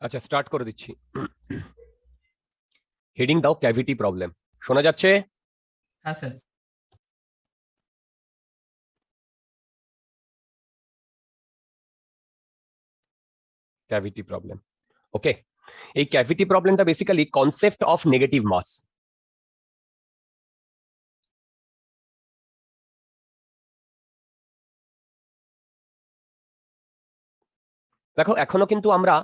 আচ্ছা, স্টার্ট করে দিচ্ছি। হেডিং দাও ক্যাভিটি প্রবলেম। শোনা যাচ্ছে? হ্যাঁ স্যার। Cavity problem. ওকে, এই ক্যাভিটি প্রবলেমটা বেসিক্যালি কনসেপ্ট অফ নেগেটিভ মাস। দেখো, এখনো কিন্তু আমরা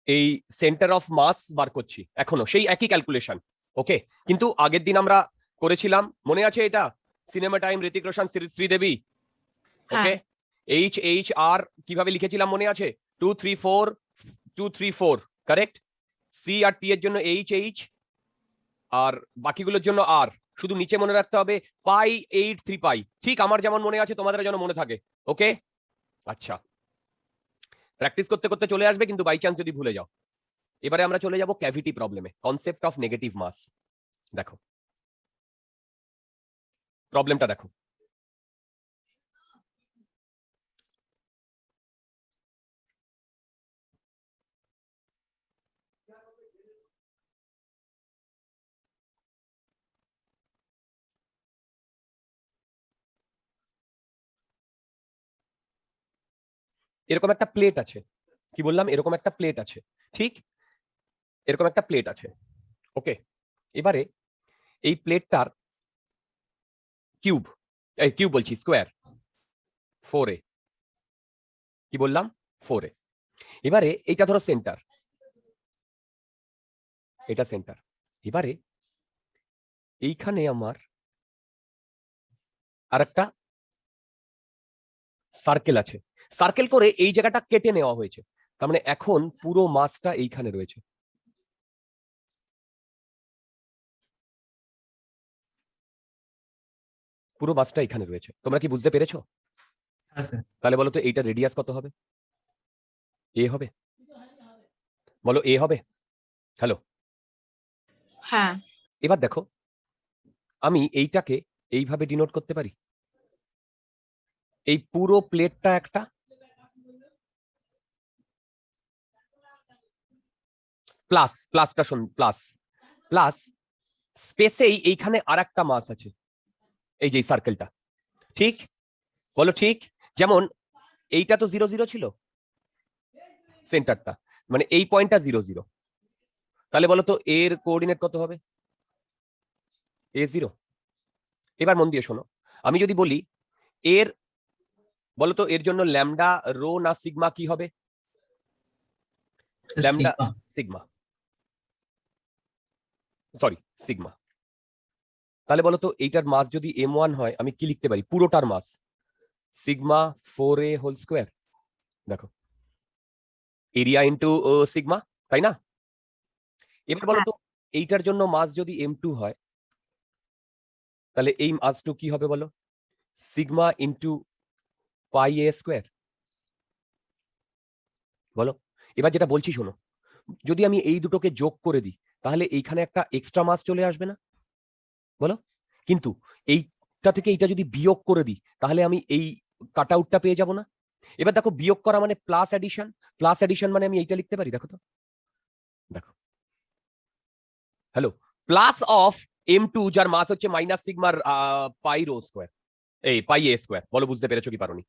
এই সেন্টার অফ মাস বার করছি, এখনো সেই একই ক্যালকুলেশন। ওকে, কিন্তু আগের দিন আমরা করেছিলাম, মনে আছে এটা? Cinema time, Hrithik Roshan, Sridevi. Okay, H H আর কিভাবে লিখেছিলাম মনে আছে? 2 3 4 2 3 4, কারেক্ট? সি আর টি এর জন্য এইচ এইচ, আর বাকিগুলোর জন্য আর। শুধু নিচে মনে রাখতে হবে পাই 8 3 পাই, ঠিক আমার যেমন মনে আছে তোমাদের যেন মনে থাকে। ওকে, আচ্ছা, প্র্যাকটিস করতে করতে চলে আসবে, কিন্তু বাই চান্স যদি ভুলে যাও। এবারে আমরা চলে যাব ক্যাভিটি প্রবলেমে, কনসেপ্ট অফ নেগেটিভ মাস। দেখো প্রবলেমটা, দেখো। এরকম একটা প্লেট আছে, কি বললাম? এরকম একটা প্লেট আছে, ঠিক এরকম একটা প্লেট আছে। ওকে, এবারে এই প্লেটটার কিউব, এই কিউব বলছি, স্কোয়ার 4a। কি বললাম? 4a। এবারে এইটা ধরো সেন্টার, এটা সেন্টার। এবারে এইখানে আমার আরেকটা সার্কেল আছে, সার্কেল করে এই জায়গাটা কেটে নেওয়া হয়েছে। তার মানে এখন পুরো মাসটা এইখানে রয়েছে। পুরো মাসটা এখানে রয়েছে, তোমরা কি বুঝতে পেরেছো? হ্যাঁ স্যার। তাহলে বলো তো এইটা রেডিয়াস কত হবে? এ হবে? বলো এ হবে? হ্যালো, হ্যাঁ। এবার দেখো, আমি এইটাকে এইভাবে ডিনোট করতে পারি। এই পুরো প্লেটটা একটা প্লাস, প্লাসটা শোন, প্লাস প্লাস স্পেসেই এইখানে আর একটা মাস আছে, এই যে সার্কেলটা, ঠিক? বলো ঠিক? যেমন এইটা তো 0 0 ছিল সেন্টারটা, মানে এই পয়েন্টটা 0 0। তাহলে বলো তো এর কোঅর্ডিনেট কত হবে? a0। এবার মন দিয়ে শোনো, আমি যদি বলি এর, বলো তো এর জন্য ল্যামডা, রো না সিগমা কি হবে? Lambda, sigma. Sigma, sorry sigma. তাহলে বলো তো এইটার মাস যদি m1 হয়, আমি কি লিখতে পারি পুরোটার mass? Sigma 4a whole square. দেখো, এরিয়া ইন্টু সিগমা, তাই না? এবার বলো তো এইটার জন্য মাস যদি m2 হয়, তাহলে এই মাস টু কি হবে বলো? সিগমা ইন্টু পাই এ স্কোয়ার। বলো, এবার যেটা বলছি শোনো, যদি আমি এই দুটোকে যোগ করে দিই, তাহলে এইখানে একটা এক্সট্রা মাস চলে আসবে না? বলো, কিন্তু এইটা থেকে এইটা যদি বিয়োগ করে দিই, তাহলে আমি এই কাট আউটটা পেয়ে যাব না? এবার দেখো, বিয়োগ করা মানে প্লাস অ্যাডিশন, প্লাস অ্যাডিশন মানে আমি এইটা লিখতে পারি, দেখো তো, দেখো, হ্যালো, প্লাস অফ m2 যার মাস হচ্ছে মাইনাস সিগমার পাই রো স্কোয়ার, এই পাই এ স্কোয়ার। বলো বুঝতে পেরেছো কি পারোনি?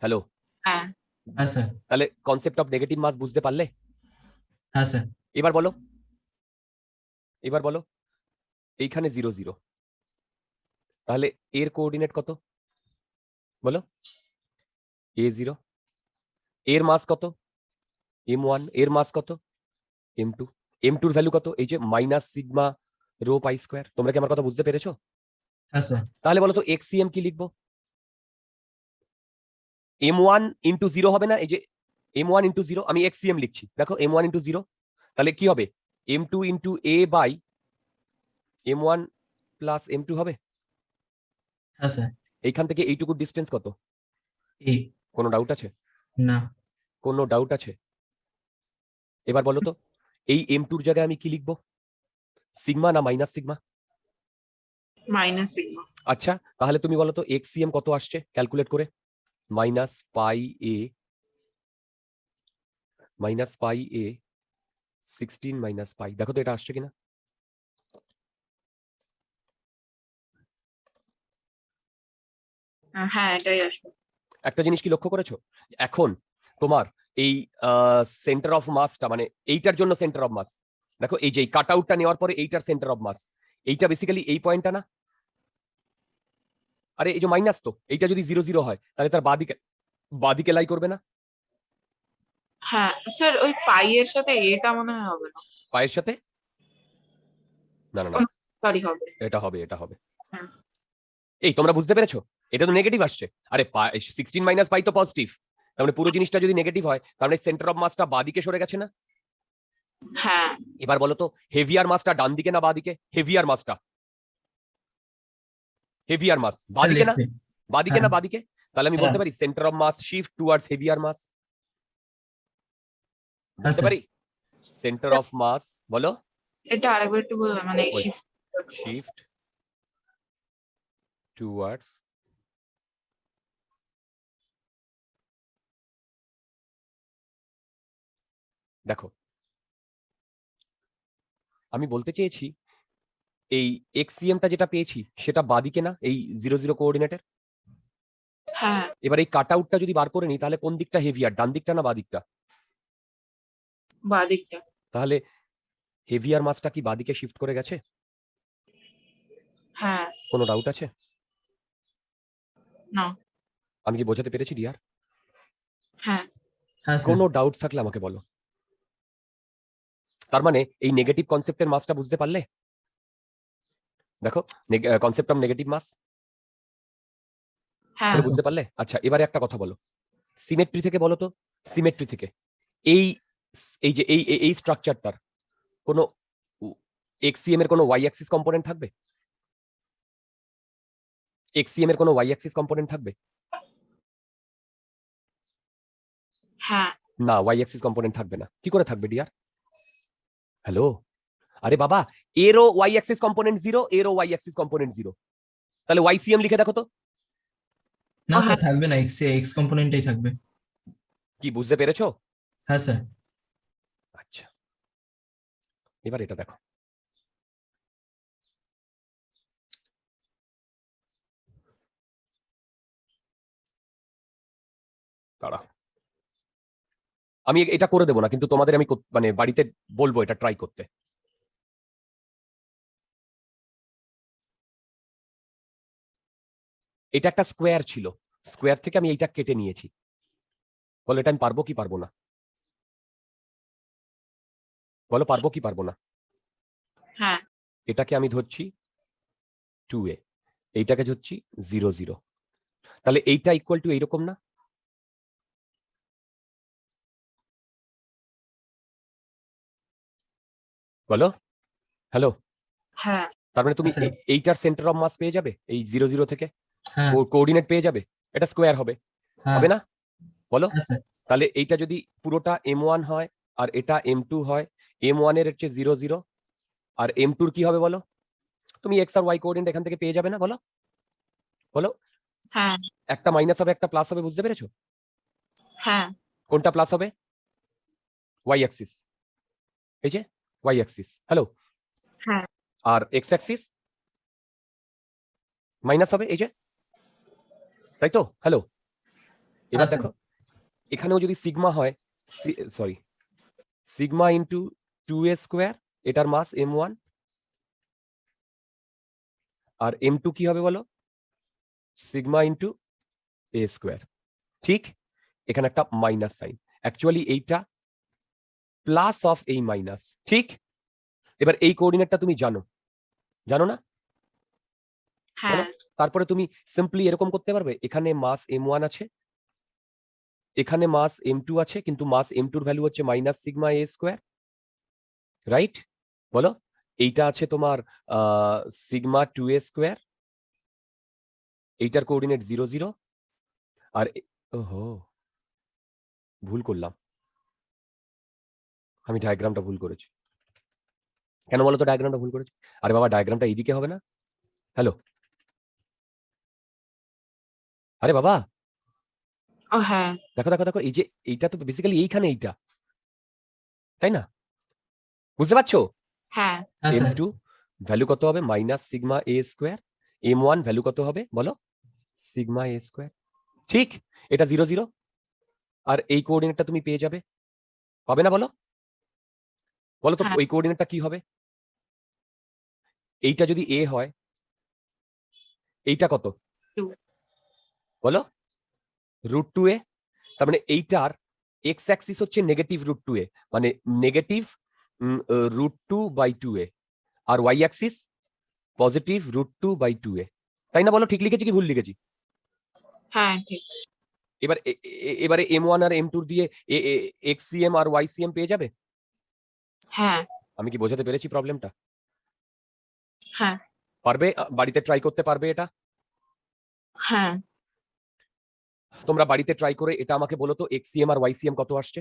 হ্যালো, হ্যাঁ। হ্যাঁ স্যার। তাহলে কনসেপ্ট অফ নেগেটিভ মাস বুঝতে পারলে? হ্যাঁ স্যার। এবার বলো, এবার বলো এইখানে 0 0, তাহলে এর কোঅর্ডিনেট কত? বলো, a0। এর মাস কত? m1। এর মাস কত? m2। m2 এর ভ্যালু কত? এই যে minus sigma rho pi square. তোমরা কি আমার কথা বুঝতে পেরেছো? হ্যাঁ স্যার। তাহলে বলো তো xcm কি লিখবো? m1 ইন্টু 0 হবে না? এই যে m1 ইন্টু 0, আমি xcm লিখছি, দেখো m1 ইন্টু 0, তাহলে কি হবে? m2 into a by m1 plus m2 হবে। হ্যাঁ স্যার। এইখান থেকে এইটুকু ডিস্টেন্স কত? এ। কোনো ডাউট আছে? না। কোনো ডাউট আছে? এবার বলো তো এই m2 এর জায়গায় আমি কি লিখবো? সিগমা না মাইনাস সিগমা? Minus sigma. আচ্ছা, তাহলে তুমি বলো তো xcm কত আসছে ক্যালকুলেট করে? মাইনাস পাই এ মাইনাস পাই এ 16 মাইনাস পাই, দেখো তো এটা আসছে কিনা। হ্যাঁ এটাই আসবে। একটা জিনিস কি লক্ষ্য করেছো, এখন তোমার এই সেন্টার অফ মাসটা, মানে এইটার জন্য সেন্টার অফ মাস, দেখো এই যে কাট আউটটা নেওয়ার পরে এইটার সেন্টার অফ মাস, এইটা বেসিক্যালি এই পয়েন্টটা না। আরে এই যে মাইনাস, তো এইটা যদি 0 0 হয় তাহলে তার বাদিকে লাই করবে না? হ্যাঁ স্যার ওই পাই এর সাথে এটা মনে হয় হবে না। পায়ের সাথে, না না না, সরি হবে। এটা হবে, এটা হবে। হ্যাঁ। এই তোমরা বুঝতে পেরেছো, এটা তো নেগেটিভ আসছে। আরে 16 মাইনাস পাই তো পজিটিভ, তার মানে পুরো জিনিসটা যদি নেগেটিভ হয় তার মানে সেন্টার অফ মাসটা বাদিকে সরে গেছে না। হ্যাঁ এবার বলো তো হেভিয়ার মাসটা ডান দিকে না বাদিকে? হেভিয়ার মাসটা, হেভিয়ার মাস বাদিকে না, লিখবে। বাদিকে হ্যাঁ না বাদিকে? তাহলে আমি হ্যাঁ বলতে পারি center of mass shift towards heavier mass, হ্যাঁ বলতে স্যার। পারি সেন্টার অফ মাস, বলো। এটা আরেকবার একটু মানে বলছি shift। শিফট টুয়ার্ডস, দেখো আমি বলতে চেয়েছি এই এক্সিএমটা যেটা পেয়েছি সেটা বাদিকে না, এই 0 0 কোঅর্ডিনেটের। হ্যাঁ এবার এই কাট আউটটা যদি বার করে নিই তাহলে কোন দিকটা হেভিয়ার, ডান দিকটা না বাদিকটা? বাঁ দিকটা। তাহলে হেভিয়ার মাসটা কি বাদিকে শিফট করে গেছে? হ্যাঁ। কোনো ডাউট আছে? না। আমি কি বোঝাতে পেরেছি ডিয়ার? হ্যাঁ হ্যাঁ স্যার। কোনো ডাউট থাকলে আমাকে বলো। তার মানে এই নেগেটিভ কনসেপ্টের মাসটা বুঝতে পারলে? দেখো কনসেপ্ট অফ নেগেটিভ মাস হ্যাঁ বুঝতে পারলে? আচ্ছা এবারে একটা কথা বলো, সিমেট্রি থেকে বলো তো, সিমেট্রি থেকে এই এই যে এই স্ট্রাকচারটার কোনো এক্সিএম এর কোনো ওয়াই অ্যাক্সিস কম্পোনেন্ট থাকবে? এক্সিএম এর কোনো ওয়াই অ্যাক্সিস কম্পোনেন্ট থাকবে? হ্যাঁ না, ওয়াই অ্যাক্সিস কম্পোনেন্ট থাকবে না। কি করে থাকবে ডিয়ার? হ্যালো, আরে বাবা, এরও ওয়াই অ্যাক্সিস কম্পোনেন্ট 0, এরও ওয়াই অ্যাক্সিস কম্পোনেন্ট 0, তাহলে ওয়াইসিএম লিখে দেখো তো। না ও স্যার হ্যাঁ। থাকবে না, এক্স এক্স কম্পোনেন্টই থাকবে। কি বুঝতে পেরেছো? হ্যাঁ স্যার। আচ্ছা এবার এটা দেখো, দাঁড়া, আমি এটা করে দেবো না, কিন্তু তোমাদের আমি মানে বাড়িতে বলবো এটা ট্রাই করতে। এটা একটা স্কোয়ার ছিল, স্কোয়ার থেকে আমি এইটা কেটে নিয়েছি, বলো এটা আমি পারবো কি পারবো না? বলো পারবো কি পারবো না? হ্যাঁ এটাকে আমি ধরছি 2a, এইটাকে ধরছি 0 0, তাহলে এইটা ইকুয়াল টু এইরকম না? বলো, হ্যালো। হ্যাঁ তার মানে তুমি হ্যাঁ স্যার। এইটার সেন্টার অফ মাস পেয়ে যাবে এই 0 0 থেকে, হ্যাঁ কোঅর্ডিনেট পেয়ে যাবে, এটা স্কোয়ার হবে, হ্যাঁ হবে না? বলো। হ্যাঁ স্যার। তাহলে এইটা যদি পুরোটা M1 হয় আর এটা M2 হয়, M1 এর হচ্ছে 0 0 আর M2 কি হবে বলো? তুমি এক্স আর ওয়াই কোঅর্ডিনেট এখান থেকে পেয়ে যাবে না? বলো বলো, হ্যাঁ একটা মাইনাস হবে একটা প্লাস হবে, বুঝতে পেরেছো? হ্যাঁ কোনটা প্লাস হবে? ওয়াই অ্যাক্সিস, এই যে ওয়াই অ্যাক্সিস, হ্যালো। হ্যাঁ আর এক্স অ্যাক্সিস মাইনাস হবে, এই যে, তাই তো? হ্যালো, এবার হ্যাঁ স্যার। দেখো এখানেও যদি সিগমা হয়, sorry, sigma into 2a square, এটার মাস M1, আর M2 কি হবে বলো? সিগমা ইন্টু a স্কোয়ার, ঠিক? এখানে একটা মাইনাস সাইন, অ্যাকচুয়ালি এইটা প্লাস অফ এই মাইনাস, ঠিক? এবার এই কোঅর্ডিনেটটা তুমি জানো, জানো না? বলো। হ্যাঁ তারপরে তুমি সিম্পলি এরকম করতে পারবে, এখানে মাস M1 আছে, এখানে মাস M2 আছে, কিন্তু মাস M2 এর ভ্যালু হচ্ছে minus sigma a square, right? বলো, এইটা আছে তোমার সিগমা 2a স্কোয়ার, এইটার কোঅর্ডিনেট 0 0, আর ওহো ভুল করলাম, আমি ডায়াগ্রামটা ভুল করেছি। কেন বলো তো ডায়াগ্রামটা ভুল করেছি? আরে বাবা, ডায়াগ্রামটা এইদিকে হবে না? হ্যালো, আরে বাবা, ও হ্যাঁ দেখো দেখো দেখো, এই যে এইটা তো বেসিক্যালি এইখানে এইটা, তাই না? বুঝতে পারছো? হ্যাঁ হ্যাঁ স্যার m2 ভ্যালু কত হবে minus sigma a square, m1 value কত হবে বলো, সিগমা a স্কোয়ার। ঠিক, এটা 0 0, আর এই কোঅর্ডিনেটটা তুমি পেয়ে যাবে, পাবে না বলো? বলো তো হ্যাঁ ওই কোঅর্ডিনেটটা কি হবে? এইটা যদি a হয়, এইটা কত 2 বলো? √2a। তার মানে এইটার এক্স অ্যাক্সিস হচ্ছে নেগেটিভ √2a, মানে নেগেটিভ √2/2a, আর ওয়াই অ্যাক্সিস পজিটিভ √2/2a। তাই না? বলো ঠিক লিখেছি কি ভুল লিখেছি? হ্যাঁ ঠিক এবারে m1 আর m2 দিয়ে xcm আর ycm পেয়ে যাবে। হ্যাঁ আমি কি বোঝাতে পেরেছি প্রবলেমটা? হ্যাঁ পারবে? বাড়িতে ট্রাই করতে পারবে এটা? হ্যাঁ তোমরা বাড়িতে ট্রাই করে এটা আমাকে বলো তো xcm আর ycm কত আসছে।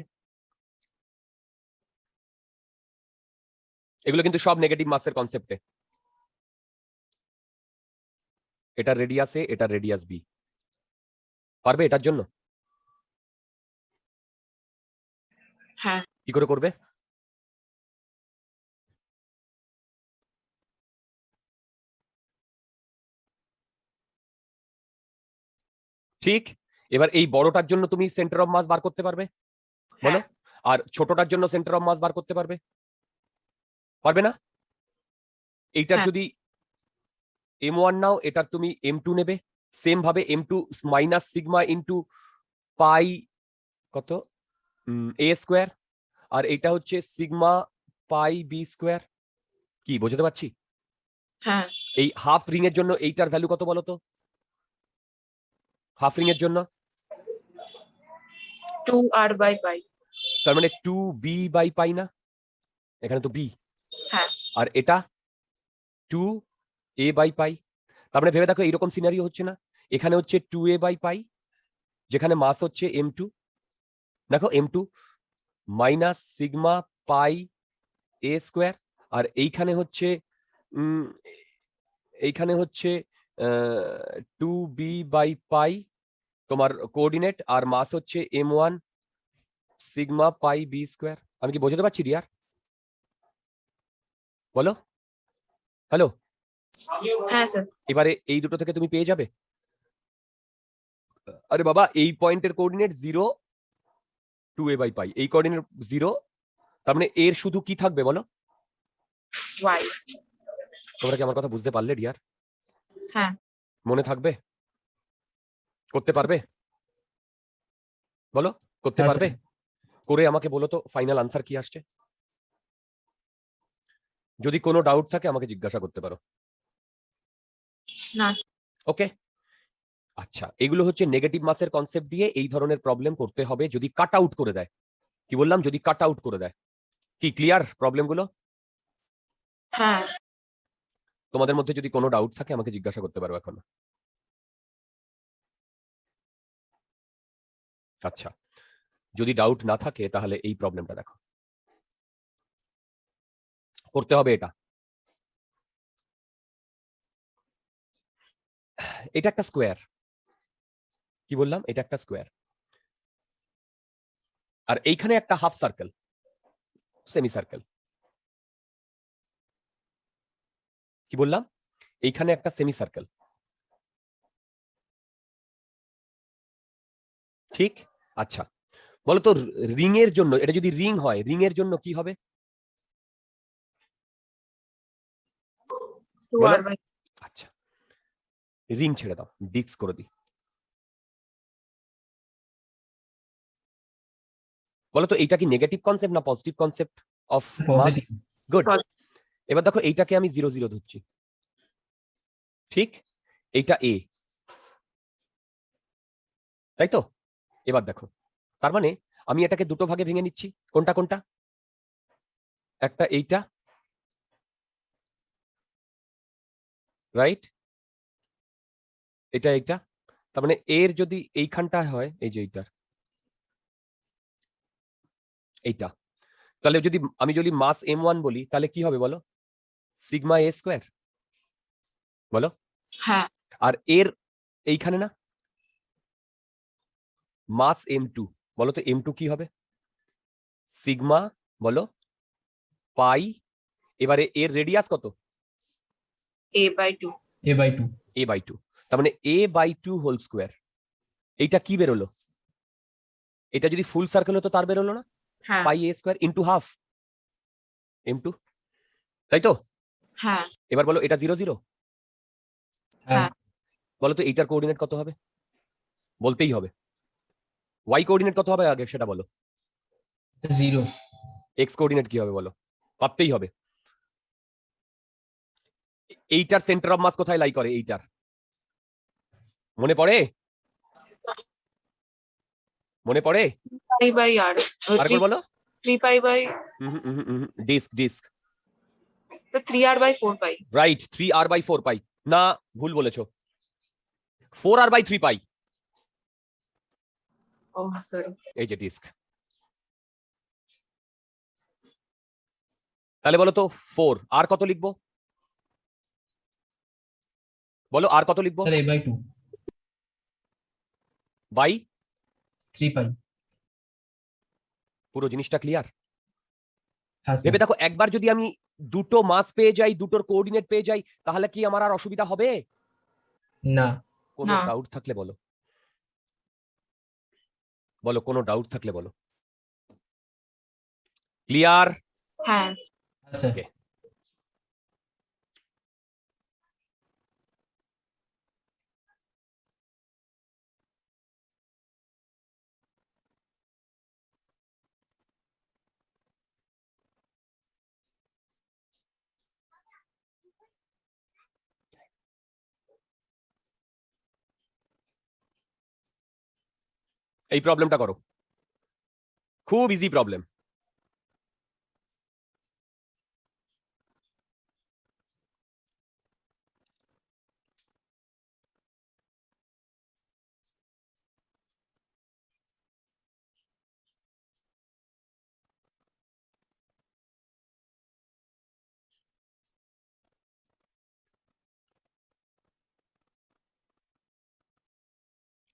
এগুলো কিন্তু সব নেগেটিভ মাসের কনসেপ্টে। এটা রেডিয়াস এ, এটা রেডিয়াস বি। পারবে এটার জন্য? হ্যাঁ কি করে করবে? ঠিক, এবার এই বড়টার জন্য তুমি সেন্টার অফ মাস বার করতে পারবে বলো, হ্যাঁ আর ছোটটার জন্য সেন্টার অফ মাস বার করতে পারবে? পারবে না? এইটার হ্যাঁ যদি m1 নাও, এটার তুমি m2 নেবে, সেম ভাবে m2 মাইনাস সিগমা ইন্টু পাই কত a স্কোয়ার, আর এটা হচ্ছে সিগমা পাই বি স্কোয়ার। কি বোঝাতে পারছি? হ্যাঁ এই হাফ রিং এর জন্য এইটার ভ্যালু কত বলো তো? হাফ রিং এর জন্য 2r/π তার মানে 2b/π না? এখানে তো b, হ্যাঁ আর এটা 2a/π। তার মানে ভেবে দেখো এইরকম সিনারিও হচ্ছে না? এখানে হচ্ছে 2a/π, যেখানে মাস হচ্ছে m2, দেখো m2 minus sigma pi a square, আর উম, এইখানে হচ্ছে 2b/π তোমার কোঅর্ডিনেট, আর মাস হচ্ছে m1 সিগমা পাই বি স্কোয়ার। আমি কি বোঝাতে পারছি রিয়ার? বলো, হ্যালো। হ্যাঁ স্যার এবারে এই দুটো থেকে তুমি পেয়ে যাবে, আরে বাবা এই পয়েন্টের কোঅর্ডিনেট 0 2a/π, এই কোঅর্ডিনেট 0, তার মানে এর শুধু কি থাকবে বলো? y তোমরা কি আমার কথা বুঝতে পারলে ডিয়ার? হ্যাঁ মনে থাকবে? করতে পারবে বলো? করতে হ্যাঁ পারবে? স্যার করে আমাকে বলো তো ফাইনাল আনসার কি আসছে। যদি কোনো ডাউট থাকে আমাকে জিজ্ঞাসা করতে পারো। না ওকে, আচ্ছা, এগুলো হচ্ছে নেগেটিভ মাসের কনসেপ্ট দিয়ে এই ধরনের প্রবলেম করতে হবে যদি কাট আউট করে দেয়। কি বললাম? যদি কাট আউট করে দেয়। কি ক্লিয়ার প্রবলেমগুলো? হ্যাঁ তোমাদের মধ্যে যদি কোনো ডাউট থাকে আমাকে জিজ্ঞাসা করতে পারো এখন। আচ্ছা, যদি ডাউট না থাকে তাহলে এই প্রবলেমটা দেখো, করতে হবে এটা। এটা একটা স্কোয়ার, কি বললাম? এটা একটা স্কোয়ার, আর এইখানে একটা হাফ সার্কেল, সেমি সার্কেল। কি বললাম? এইখানে একটা সেমি সার্কেল। ঠিক, আচ্ছা বলতো রিং এর জন্য, এটা যদি রিং হয়, রিং এর জন্য কি হবে 2r/π বলো? আচ্ছা, রিং ছেড়ে দাও, ডিস্ক করে দিই। বলো তো এইটা কি নেগেটিভ কনসেপ্ট না positive concept of mass? Positive good. এবার দেখো এইটাকে আমি 0 0 ধরছি, ঠিক? এইটা এ, তাই তো? এবার দেখো, তার মানে আমি এটাকে দুটো ভাগে ভেঙে নিচ্ছি। কোনটা কোনটা? একটা এইটা, রাইট, এটা এইটা। তার মানে এর যদি এইখানটা হয়, এই যে এইটার এইটা, তাহলে যদি আমি যদি মাস m1 বলি তাহলে কি হবে বলো? সিগমা a স্কোয়ার বলো। হ্যাঁ আর এর এইখানে না মাস m2, বলো তো m2 কি হবে? সিগমা বলো পাই, এবারে এর রেডিয়াস কত? a/2। a/2। a/2, তার মানে a/2 হোল স্কোয়ার। এইটা কি বেরোলো? এটা যদি ফুল সার্কেল হতো তার বেরোলো না? হ্যাঁ পাই a square into half m2, তাই তো? হ্যাঁ এবার বলো এটা 0 0। হ্যাঁ বলো তো এইটার কোঅর্ডিনেট কত হবে? বলতেই হবে। ওয়াই কোঅর্ডিনেট কত হবে আগে সেটা বলো। 0। এক্স কোঅর্ডিনেট কি হবে বলো? ভাবতেই হবে। এইটার সেন্টার অফ মাস কোথায় লাই করে? এইটার মনে পড়ে? মনে পড়ে? পাই/r। আরেকবার বলো। 3 পাই বাই ডিস্ক ডিস্ক। তো 3r/4 পাই। রাইট, 3r/4 পাই। না, ভুল বলেছো, 4r/3 পাই। ও সরি। এই যে ডিস্ক। তাহলে বলো তো 4 আর কত লিখবো? বলো আর কত লিখবো? স্যার a/2 বাই 3 পাই। পুরো জিনিসটা ক্লিয়ার? হ্যাঁ স্যার। ভেবে দেখো, একবার যদি আমি দুটো মাস পেয়ে যাই, দুটোর কোঅর্ডিনেট পেয়ে যাই, তাহলে কি আমার আর অসুবিধা হবে? না। কোনো না। ডাউট থাকলে বলো, বলো কোনো ডাউট থাকলে বলো। ক্লিয়ার? হ্যাঁ হ্যাঁ স্যার। ওকে। এই প্রবলেমটা করো, খুব ইজি প্রবলেম।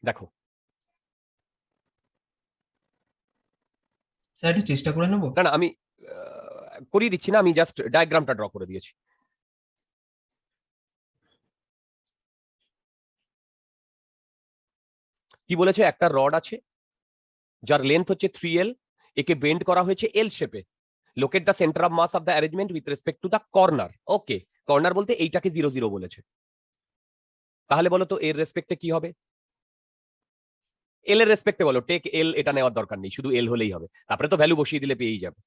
দেখো, স্যার একটু চেষ্টা করে নেবো। না না আমি করিয়ে দিচ্ছি না, আমি জাস্ট ডায়াগ্রামটা ড্র করে দিয়েছি। কি বলেছে? একটা রড আছে যার লেন্থ হচ্ছে 3l, একে বেন্ড করা হয়েছে এল শেপে। Locate the centre of mass of the arrangement with respect to the corner. Okay, corner বলতে এইটাকে 0 0 বলেছে। তাহলে বলো তো এর রেসপেক্টে কি হবে? এল এর রেসপেক্টে বলো, টেক এল, এটা নেওয়ার দরকার নেই, শুধু এল হলেই হবে, তারপরে তো ভ্যালু বসিয়ে দিলে পেয়েই যাবে।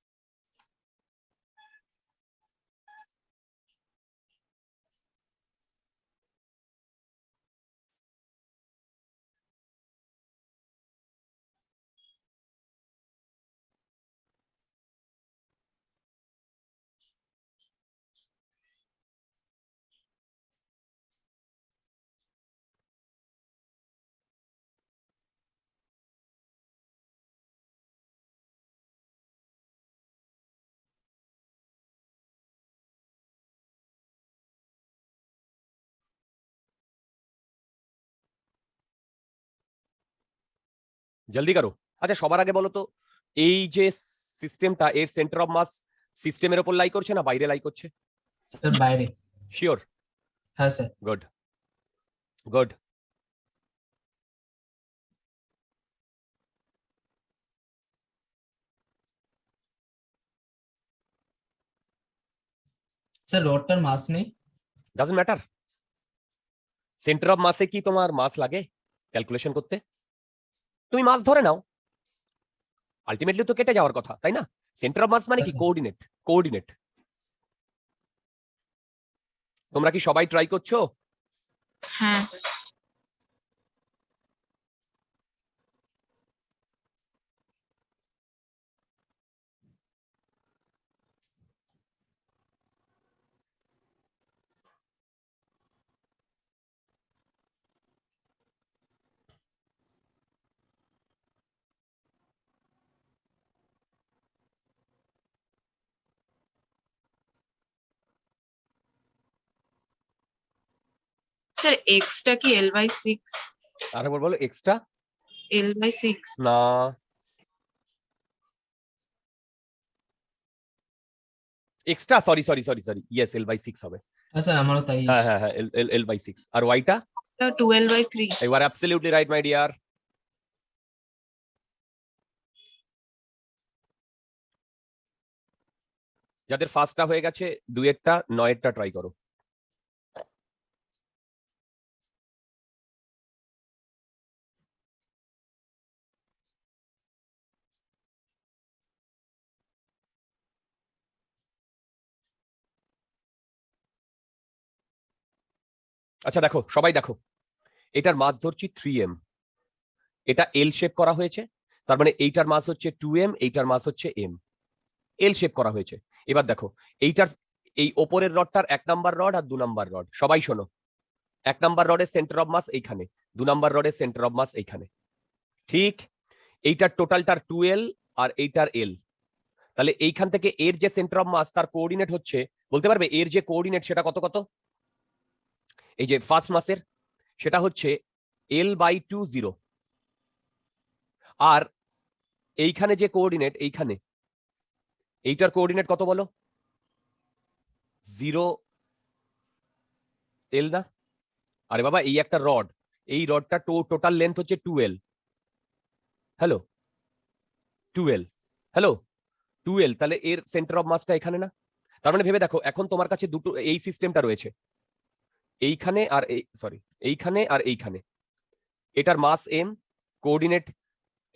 জলদি করো। আচ্ছা সবার আগে বলো তো, এই যে সিস্টেমটা, এর সেন্টার অফ মাস সিস্টেমের উপর লাই করছে না বাইরে লাই করছে? স্যার বাইরে। শিওর? হ্যাঁ স্যার। Good good. স্যার রডটার মাস নেই। Doesn't matter. সেন্টার অফ মাসে কি তোমার মাস লাগে ক্যালকুলেশন করতে? তুমি মাস ধরে নাও, আলটিমেটলি তো কেটে যাওয়ার কথা, তাই না? সেন্টার অফ মাস মানে হ্যাঁ কি? স্যার। কোঅর্ডিনেট। কোঅর্ডিনেট। তোমরা কি সবাই ট্রাই করছো? হ্যাঁ স্যার এক্সটা কি l/6? আর একবার বলো, এক্সট্রা? l/6। না, এক্সট্রা সরি ইয়েস L/6 হবে। হ্যাঁ স্যার আমারও তাই হ্যাঁ এসছে। হ্যাঁ হ্যাঁ L/6 আর ওয়াইটা 12/3। You are absolutely right my dear. যাদের ফার্স্টটা হয়ে গেছে দুয়েরটা নয়েরটা ট্রাই করো। আচ্ছা দেখো সবাই দেখো, এটার মাস ধরছি 3m, এটা এল শেপ করা হয়েছে, তার মানে এইটার মাস হচ্ছে 2m, এইটার মাস হচ্ছে m, এল শেপ করা হয়েছে। এবার দেখো এইটার এই ওপরের রডটার 1 নাম্বার রড আর 2 নাম্বার রড, সবাই শোনো, 1 নাম্বার রডের সেন্টার অফ মাস এইখানে, 2 নাম্বার রডের সেন্টার অফ মাস এইখানে, ঠিক? এইটার টোটালটার 2l আর এইটার l, তাহলে এইখান থেকে এর যে সেন্টার অফ মাস তার কোঅর্ডিনেট হচ্ছে, বলতে পারবে এর যে কোঅর্ডিনেট সেটা কত কত? এই যে ফার্স্ট মাসের সেটা হচ্ছে L/2 0, আর এইখানে যে কোঅর্ডিনেট এইখানে এইটার কোঅর্ডিনেট কত বলো? 0l না? আরে বাবা এই একটা রড, এই রডটা টোটাল লেন্থ হচ্ছে 2l, hello 2l, hello 2l, তাহলে এর সেন্টার অফ মাসটা এখানে না? তার মানে ভেবে দেখো এখন তোমার কাছে দুটো এই সিস্টেমটা রয়েছে, এইখানে আর এই সরি এইখানে আর এইখানে, এটার মাস m, কোঅর্ডিনেট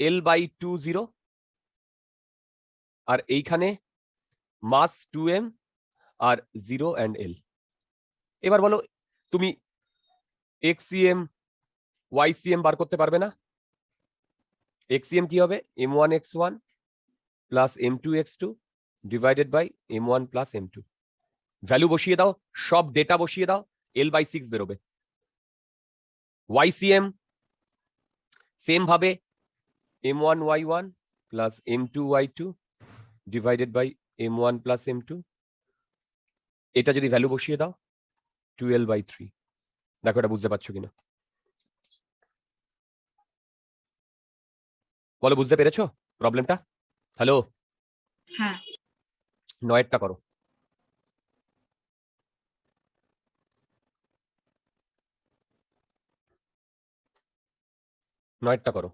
L/2 0, আর এইখানে মাস 2m আর 0 and l। এবার বলো তুমি xcm ycm বার করতে পারবে না? xcm কি হবে? m1 x1 plus m2 x2 divided by m1 plus m2, value বসিয়ে দাও, সব ডেটা বসিয়ে দাও, L/6 বেরোবে। ycm সেম ভাবে m1 y1 plus m2 y2 divided by m1 plus m2, এটা যদি ভ্যালু বসিয়ে দাও 12/3। দেখো এটা বুঝতে পারছো কিনা, বলো বুঝতে পেরেছো প্রবলেমটা? হ্যালো, হ্যাঁ। নয়েরটা করো। নয়েরটা করো।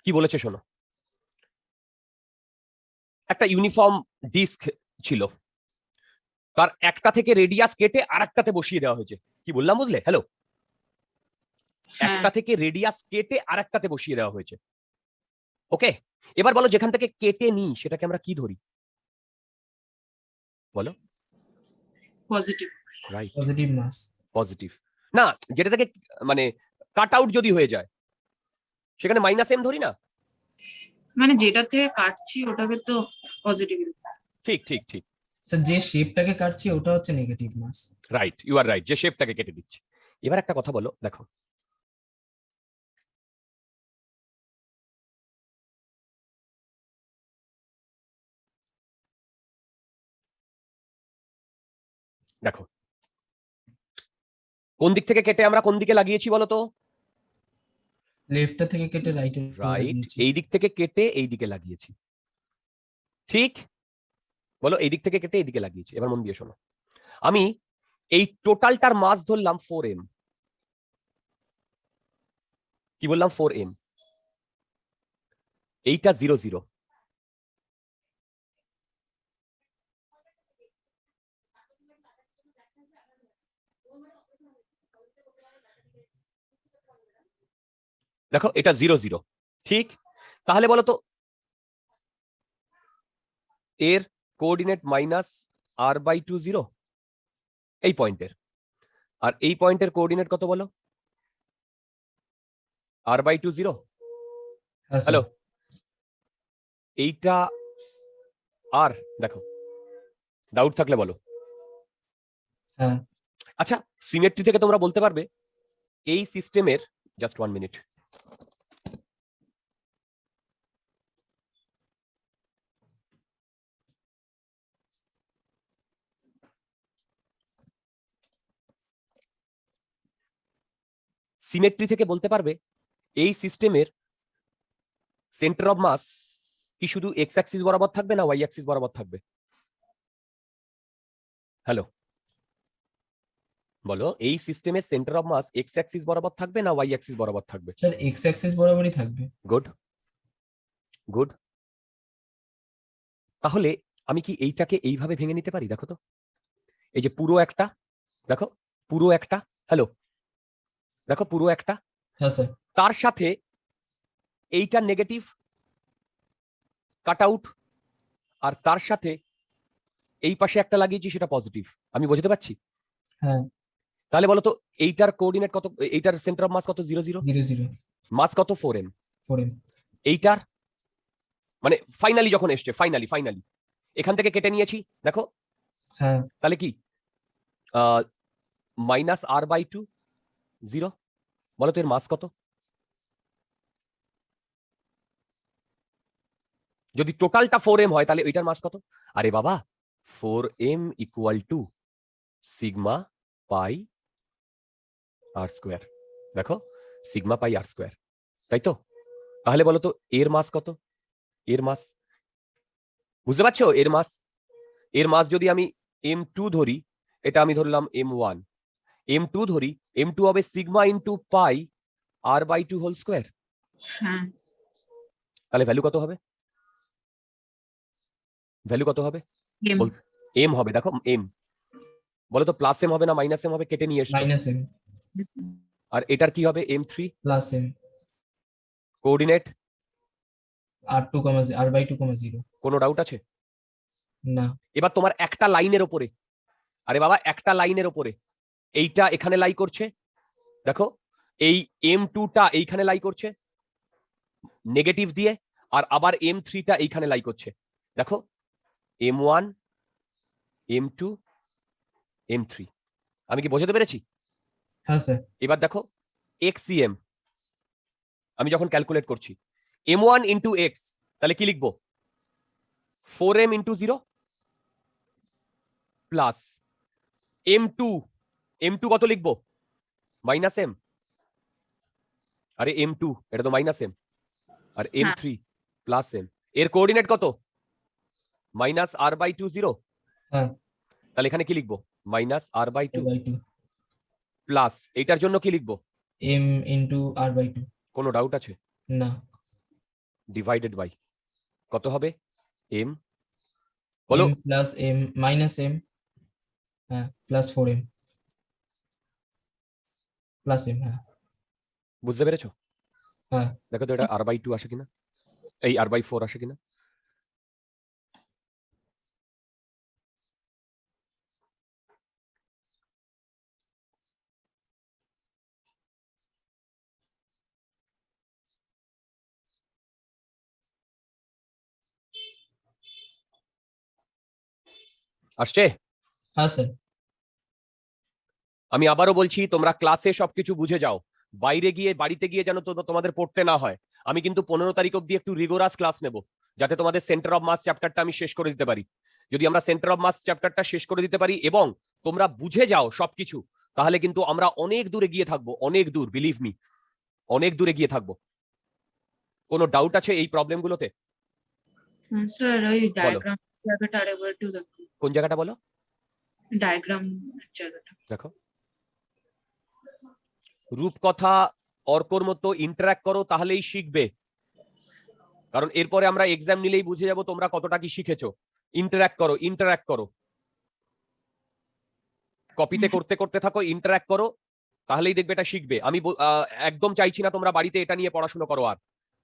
কি বলেছে শোনো, একটা ইউনিফর্ম ডিস্ক ছিল, তার একটা থেকে রেডিয়াস কেটে আরেকটাতে বসিয়ে দেওয়া হয়েছে। কি বললাম বুঝলে? হ্যালো, হ্যাঁ। একটা থেকে রেডিয়াস কেটে আরেকটাতে বসিয়ে দেওয়া হয়েছে, ওকে? এবার বলো যেখান থেকে কেটে নি সেটাকে আমরা কি ধরি? বলো। পজিটিভ। রাইট, পজিটিভ মাস। পজিটিভ। না, যেটা থেকে মানে কাট আউট যদি হয়ে যায় সেখানে -m ধরি না? মানে যেটা থেকে কাটছি ওটাকে তো পজিটিভ। ঠিক ঠিক ঠিক, স্যার যে শেপটাকে কাটছি ওটা হচ্ছে negative mass. Right, you are right, যে শেপটাকে কেটে দিচ্ছি। এবার একটা কথা বলো, দেখো দেখো কোন দিক থেকে কেটে আমরা কোন দিকে লাগিয়েছি বলো তো? লেফটটা থেকে কেটে রাইটে রাইট, লাগিয়েছি। এই দিক থেকে কেটে এই দিকে লাগিয়েছি, ঠিক? বলো এই দিক থেকে কেটে এই দিকে লাগিয়েছি। এবার মন দিয়ে শোনো, আমি এই টোটালটার মাস ধরলাম 4m, কি বললাম? 4m, এইটা 0 0, দেখো এটা 0 0, ঠিক? তাহলে বলো তো এর কোঅর্ডিনেট -r/2 0 এই পয়েন্টের, আর এই পয়েন্টের কোঅর্ডিনেট কত বলো? r/2 0, হ্যাঁ স্যার। হ্যালো এইটা আর, দেখো ডাউট থাকলে বলো। হ্যাঁ আচ্ছা সিমেট্রি থেকে তোমরা বলতে পারবে এই সিস্টেমের, জাস্ট 1 মিনিট, সিমেট্রি থেকে বলতে পারবে এই সিস্টেমের সেন্টার অফ মাস কি শুধু এক্স অ্যাক্সিস বরাবর থাকবে না ওয়াই অ্যাক্সিস বরাবর থাকবে? হ্যালো, বলো, এই সিস্টেমের centre of mass x axis বরাবর থাকবে না ওয়াই অ্যাক্সিস বরাবর থাকবে? স্যার এক্স অ্যাক্সিস বরাবরই থাকবে। Good, good. তাহলে আমি কি এইটাকে এইভাবে ভেঙে নিতে পারি? দেখো তো, এই যে পুরো একটা, দেখো পুরো একটা, হ্যালো, দেখো পুরো একটা, হ্যাঁ স্যার। তার সাথে এইটা নেগেটিভ কাট আউট, আর তার সাথে এই পাশে একটা লাগিয়েছি সেটা পজিটিভ। আমি বুঝতে পারছি? হ্যাঁ। তাহলে বলো তো এইটার কোঅর্ডিনেট কত, এইটার সেন্টার অফ মাস কত? 0 0, 0 0 মাস কত? 4m। 4m। এইটার মানে ফাইনালি যখন এসছে, ফাইনালি এখান থেকে কেটে নিয়েছি, দেখো হ্যাঁ। তাহলে কি মাইনাস r/2 0। বলো তো এর মাস কত? যদি টোটালটা 4m হয় তাহলে ওইটার মাস কত? আরে বাবা, 4m equal to sigma pi r square. দেখো, সিগমা পাই আর স্কোয়ার, তাই তো? তাহলে বলো তো এর মাস কত? এর মাস বুঝতে পারছো? এর মাস যদি আমি m2 ধরি, এটা আমি ধরলাম m1, m2 ধরি, m2 হবে sigma into pi r/2 whole square. হ্যাঁ তাহলে ভ্যালু কত হবে? ভ্যালু কত হবে? m এম হবে, দেখো এম। বলো তো প্লাস এম হবে না মাইনাস এম হবে? কেটে নিয়ে এসছো। -m আর এটার কি হবে? m3 + m coordinate r2, r/2, 0। কোনো ডাউট আছে? না। এবার তোমার একটা লাইনের ওপরে, আরে বাবা একটা লাইনের ওপরে এইটা এখানে লাই করছে, দেখো এই m2টা এইখানে লাই করছে নেগেটিভ দিয়ে, আর আবার m3টা এইখানে লাই করছে, দেখো m1 m2 m3। আমি কি বোঝাতে পেরেছি? হ্যাঁ স্যার। এবার দেখো xcm আমি যখন ক্যালকুলেট করছি m1 ইন্টু এক্স, তাহলে কি লিখবো? 4m into 0 plus m2, m2 কত লিখবো? Minus m. আরে m2 এটা তো মাইনাস এম, আর হ্যাঁ m3 প্লাস এম। এর কোঅর্ডিনেট কত? Minus r/2 0। হ্যাঁ। তাহলে এখানে কি লিখবো? মাইনাস r/2 r/2 প্লাস এটার জন্য কি লিখবো? m × r/2। কোনো ডাউট আছে? না। ডিভাইডেড বাই কত হবে? m, বলো। m + m -m, হ্যাঁ, +4m + m। হ্যাঁ। বুঝতে পেরেছো? হ্যাঁ। দেখো তো এটা r/2 আসে কিনা, এই r/4 আসে কিনা। আসছে? হ্যাঁ স্যার। আমি আবারও বলছি, তোমরা ক্লাসে সবকিছু বুঝে যাও, বাইরে গিয়ে বাড়িতে গিয়ে যেন তোমাদের পড়তে না হয়। আমি কিন্তু 15 তারিখ অব্দি একটু রিগোরাস ক্লাস নেব, যাতে তোমাদের সেন্টার অফ মাস চ্যাপ্টারটা আমি শেষ করে দিতে পারি। যদি আমরা সেন্টার অফ মাস চ্যাপ্টারটা শেষ করে দিতে পারি এবং তোমরা বুঝে যাও সবকিছু, তাহলে কিন্তু আমরা অনেক দূরে গিয়ে থাকবো, অনেক দূর, বিলিভ মি, অনেক দূরে গিয়ে থাকবো। কোনো ডাউট আছে এই প্রবলেমগুলোতে? স্যার ওই বলো। ডায়াগ্রাম জায়গাটা আরেকবার একটু দেখুন। কোন জায়গাটা বলো? ডায়াগ্রাম জায়গাটা দেখো, রূপকথা অর্কর মতো ইন্টারঅ্যাক্ট করো, তাহলেই শিখবে। কারণ এরপরে আমরা এক্সাম নিলেই বুঝে যাব তোমরা কতটা কি শিখেছো। ইন্টারঅ্যাক্ট করো, কপিতে করতে করতে থাকো, ইন্টারঅ্যাক্ট করো, তাহলেই দেখবে এটা শিখবে। আমি একদম চাইছি না তোমরা বাড়িতে এটা নিয়ে পড়াশোনা করো, আর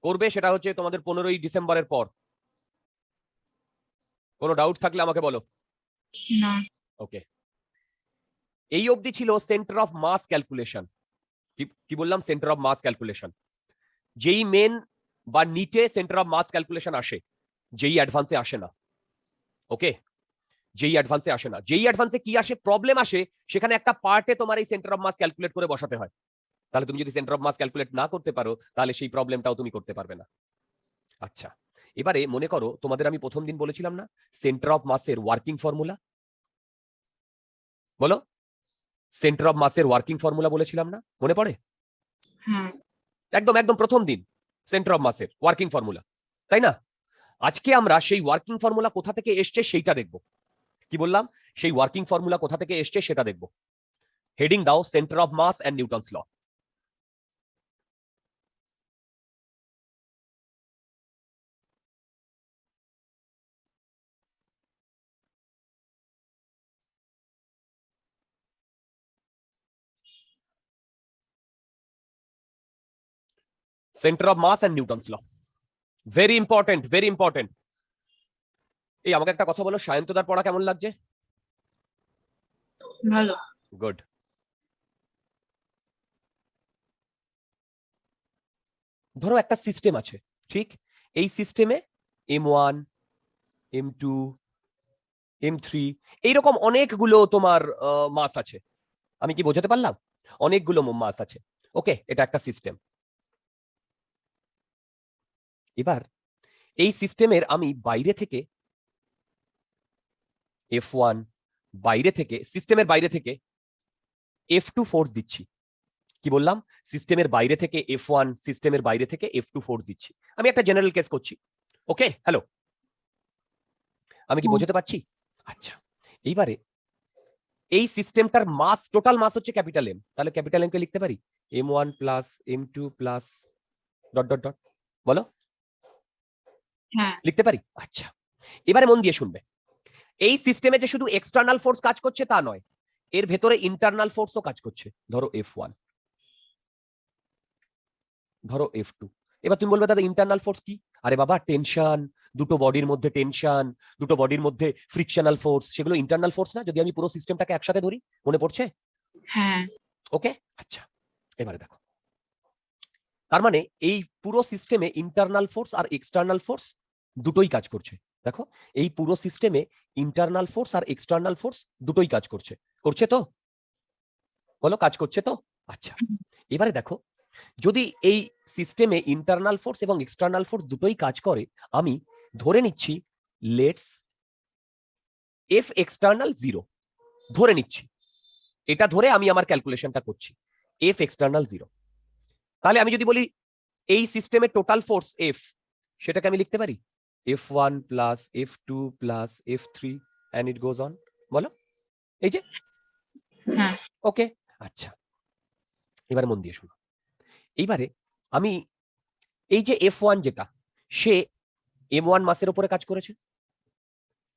করবে সেটা হচ্ছে তোমাদের 15ই ডিসেম্বরের পর। কোনো ডাউট থাকলে আমাকে বলো। না ওকে, এই অবধি ছিল সেন্টার অফ মাস ক্যালকুলেশন। কি বললাম? Centre of mass calculation. যেই মেন বা নিচে সেন্টার অফ মাস ক্যালকুলেশন আসে, যেই অ্যাডভান্সে আসে না। ওকে, যেই অ্যাডভান্সে আসে না, যেই অ্যাডভান্সে কি আসে? প্রবলেম আসে, সেখানে একটা পার্টে তোমার এই সেন্টার অফ মাস ক্যালকুলেট করে বসাতে হয়। তাহলে তুমি যদি সেন্টার অফ মাস ক্যালকুলেট না করতে পারো, তাহলে সেই প্রবলেমটাও তুমি করতে পারবে না। আচ্ছা, এবারে মনে করো তোমাদের আমি প্রথম দিন বলেছিলাম না সেন্টার অফ মাসের ওয়ার্কিং ফর্মুলা? বলো, সেন্টার অফ মাসের ওয়ার্কিং ফর্মুলা বলেছিলাম না? মনে পড়ে? হ্যাঁ একদম একদম প্রথম দিন। সেন্টার অফ মাসের ওয়ার্কিং ফর্মুলা, তাই না? আজকে আমরা সেই ওয়ার্কিং ফর্মুলা কোথা থেকে এসছে সেইটা দেখব। কি বললাম? সেই ওয়ার্কিং ফর্মুলা কোথা থেকে এসছে সেটা দেখব। হেডিং দাও centre of mass and Newton's law. Centre of mass and Newton's law, very important, very important. এই আমাকে একটা কথা বলো, সায়ন্তদার পড়া কেমন লাগছে? ভালো। গুড। ধরো একটা সিস্টেম আছে, ঠিক? এই সিস্টেমে M1, M2, M3 এইরকম অনেকগুলো তোমার মাস আছে। আমি কি বোঝাতে পারলাম? অনেকগুলো মাস আছে। ওকে, এটা একটা সিস্টেম। এবার এই সিস্টেমের আমি বাইরে থেকে F1, বাইরে থেকে, সিস্টেমের বাইরে থেকে F2 ফোর্স দিচ্ছি। কি বললাম? সিস্টেমের বাইরে থেকে F1, সিস্টেমের বাইরে থেকে F2 ফোর্স দিচ্ছি। আমি একটা জেনারেল কেস করছি। ওকে, হ্যালো, আমি কি বোঝাতে পারছি? আচ্ছা, এইবারে এই সিস্টেমটার মাস, টোটাল মাস হচ্ছে ক্যাপিটাল এম। তাহলে ক্যাপিটাল এম কে লিখতে পারি M1 plus M2 plus dot dot dot. বলো, হ্যাঁ। লিখতে পারি? আচ্ছা, এবারে মন দিয়ে শুনবে। এই সিস্টেমে যে শুধু এক্সটার্নাল ফোর্স কাজ করছে তা নয়, এর ভেতরে ইন্টারনাল ফোর্সও কাজ করছে। ধরো F1, ধরো F2। এবার তুমি বলবে দাদা ইন্টারনাল ফোর্স কি? আরে বাবা, টেনশন, দুটো বডির মধ্যে টেনশন, দুটো বডির মধ্যে ফ্রিকশনাল ফোর্স, সেগুলো ইন্টারনাল ফোর্স না? যদি আমি পুরো সিস্টেমটাকে একসাথে ধরি, মনে পড়ছে? হ্যাঁ। ওকে, আচ্ছা, এবারে দেখো, তার মানে এই পুরো সিস্টেমে ইন্টারনাল ফোর্স আর এক্সটার্নাল ফোর্স দুটোই কাজ করছে। দেখো, এই পুরো সিস্টেমে ইন্টারনাল ফোর্স আর এক্সটার্নাল ফোর্স দুটোই কাজ করছে। করছে তো? বলো, কাজ করছে তো? আচ্ছা, এবারে দেখো, যদি এই সিস্টেমে ইন্টারনাল ফোর্স এবং এক্সটার্নাল ফোর্স দুটোই কাজ করে, আমি ধরে নিচ্ছি লেটস এফ এক্সটার্নাল 0 ধরে নিচ্ছি। এটা ধরে আমি আমার ক্যালকুলেশনটা করছি, এফ এক্সটার্নাল 0। তাহলে আমি যদি বলি এই সিস্টেমে টোটাল ফোর্স এফ, সেটাকে আমি লিখতে পারি F1 plus F2 plus F3 and it goes on. বলো, এই যে। হ্যাঁ। ওকে, আচ্ছা, এবারে মন দিয়ে শুনো। এইবারে আমি এই যে F1 যেটা, সে M1 মাসের উপরে কাজ করেছে।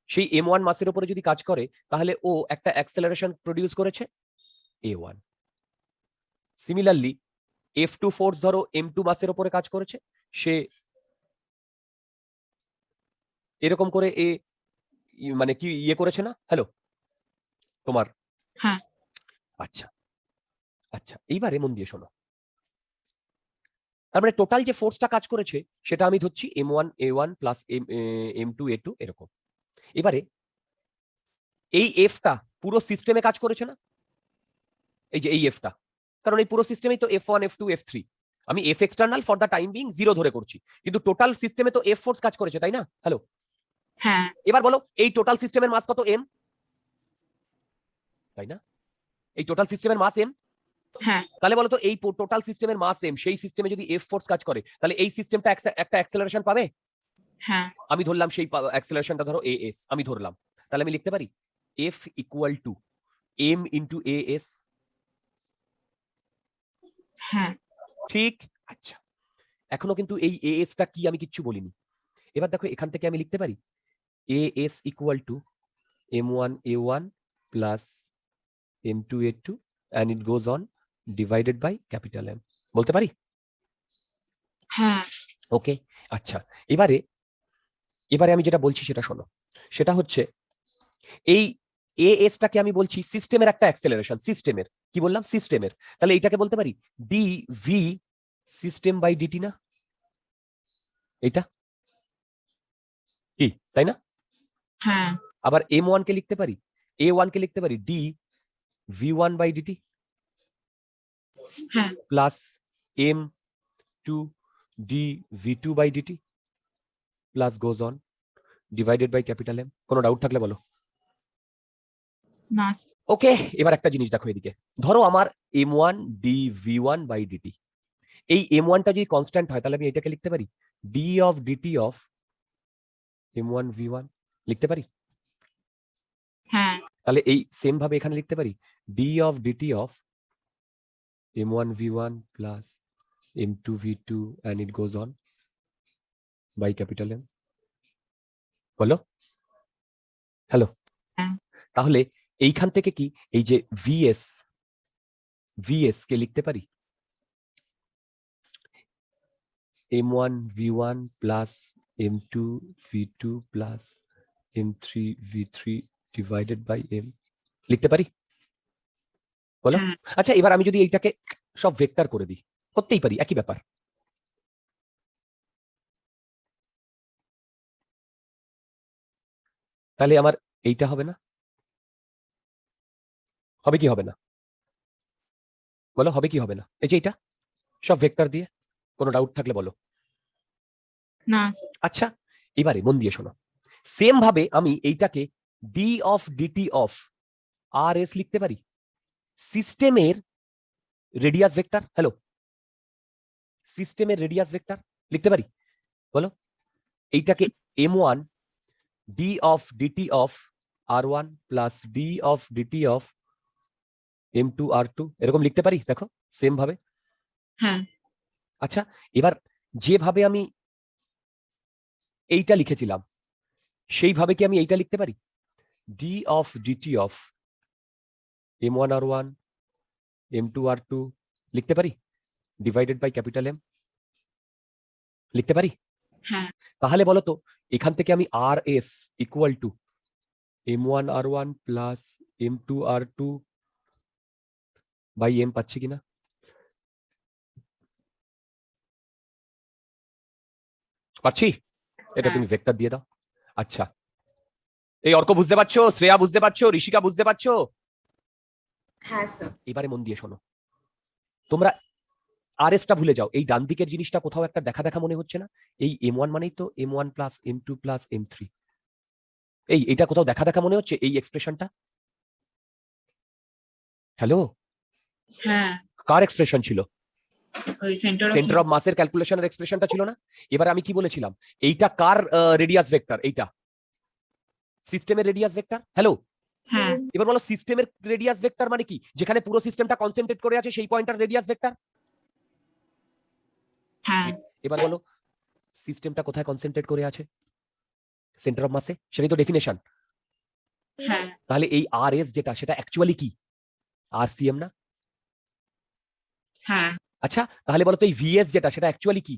সেই M1 মাসের উপরে যদি কাজ করে, তাহলে ও একটা অ্যাক্সেলারেশন প্রডিউস করেছে A1। সিমিলারলি F2 ফোর্স ধরো M2 মাসের উপরে কাজ করেছে, সে এরকম করে মানে কি ইয়ে করেছে না? হ্যালো, তোমার। হ্যাঁ। আচ্ছা, আচ্ছা, এইবারে মন দিয়ে শোনো। তার মানে টোটাল যে ফোর্সটা কাজ করেছে সেটা আমি ধরছি M1 A1 plus M2 A2 এরকম। এবারে এই এফটা পুরো সিস্টেমে কাজ করেছে না? এই যে এই এফটা, কারণ এই পুরো সিস্টেমেই তো F1 F2 F3। আমি F external for the time being 0 ধরে করছি, কিন্তু টোটাল সিস্টেমে তো এফ ফোর্স কাজ করেছে, তাই না? হ্যালো, হ্যাঁ। এবার বলো এই টোটাল সিস্টেমের মাস কত? M, তাই না? এই টোটাল সিস্টেমের মাস M। হ্যাঁ। তাহলে বলো তো এই টোটাল সিস্টেমের মাস M, সেই সিস্টেমে যদি এফ ফোর্স কাজ করে, তাহলে এই সিস্টেমটা একটা অ্যাক্সেলারেশন পাবে। হ্যাঁ। আমি ধরলাম সেই অ্যাক্সেলারেশনটা ধরো AS, আমি ধরলাম। তাহলে আমি লিখতে পারি F equal to M into AS। হ্যাঁ। ঠিক, আচ্ছা, এখনো কিন্তু এই AS টা কি আমি কিচ্ছু বলিনি। এবার দেখো, এখান থেকে আমি লিখতে পারি AS equal to M1 A1 plus M2 A2 and it goes on divided by capital M। বলতে পারি? হ্যাঁ। ওকে, আচ্ছা, এবারে আমি যেটা বলছি সেটা শোনো। সেটা হচ্ছে এই AS টাকে আমি বলছি সিস্টেমের একটা অ্যাক্সেলারেশন, সিস্টেমের। কি বললাম? সিস্টেমের। তাহলে এইটাকে বলতে পারি DV সিস্টেম বাই ডিটি না? এইটা কি, তাই না? হ্যাঁ। আবার M1 কে লিখতে পারি, A1 কে লিখতে পারি D V1 বাই ডিটি হ্যাঁ। Plus M2 D V2 by dt plus goes on divided by capital M। কোনো ডাউট থাকলে বলো। না। ওকে, এবার একটা জিনিস দেখো এদিকে। ধরো আমার M1 D V1 by DT, এই m1টা যদি কনস্ট্যান্ট হয় তাহলে আমি এটাকে লিখতে পারি d of dt of m1 v1 লিখতে পারি। হ্যাঁ তাহলে এই সেম ভাবে এখানে লিখতে পারি d of dt of m1 v1 plus m2 v2 and it goes on by capital M। বলো হ্যালো। হ্যাঁ তাহলে এইখান থেকে কি এই যে vs কে লিখতে পারি m1 v1 plus m2 v2 plus m3 v3 divided by m লিখতে পারি? বলো। হ্যাঁ আচ্ছা এবার আমি যদি এইটাকে সব ভেক্টর করে দিই, করতেই পারি, একই ব্যাপার। তাহলে আমার এইটা হবে না? হবে কি হবে না? বলো হবে কি হবে না? এই যে এইটা সব ভেক্টর দিয়ে, কোনো ডাউট থাকলে বলো। না স্যার আচ্ছা এবারে মন দিয়ে শোনো, সেম ভাবে আমি এইটাকে d of dt of r s লিখতে পারি, সিস্টেমের রেডিয়াস ভেক্টর। হ্যালো, সিস্টেমের রেডিয়াস ভেক্টর লিখতে পারি? বলো। এইটাকে m1 d of dt of r1 plus d of dt of m2 r2 এরকম লিখতে পারি? দেখো সেম ভাবে। হ্যাঁ আচ্ছা এবার যেভাবে আমি এইটা লিখেছিলাম সেইভাবে কি আমি এইটা লিখতে পারি? D of dt of m1 r1 m2 r2 লিখতে পারি ডিভাইডেড বাই ক্যাপিটাল M লিখতে পারি? হ্যাঁ তাহলে বলো তো এখান থেকে আমি R S equal to m1 r1 plus m2 r2 by m পাচ্ছি কিনা? পাচ্ছি? এটা তুমি ভেক্টর দিয়ে দাও। আচ্ছা এই অর্ক বুঝতে পারছো, শ্রেয়া বুঝতে পারছো, ঋষিকা বুঝতে পারছো? হ্যাঁ স্যার। এবারে মন দিয়ে শোনো, তোমরা আর এসটা ভুলে যাও, এই ডান দিকের জিনিসটা কোথাও একটা দেখা দেখা মনে হচ্ছে না? এই m1 মানেই তো m1 plus m2 plus m3, এইটা কোথাও দেখা দেখা মনে হচ্ছে এই এক্সপ্রেশনটা? হ্যালো, হ্যাঁ কার এক্সপ্রেশন ছিল? ওই সেন্টার সেন্টার অফ মাসের ক্যালকুলেশনের এক্সপ্রেশনটা ছিল না? এবার আমি কি বলেছিলাম, এইটা কার রেডিয়াস ভেক্টর? এইটা সিস্টেমের রেডিয়াস ভেক্টর। হ্যালো, হ্যাঁ এবার বলো সিস্টেমের রেডিয়াস ভেক্টর মানে কি? যেখানে পুরো সিস্টেমটা কনসেন্ট্রেট করে আছে সেই পয়েন্টটার রেডিয়াস ভেক্টর। হ্যাঁ এবার বলো সিস্টেমটা কোথায় কনসেন্ট্রেট করে আছে? সেন্টার অফ মাসে, সেটাই তো ডেফিনেশন। হ্যাঁ তাহলে এই আর এস যেটা সেটা অ্যাকচুয়ালি কি? RCM না? হ্যাঁ আচ্ছা তাহলে বলো তো এই ভিএস যেটা সেটা অ্যাকচুয়ালি কি?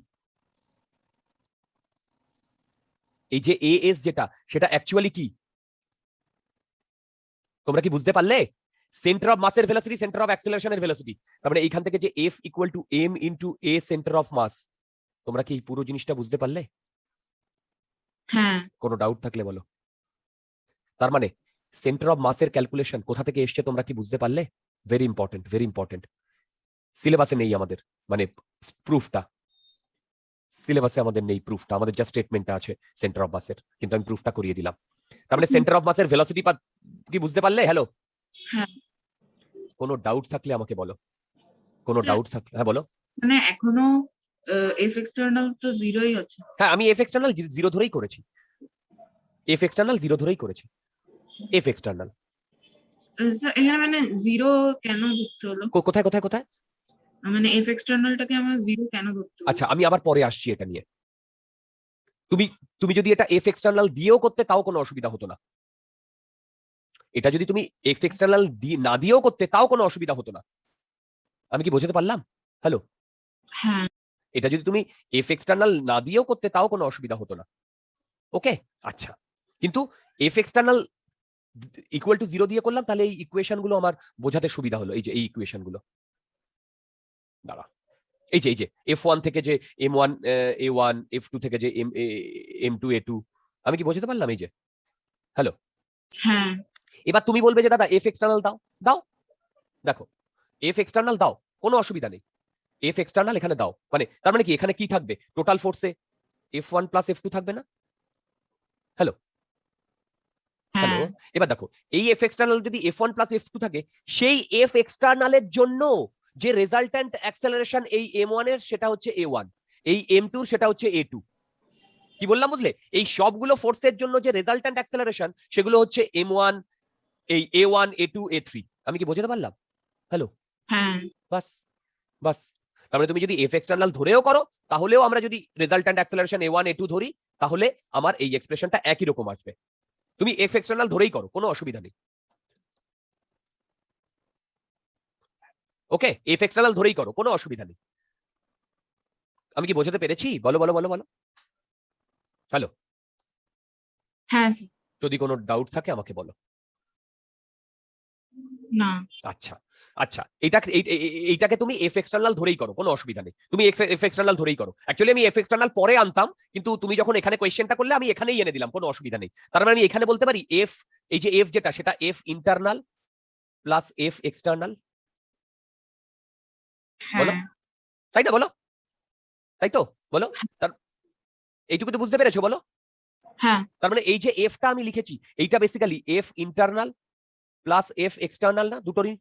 এই যে এএস যেটা সেটা অ্যাকচুয়ালি কি? তোমরা কি বুঝতে পারলে? সেন্টার অফ মাসের ভেলোসিটি সেন্টার অফ অ্যাক্সেলারেশনের ভেলোসিটি, তার মানে এইখান থেকে যে f equal to m into a centre of mass. তোমরা কি এই পুরো জিনিসটা বুঝতে পারলে? হ্যাঁ কোনো ডাউট থাকলে বলো। তার মানে সেন্টার অফ মাসের ক্যালকুলেশন কোথা থেকে এসছে তোমরা কি বুঝতে পারলে? Very important, very important. সিলেবাসে নেই আমাদের, মানে প্রুফটা সিলেবাসে আমাদের নেই, প্রুফটা আমাদের জাস্ট স্টেটমেন্টটা আছে সেন্টার অফ মাসের, কিন্তু আমি প্রুফটা করিয়ে দিলাম। তার মানে সেন্টার অফ মাসের ভেলোসিটি কি বুঝতে পারলে? হ্যালো, হ্যাঁ কোনো ডাউট থাকলে আমাকে বলো, কোনো স্যার, ডাউট থাকলে। হ্যাঁ বলো। মানে এখনো এফ এক্সটার্নাল তো জিরোই আছে। হ্যাঁ আমি এফ এক্সটার্নাল জিরো ধরেই করেছি, এফ এক্সটার্নাল জিরো ধরেই করেছি, এফ এক্সটার্নাল। স্যার এখানে মানে জিরো কেন ধরতে হলো? কোথায় কোথায় কোথায়? মানে এফ এক্সটার্নালটাকে আমার জিরো কেন ধরতে হলো? আচ্ছা আমি আবার পরে আসছি এটা নিয়ে। তুমি তুমি যদি এটা এফ এক্সটার্নাল দিয়েও করতে তাও কোনো অসুবিধা হতো না। এটা যদি তুমি এফ এক্সটার্নাল না দিয়েও করতে তাও কোনো অসুবিধা হতো না। আমি কি বোঝাতে পারলাম? হ্যালো, হ্যাঁ এটা যদি তুমি এফ এক্সটার্নাল না দিয়েও করতে তাও কোনো অসুবিধা হতো না। ওকে আচ্ছা, কিন্তু F external equal two zero দিয়ে করলাম, তাহলে এই ইকুয়েশন গুলো আমার বোঝাতে সুবিধা হলো। এই যে এই ইকুয়েশন গুলো দাঁড়া, এই যে F1 থেকে যে M1 A1, F2 থেকে যে M2 A2, আমি কি বোঝাতে পারলাম? এই যে হ্যালো। হ্যাঁ এবার তুমি বলবে যে দাদা এফ এক্সটার্নাল দাও, দাও, দেখো এফ এক্সটার্নাল দাও, কোনো অসুবিধা নেই, এফ এক্সটার্নাল এখানে দাও। মানে তার মানে কি এখানে কি থাকবে? টোটাল ফোর্সে F1 প্লাস F2 থাকবে না? হ্যালো হ্যালো, এবার দেখো এই এফ এক্সটার্নাল যদি F1 প্লাস F2 থাকে, সেই এফ এক্সটার্নালের জন্য যে রেজাল্ট্যান্ট অ্যাক্সেলারেশন এই m1 এর সেটা হচ্ছে a1, এই m2 সেটা হচ্ছে a2। কি বললাম বুঝলে? এই সবগুলো ফোর্সের জন্য যে রেজাল্ট্যান্ট অ্যাক্সেলারেশন সেগুলো হচ্ছে m1, এই a1, a2, a3। আমি কি বোঝাতে পারলাম? হ্যালো, হ্যাঁ বাস বাস। তার মানে তুমি যদি এফ এক্সটার্নাল ধরেও করো, তাহলেও আমরা যদি রেজাল্ট্যান্ট অ্যাক্সেলারেশন a1, a2 ধরি, তাহলে আমার এই এক্সপ্রেশনটা একই রকম আসবে। তুমি এফ এক্সটার্নাল ধরেই করো, কোনো অসুবিধা নেই। ওকে, এফ এক্সটার্নাল ধরেই করো, কোনো অসুবিধা নেই। আমি কি বোঝাতে পেরেছি? বলো বলো বলো বলো। হ্যালো, হ্যাঁ স্যার। যদি কোনো ডাউট থাকে আমাকে বলো। না আচ্ছা আচ্ছা, এইটাকে তুমি এফ এক্সটার্নাল ধরেই করো, কোনো অসুবিধা নেই। তুমি এফ এক্সটার্নাল ধরেই করো। অ্যাকচুয়ালি আমি এফ এক্সটার্নাল পরে আনতাম, কিন্তু তুমি যখন এখানে কোয়েশ্চেনটা করলে আমি এখানেই এনে দিলাম, কোনো অসুবিধা নেই। তার মানে আমি এখানে বলতে পারি এফ, এই যে এফ যেটা, সেটা F internal plus F external. বলো, হ্যাঁ তাই না? বলো, তাই তো? বলো। তার এইটুকু তো বুঝতে পেরেছো? বলো। হ্যাঁ তার মানে এই যে এফটা আমি লিখেছি, এইটা basically F internal plus F external না, দুটোরই?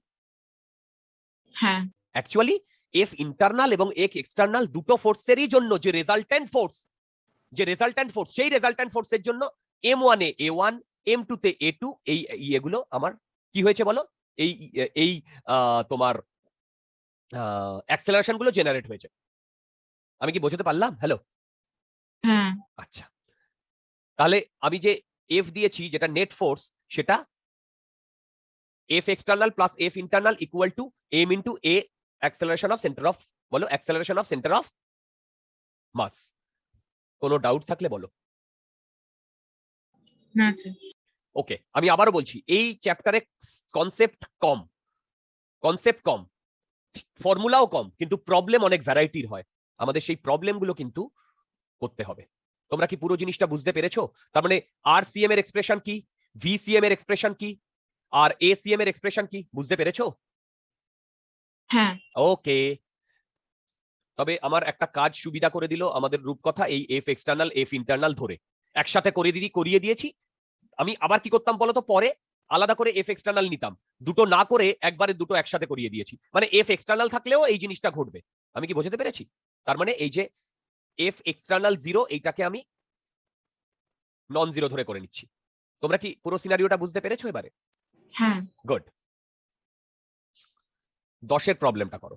হ্যাঁ অ্যাকচুয়ালি এফ ইন্টারনাল এবং এফ এক্সটার্নাল দুটো ফোর্সেরই জন্য যে রেজাল্ট্যান্ট ফোর্স, সেই রেজাল্ট্যান্ট ফোর্সের জন্য m1 এ a1, m2 তে a2, এই এগুলো আমার কি হয়েছে বলো? এই এই তোমার অ্যাক্সেলারেশন গুলো জেনারেট হয়েছে। আমি কি বোঝাতে পারলাম? হ্যালো, হ্যাঁ আচ্ছা। তাহলে আমি যে এফ দিয়েছি, যেটা নেট ফোর্স, সেটা F external plus F internal equal to M into A acceleration of centre of, বলো, acceleration of centre of mass. কোনো ডাউট থাকলে বলো। না স্যার। ওকে, আমি আবারও বলছি, এই চ্যাপ্টারে কনসেপ্ট কম, ফর্মুলাও কম, কিন্তু প্রবলেম অনেক ভ্যারাইটির হয়। আমাদের সেই প্রবলেমগুলো কিন্তু করতে হবে। তোমরা কি পুরো জিনিসটা বুঝতে পেরেছো? তার মানে আর সিএম এর এক্সপ্রেশন কি, ভি সিএম এর এক্সপ্রেশন কি, আর এ সিএম এর এক্সপ্রেশন কি, বুঝতে পেরেছো? হ্যাঁ ওকে। তবে আমার একটা কাজ সুবিধা করে দিল আমাদের রূপকথা, এই এফ এক্সটার্নাল এফ ইন্টারনাল ধরে একসাথে করিয়ে দিয়েছি। আমি আবার কি করতাম বলতো, পরে আলাদা করে এফ এক্সটার্নাল নিতাম, দুটো না করে একবারে দুটো একসাথে করিয়ে দিয়েছি। মানে এফ এক্সটার্নাল থাকলেও এই জিনিসটা ঘটবে। আমি কি বোঝাতে পেরেছি? তার মানে এই যে এফ এক্সটার্নাল জিরো, এইটাকে আমি নন জিরো ধরে করে নিচ্ছি। তোমরা কি পুরো সিনারিওটা বুঝতে পেরেছো এবারে? হ্যাঁ গুড। 10 প্রবলেমটা করো।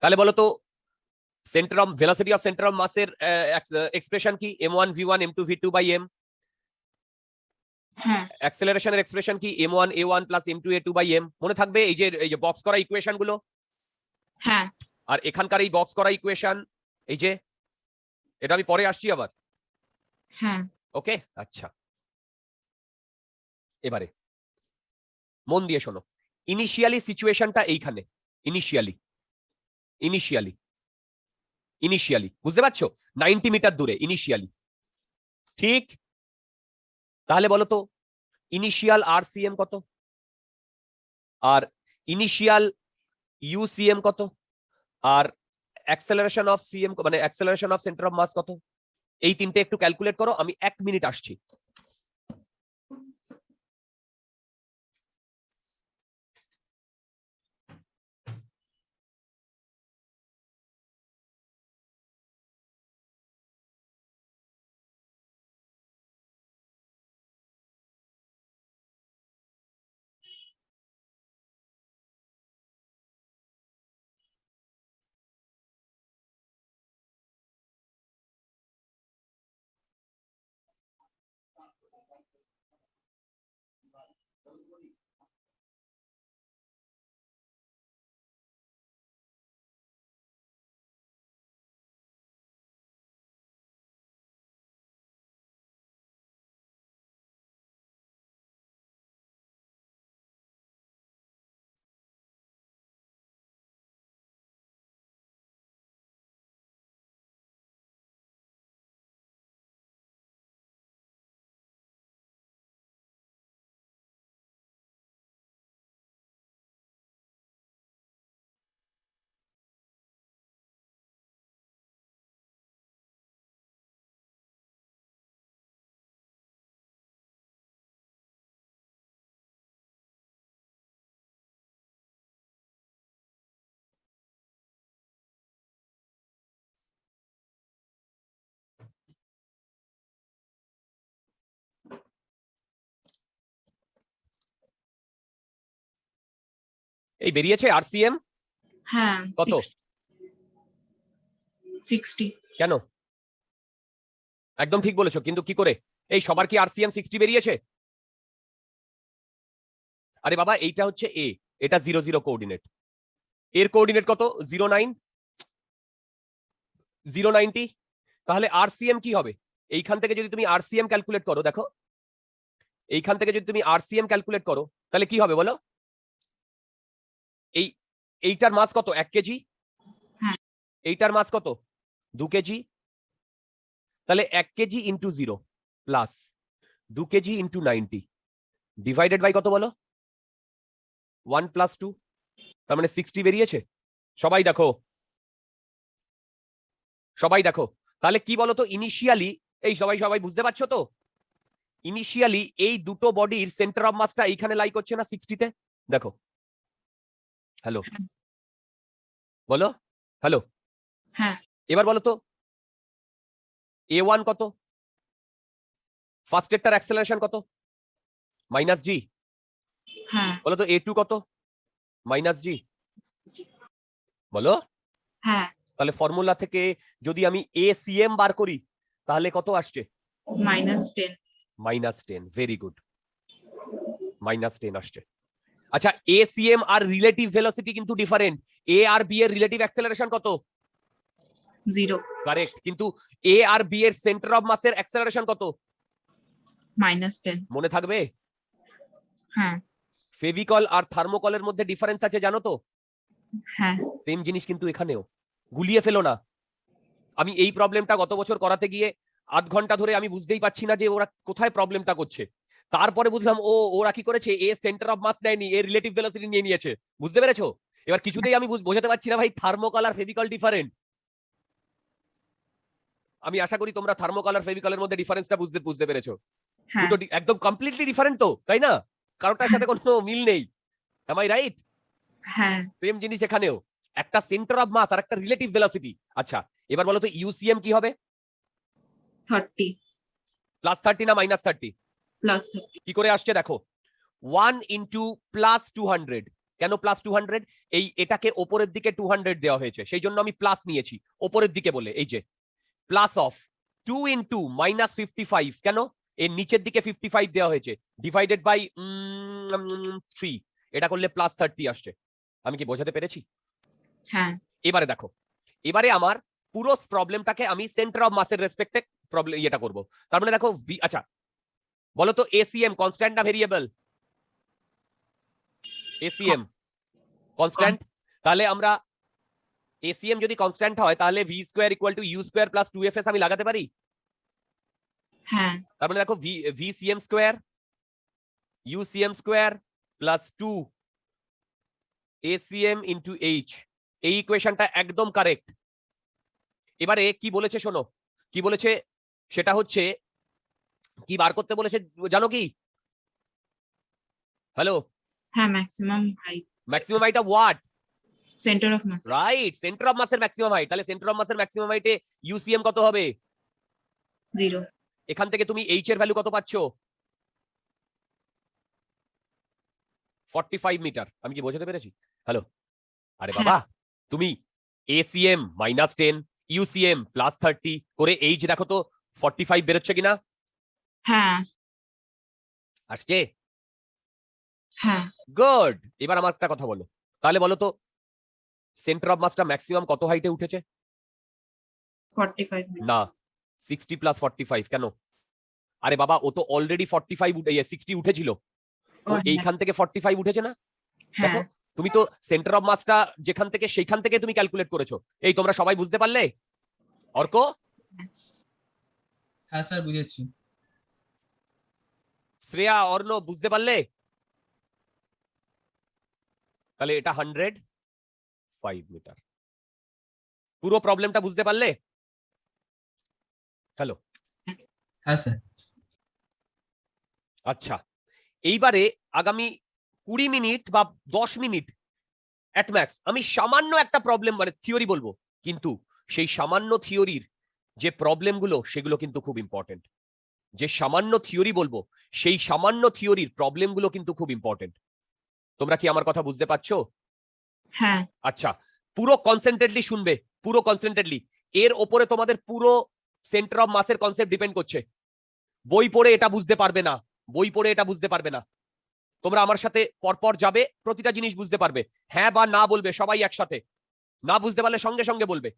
তাহলে বলো তো, centre of velocity of centre of মাসের এক্সপ্রেশন কি? m1 v1 m2 v2 by m। হ্যাঁ অ্যাক্সেলারেশনের এক্সপ্রেশন কি? m1 a1 plus m2 a2 by m। মনে থাকবে এই যে বক্স করা ইকুয়েশন গুলো। হ্যাঁ আর এখানকার এই বক্স করা ইকুয়েশন, এই যে এটা আমি পরে আসছি আবার। হ্যাঁ ওকে, আচ্ছা। এবারে মন দিয়ে শোনো, ইনিশিয়ালি সিচুয়েশনটা এইখানে। ইনিশিয়ালি ইনিশিয়ালি ইনিশিয়ালি বুঝতে পারছো? 90 মিটার দূরে ইনিশিয়ালি, ঠিক? তাহলে বলো তো, ইনিশিয়াল আর সিএম কত, আর ইনিশিয়াল ইউসিএম কত, আর অ্যাক্সেলারেশন অফ সিএম মানে acceleration of centre of mass কত? এই তিনটে একটু ক্যালকুলেট করো, আমি 1 মিনিট আসছি। এই বেরিয়েছে আরসিএম হ্যাঁ কত? 60 কেন? একদম ঠিক বলেছো, কিন্তু কি করে? এই সবার কি আরসিএম 60 বেরিয়েছে? আরে বাবা, এইটা হচ্ছে এ, এটা 0 0 কোঅর্ডিনেট, এর কোঅর্ডিনেট কত? 09 090। তাহলে আরসিএম কি হবে? এইখান থেকে যদি তুমি আরসিএম ক্যালকুলেট করো, দেখো এইখান থেকে যদি তুমি আরসিএম ক্যালকুলেট করো তাহলে কি হবে বলো? এইটার মাস কত? 1 কেজি। হ্যাঁ। এইটার মাস কত? 2 কেজি। তাহলে 1 kg into 0 plus 2 kg into 90 divided by কত বলো? 1 প্লাস 2, তার মানে 60 বেরিয়েছে। সবাই দেখো, সবাই দেখো। তাহলে কি বলো তো ইনিশিয়ালি, এই সবাই সবাই বুঝতে পারছো তো? ইনিশিয়ালি এই দুটো বডির সেন্টার অফ মাসটা এইখানে লাই করছে না 60 তে? দেখো, হ্যালো বলো, হ্যালো। হ্যাঁ এবার বলো তো A1 কত? ফার্স্ট এরটার অ্যাক্সেলারেশন কত? মাইনাস জি। হ্যাঁ বলো তো A2 কত? মাইনাস জি। বলো। হ্যাঁ তাহলে ফর্মুলা থেকে যদি আমি ACM বার করি তাহলে কত আসছে? -10 -10। ভেরি গুড, -10 আসছে। আচ্ছা, ACM আর রিলেটিভ ভেলোসিটি কিন্তু ডিফারেন্ট। A আর B এর রিলেটিভ অ্যাক্সেলারেশন কত? 0 কারেক্ট, কিন্তু A আর B এর সেন্টার অফ মাসের অ্যাক্সেলারেশন কত? -10 মনে থাকবে? হ্যাঁ ফেভিকল আর থার্মোকলের মধ্যে ডিফারেন্স আছে জানো তো? হ্যাঁ সেম জিনিস কিন্তু এখানেও, গুলিয়ে ফেলো না। আমি এই প্রবলেমটা গত বছর করাতে গিয়ে 8 ঘন্টা ধরে আমি বুঝতেই পারছি না যে ওরা কোথায় প্রবলেমটা করছে। তারপরে বুঝলাম ওরা কি করেছে, এ সেন্টার অফ মাস নেয়নি, এ রিলেটিভ ভেলোসিটি নিয়ে নিয়েছে। বুঝতে পেরেছো? এবার কিছুতেই আমি বোঝাতে পারছি না ভাই থার্মোকল আর ফেভিকল ডিফারেন্ট। আমি আশা করি তোমরা থার্মোকল আর ফেভিকলের মধ্যে ডিফারেন্সটা বুঝতে পেরেছো। হ্যাঁ দুটো একদম কমপ্লিটলি ডিফারেন্ট তো, তাই না? কারোটার সাথে কোনো মিল নেই। Am I right? হ্যাঁ সেম জিনিস এখানেও, একটা সেন্টার অফ মাস আর একটা রিলেটিভ ভেলোসিটি। আচ্ছা, এবার বলো তো ইউসিএম কি হবে? 30 +30 না -30? +30 কি করে আসছে দেখো, 1 ইন্টু +200। কেন +200? এটাকে ওপরের দিকে 200 দেওয়া হয়েছে, সেই জন্য আমি প্লাস নিয়েছি ওপরের দিকে বলে। এই যে প্লাস অফ 2 ইন্টু -55। কেন? এর নিচের দিকে 55 দেওয়া হয়েছে, ডিভাইডেড বাই 3। এটা করলে +30 আসছে। আমি কি বোঝাতে পেরেছি? হ্যাঁ এবারে দেখো, এবারে আমার পুরো প্রবলেমটাকে আমি সেন্টার অফ মাসের রেসপেক্টে প্রবলেম ইয়েটা করব। তার মানে দেখো আচ্ছা বলো তো এসিএম কনস্ট্যান্ট না ভেরিয়েবল? ACM constant. তাহলে আমরা এসিএম যদি কনস্ট্যান্ট হয় তাহলে v square equal to u square plus 2fs আমি লাগাতে পারি। হ্যাঁ তার মানে দেখো v CM square u CM square plus 2 ACM into h. এই ইকুয়েশনটা একদম কারেক্ট। এবারে কি বলেছে শোনো, কি বলেছে সেটা হচ্ছে, কি বার করতে বলেছে জানো কি? হ্যালো, হ্যাঁ maximum height maximum height of what? Centre of mass right, centre of মাসের ম্যাক্সিমাম হাইট। তাহলে সেন্টার অফ মাসের ম্যাক্সিমাম হাইটে ইউসিএম কত হবে? 0 এখান থেকে তুমি এইচ এর ভ্যালু কত পাচ্ছ? 45 মিটার। আমি কি বোঝাতে পেরেছি? হ্যালো, আরে বাবা, তুমি এসিএম -10 ইউসিএম +30 করে এইচ দেখো তো 45 বেরোচ্ছে কিনা? হ্যাঁ আসছে? হ্যাঁ গুড। এবার আমার একটা কথা বলো, তাহলে বলো তো সেন্টার অফ মাসটা ম্যাক্সিমাম কত হাইটে উঠেছে? 45 না, 60 + 45। কেন? আরে বাবা, ও তো অলরেডি 45 60 উঠেছিল, ও এইখান থেকে 45 উঠেছে না? দেখো, হ্যাঁ তুমি তো সেন্টার অফ মাসটা যেখান থেকে সেইখান থেকে তুমি ক্যালকুলেট করেছো। এই তোমরা সবাই বুঝতে পারলে? অর্ক, হ্যাঁ স্যার বুঝেছি। শ্রেয়া, অর্ণব, বুঝতে পারলে? তাহলে এটা 105 মিটার। পুরো প্রবলেমটা বুঝতে পারলে? হ্যালো, হ্যাঁ স্যার। আচ্ছা, এইবারে আগামী 20 মিনিট বা 10 মিনিট অ্যাট ম্যাক্স আমি সামান্য একটা প্রবলেম মানে থিওরি বলবো, কিন্তু সেই সামান্য থিওরির যে প্রবলেমগুলো সেগুলো কিন্তু খুব ইম্পর্টেন্ট। যে সামান্য থিওরি বলবো সেই সামান্য থিওরির প্রবলেমগুলো কিন্তু খুব ইম্পর্টেন্ট। তোমরা কি আমার কথা বুঝতে পারছো? হ্যাঁ আচ্ছা, পুরো কনসেন্ট্রেটলি শুনবে, পুরো কনসেন্ট্রেটলি। এর ওপরে তোমাদের পুরো সেন্টার অফ মাসের কনসেপ্ট ডিপেন্ড করছে। বই পড়ে এটা বুঝতে পারবে না, বই পড়ে এটা বুঝতে পারবে না। তোমরা আমার সাথে পরপর যাবে, প্রতিটা জিনিস বুঝতে পারবে, হ্যাঁ বা না বলবে সবাই একসাথে। না বুঝতে পারলে সঙ্গে সঙ্গে বলবে।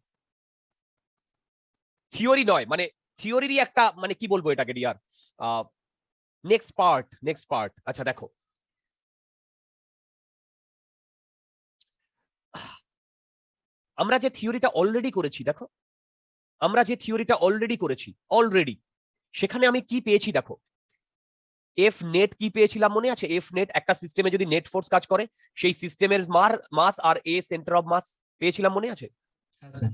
থিওরি নয়, মানে থিওরিরই একটা, মানে কি বলবো এটাকে dear, next part, next part. আচ্ছা দেখো, আমরা যে থিওরিটা অলরেডি করেছি, দেখো আমরা যে থিওরিটা অলরেডি করেছি, অলরেডি সেখানে আমি কি পেয়েছি দেখো। এফ নেট কি পেয়েছিলাম মনে আছে? এফ নেট, একটা সিস্টেমে যদি নেট ফোর্স কাজ করে সেই সিস্টেমের মাস আর এ সেন্টার অফ মাস পেয়েছিলাম, মনে আছে? হ্যাঁ স্যার।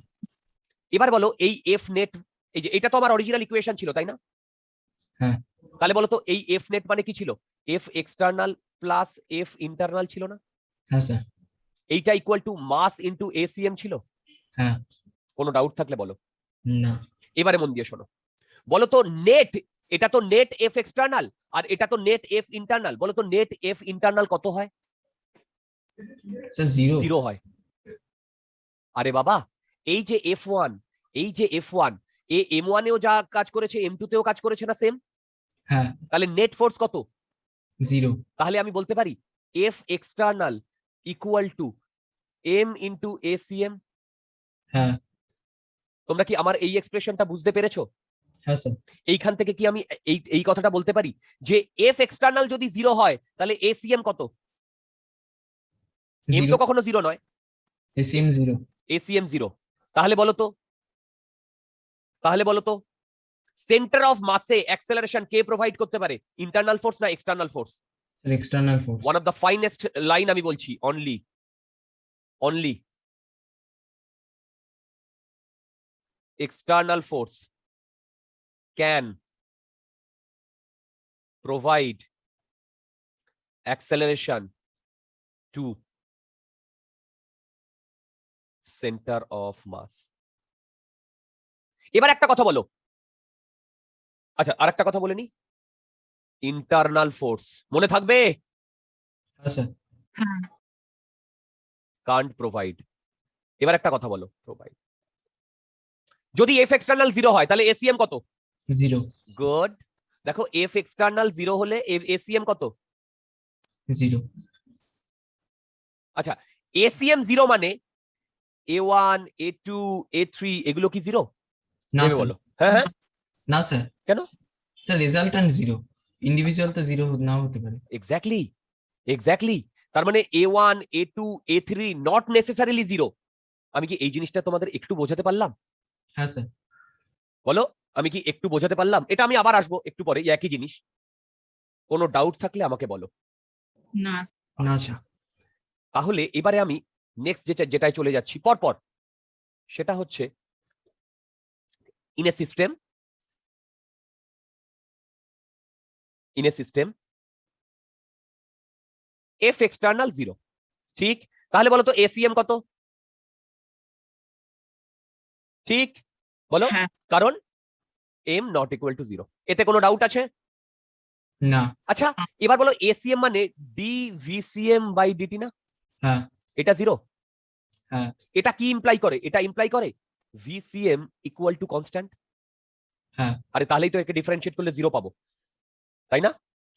এবার বলো এই এফ নেট, এই যে এটা তো আমার অরিজিনাল ইকুয়েশন ছিল তাই না? হ্যাঁ তাহলে বলো তো এই এফ নেট মানে কি ছিল? F external plus F internal ছিল না? হ্যাঁ স্যার। এইটা equal to mass into ACM ছিল। হ্যাঁ। কোনো ডাউট থাকলে বলো। না। এবারে মন দিয়ে শোনো, বলো তো নেট, এটা তো নেট এফ এক্সটার্নাল আর এটা তো নেট এফ ইন্টারনাল, বলো তো নেট এফ ইন্টারনাল কত হয়? স্যার 0। 0 হয়। আরে বাবা, এই যে এফ ওয়ান, এই যে এফ ওয়ান, এম ওয়ানেও যা কাজ করেছে এম টু তেও কাজ করেছে না সেম? হ্যাঁ তাহলে নেট ফোর্স কত? 0। তাহলে আমি বলতে পারি F external equal to M into ACM. হ্যাঁ। তোমরা কি আমার এই এক্সপ্রেশনটা বুঝতে পেরেছো? হ্যাঁ স্যার। এইখান থেকে কি আমি এই কথাটা বলতে পারি যে এফ এক্সটার্নাল যদি 0 হয় তাহলে এসিএম কত? এম 0। তো কখনো 0 নয়, এসিএম 0। এসিএম 0। তাহলে বলো তো, তাহলে বলো তো সেন্টার অফ মাসে অ্যাক্সেলারেশন কে প্রোভাইড করতে পারে? ইন্টারনাল ফোর্স না external force? Sir external force. One of the finest line আমি বলছি, only, only external force can provide acceleration to center of mass. এবার একটা কথা বলো, আচ্ছা আর একটা কথা বলে নি, ইন্টারনাল ফোর্স মনে থাকবে? হ্যাঁ স্যার। হ্যাঁ কান্ট প্রোভাইড। এবার একটা কথা বলো, প্রোভাইড। যদি এফ এক্সটার্নাল 0 হয় তাহলে এসিএম কত? 0। গুড। দেখো এফ এক্সটার্নাল 0 হলে এসিএম কত? 0। আচ্ছা, এসিএম 0 মানে A1 A2 A3 এগুলো কি 0? না ভেবে স্যার। বলো। হ্যাঁ হ্যাঁ, না স্যার। কেন? স্যার রেজাল্ট্যান্ট 0, ইন্ডিভিজুয়াল তো 0 নাও হতে পারে। Exactly, exactly. তার মানে A1 A2 A3 not necessarily 0। আমি কি এই জিনিসটা তোমাদের একটু বোঝাতে পারলাম? হ্যাঁ স্যার। বলো, আমি কি একটু বোঝাতে পারলাম? এটা আমি আবার আসবো একটু পরে, এই একই জিনিস। কোনো ডাউট থাকলে আমাকে বলো। না না আচ্ছা, স্যার। তাহলে এবারে আমি নেক্সট যেটায় চলে যাচ্ছি পরপর, সেটা হচ্ছে in a system, in a system F external 0, ঠিক? তাহলে বলো তো এসিএম কত? ঠিক, বলো। হ্যাঁ কারণ এম নট ইকুয়াল টু 0। এতে কোনো ডাউট আছে? না। আচ্ছা, এবার বলো এসিএম মানে ডি ভিসিএম বাই ডিটি না? হ্যাঁ। এটা 0। হ্যাঁ। এটা কি ইমপ্লাই করে? এটা ইমপ্লাই করে ভিসিএম ইকুয়াল টু কনস্ট্যান্ট। হ্যাঁ। আরে তাহলেই তো একে ডিফারেন্সিয়েট করলে 0 পাবো, তাই না?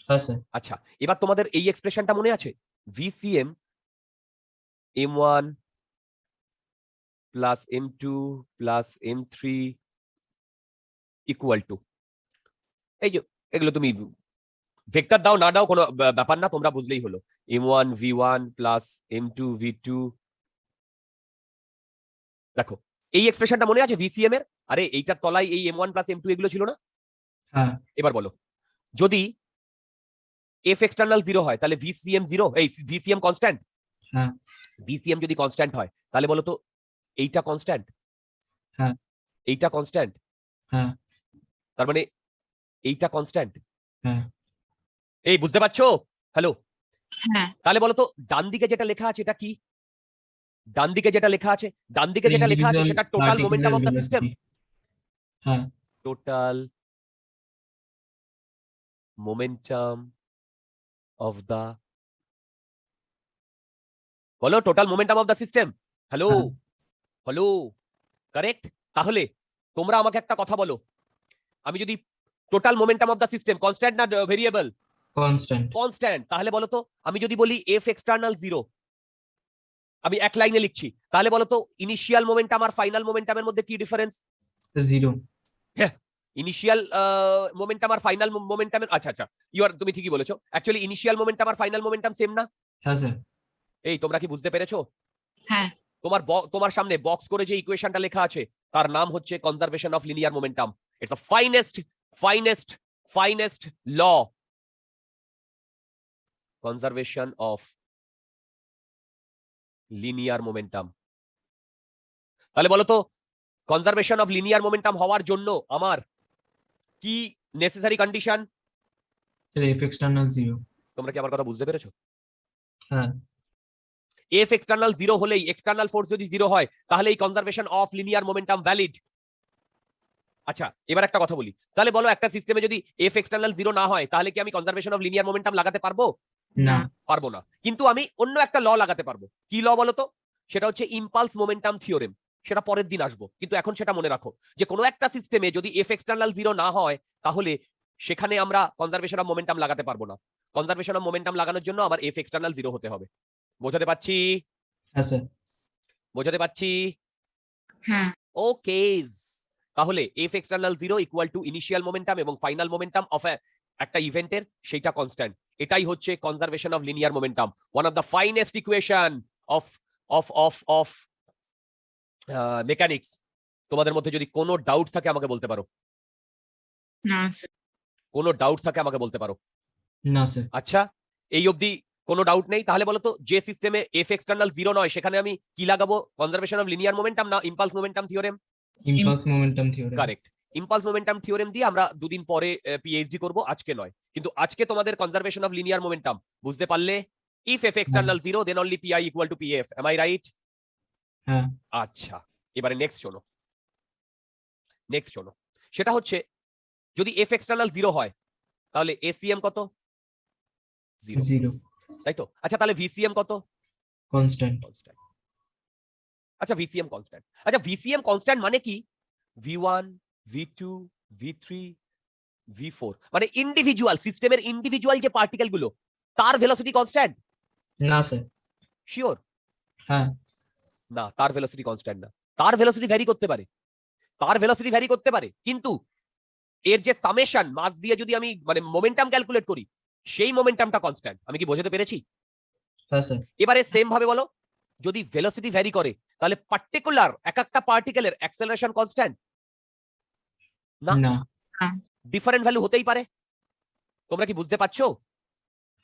হ্যাঁ স্যার। আচ্ছা, এবার তোমাদের এই এক্সপ্রেশনটা মনে আছে? ভিসিএম M1 plus M2 plus M3 equal to, এই যে এগুলো তুমি ভেক্টর দাও না দাও কোনো ব্যাপার না, তোমরা বুঝলেই হলো। M1 V1 plus M2 V2। দেখো এই এক্সপ্রেশনটা মনে আছে ভিসিএম এর? আরে এইটার তলায় এই M1 প্লাস M2 এগুলো ছিল না? হ্যাঁ। এবার বলো, যদি এফ এক্সটার্নাল 0 হয় তাহলে ভিসিএম 0, এই ভিসিএম কনস্ট্যান্ট। হ্যাঁ। ভিসিএম যদি কনস্ট্যান্ট হয় তাহলে বলো তো এইটা কনস্ট্যান্ট? হ্যাঁ। এইটা কনস্ট্যান্ট, হ্যাঁ। তার মানে এইটা কনস্ট্যান্ট। হ্যাঁ। এই বুঝতে পারছো? হ্যালো? হ্যাঁ তাহলে বলো তো ডান দিকে যেটা লেখা আছে এটা কি? ডান দিকে যেটা লেখা আছে, ডান দিকে যেটা লেখা আছে ইন্ডিভিজুয়াল সেটা total momentum particular of the system. Velocity. হ্যাঁ। টোটাল মোমেন্টাম অফ দ্য, বলো total momentum of the system. Hello হ্যাঁ। Hello, correct. তাহলে তোমরা আমাকে একটা কথা বলো, আমি যদি total momentum of the system constant না ভেরিয়েবল? কনস্ট্যান্ট। কনস্ট্যান্ট। তাহলে বলো তো আমি যদি বলি এফ এক্সটার্নাল 0, আমি এক লাইনে লিখছি, তাহলে বলো তো ইনিশিয়াল মোমেন্টাম আর ফাইনাল মোমেন্টামের মধ্যে কি ডিফারেন্স? 0। ইনিশিয়াল মোমেন্টাম আর ফাইনাল মোমেন্টামের, আচ্ছা আচ্ছা, তুমি ঠিকই বলেছো, অ্যাকচুয়ালি ইনিশিয়াল মোমেন্টাম আর ফাইনাল মোমেন্টাম সেম না? হ্যাঁ স্যার। এই তোমরা কি বুঝতে পেরেছো? হ্যাঁ তোমার সামনে বক্স করে যে ইকুয়েশনটা লেখা আছে তার নাম হচ্ছে conservation of linear momentum. It's a finest law, conservation of linear momentum. তাহলে বলো তো কনজারভেশন অফ লিনিয়ার মোমেন্টাম হওয়ার জন্য আমার কি নেসেসারি কন্ডিশন? F external 0। তোমরা কি আমার কথা বুঝতে পেরেছো? হ্যাঁ। এফ এক্সটার্নাল 0 হলেই, এক্সটার্নাল ফোর্স যদি 0 হয়, তাহলে এই conservation of linear momentum valid. আচ্ছা এবার একটা কথা বলি, তাহলে বলো একটা সিস্টেমে যদি এফ এক্সটার্নাল 0 না হয়, তাহলে কি আমি কনজারভেশন অফ লিনিয়ার মোমেন্টাম লাগাতে পারবো? না। পারবো না। কিন্তু আমি অন্য একটা ল লাগাতে পারবো। কি ল বলো তো? সেটা হচ্ছে ইম্পালস মোমেন্টাম থিওরেম। সেটা পরের দিন আসবো, কিন্তু এখন সেটা মনে রাখো যে কোনো একটা সিস্টেমে যদি এফ এক্সটার্নাল 0 না হয়, তাহলে সেখানে আমরা কনজারভেশন অফ মোমেন্টাম লাগাতে পারবো না। কনজারভেশন অফ মোমেন্টাম লাগানোর জন্য আমার এফ এক্সটার্নাল 0 হতে হবে। বোঝাতে পারছি? হ্যাঁ স্যার। বোঝাতে পারছি? হ্যাঁ ওকে। তাহলে F external 0 equal to initial momentum এবং ফাইনাল মোমেন্টাম অফ একটা ইভেন্টের, সেইটা কনস্ট্যান্ট। এটাই হচ্ছে conservation of linear momentum, one of the finest equation of of of of mechanics. তোমাদের মধ্যে যদি কোনো ডাউট থাকে আমাকে বলতে পারো, না স্যার। কোনো ডাউট থাকে আমাকে বলতে পারো। না স্যার। আচ্ছা এই অবধি কোনো ডাউট নেই? তাহলে বলো তো যে সিস্টেমে এফ এক্সটার্নাল 0 নয়, সেখানে আমি কি লাগাবো? কনজারভেশন অফ লিনিয়ার মোমেন্টাম না impulse momentum theorem? Impulse momentum theorem. Correct. Impulse momentum theorem দিয়ে আমরা দুদিন পরে পিএইচডি করব, আজকে নয়। কিন্তু আজকে তোমাদের কনজারভেশন অফ লিনিয়ার মোমেন্টাম বুঝতে পারলে? If F external 0 then only PI equal to PF. Am I right? হ্যাঁ। আচ্ছা এবারে নেক্সট শোনো, সেটা হচ্ছে যদি এফ এক্সটার্নাল 0 হয়, তাহলে এসিএম কত? 0, 0। তাই তো? আচ্ছা তাহলে ভিসিএম কত? কনস্ট্যান্ট। কনস্ট্যান্ট। আচ্ছা ভিসিএম কনস্ট্যান্ট, আচ্ছা ভিসিএম কনস্ট্যান্ট মানে কি? V1 V2 V3 V4 মানে ইন্ডিভিজুয়াল সিস্টেমের ইন্ডিভিজুয়াল যে পার্টিকেল গুলো, তার ভেলোসিটি কনস্ট্যান্ট? না স্যার। শিওর? হ্যাঁ। না, তার ভেলোসিটি কনস্ট্যান্ট না। তার ভেলোসিটি ভ্যারি করতে পারে, কিন্তু এর যে সামেশন মাস দিয়ে যদি আমি মানে মোমেন্টাম ক্যালকুলেট করি, সেই মোমেন্টামটা কনস্ট্যান্ট। আমি কি বোঝাতে পেরেছি? হ্যাঁ স্যার। এবারে সেম ভাবে বলো, যদি ভেলোসিটি ভ্যারি করে, তাহলে পার্টিকুলার এক একটা পার্টিকেলের অ্যাক্সেলারেশন কনস্ট্যান্ট? না, না। ডিফারেন্ট ভ্যালু হতেই পারে। তোমরা কি বুঝতে পারছো?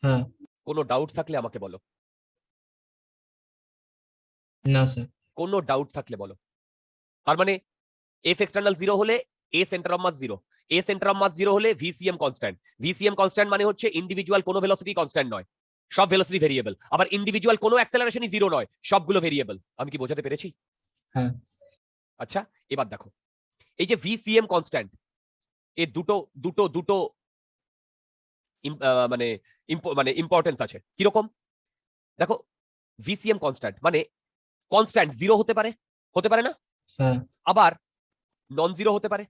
হ্যাঁ। কোনো ডাউট থাকলে আমাকে বলো, না স্যার। কোনো ডাউট থাকলে বলো। তার মানে এফ এক্সটার্নাল 0 হলে A centre of mass 0, A centre of mass 0 হলে ভিসিএম কনস্ট্যান্ট। ভিসিএম কনস্ট্যান্ট মানে হচ্ছে ইন্ডিভিজুয়াল কোনো ভেলোসিটি কনস্ট্যান্ট নয়, সব ভেলোসিটি ভেরিয়েবল। আবার ইন্ডিভিজুয়াল কোনো অ্যাক্সেলারেশনই 0 নয়, সবগুলো ভেরিয়েবল। আমি কি বোঝাতে পেরেছি? হ্যাঁ। আচ্ছা এবার দেখো, এই যে ভিসিএম কনস্ট্যান্ট, এর দুটো দুটো দুটো মানে ইম্পর্টেন্স আছে। কিরকম? দেখো ভিসিএম কনস্ট্যান্ট মানে কনস্ট্যান্ট 0 হতে পারে না? হ্যাঁ। আবার নন 0 হতে পারে।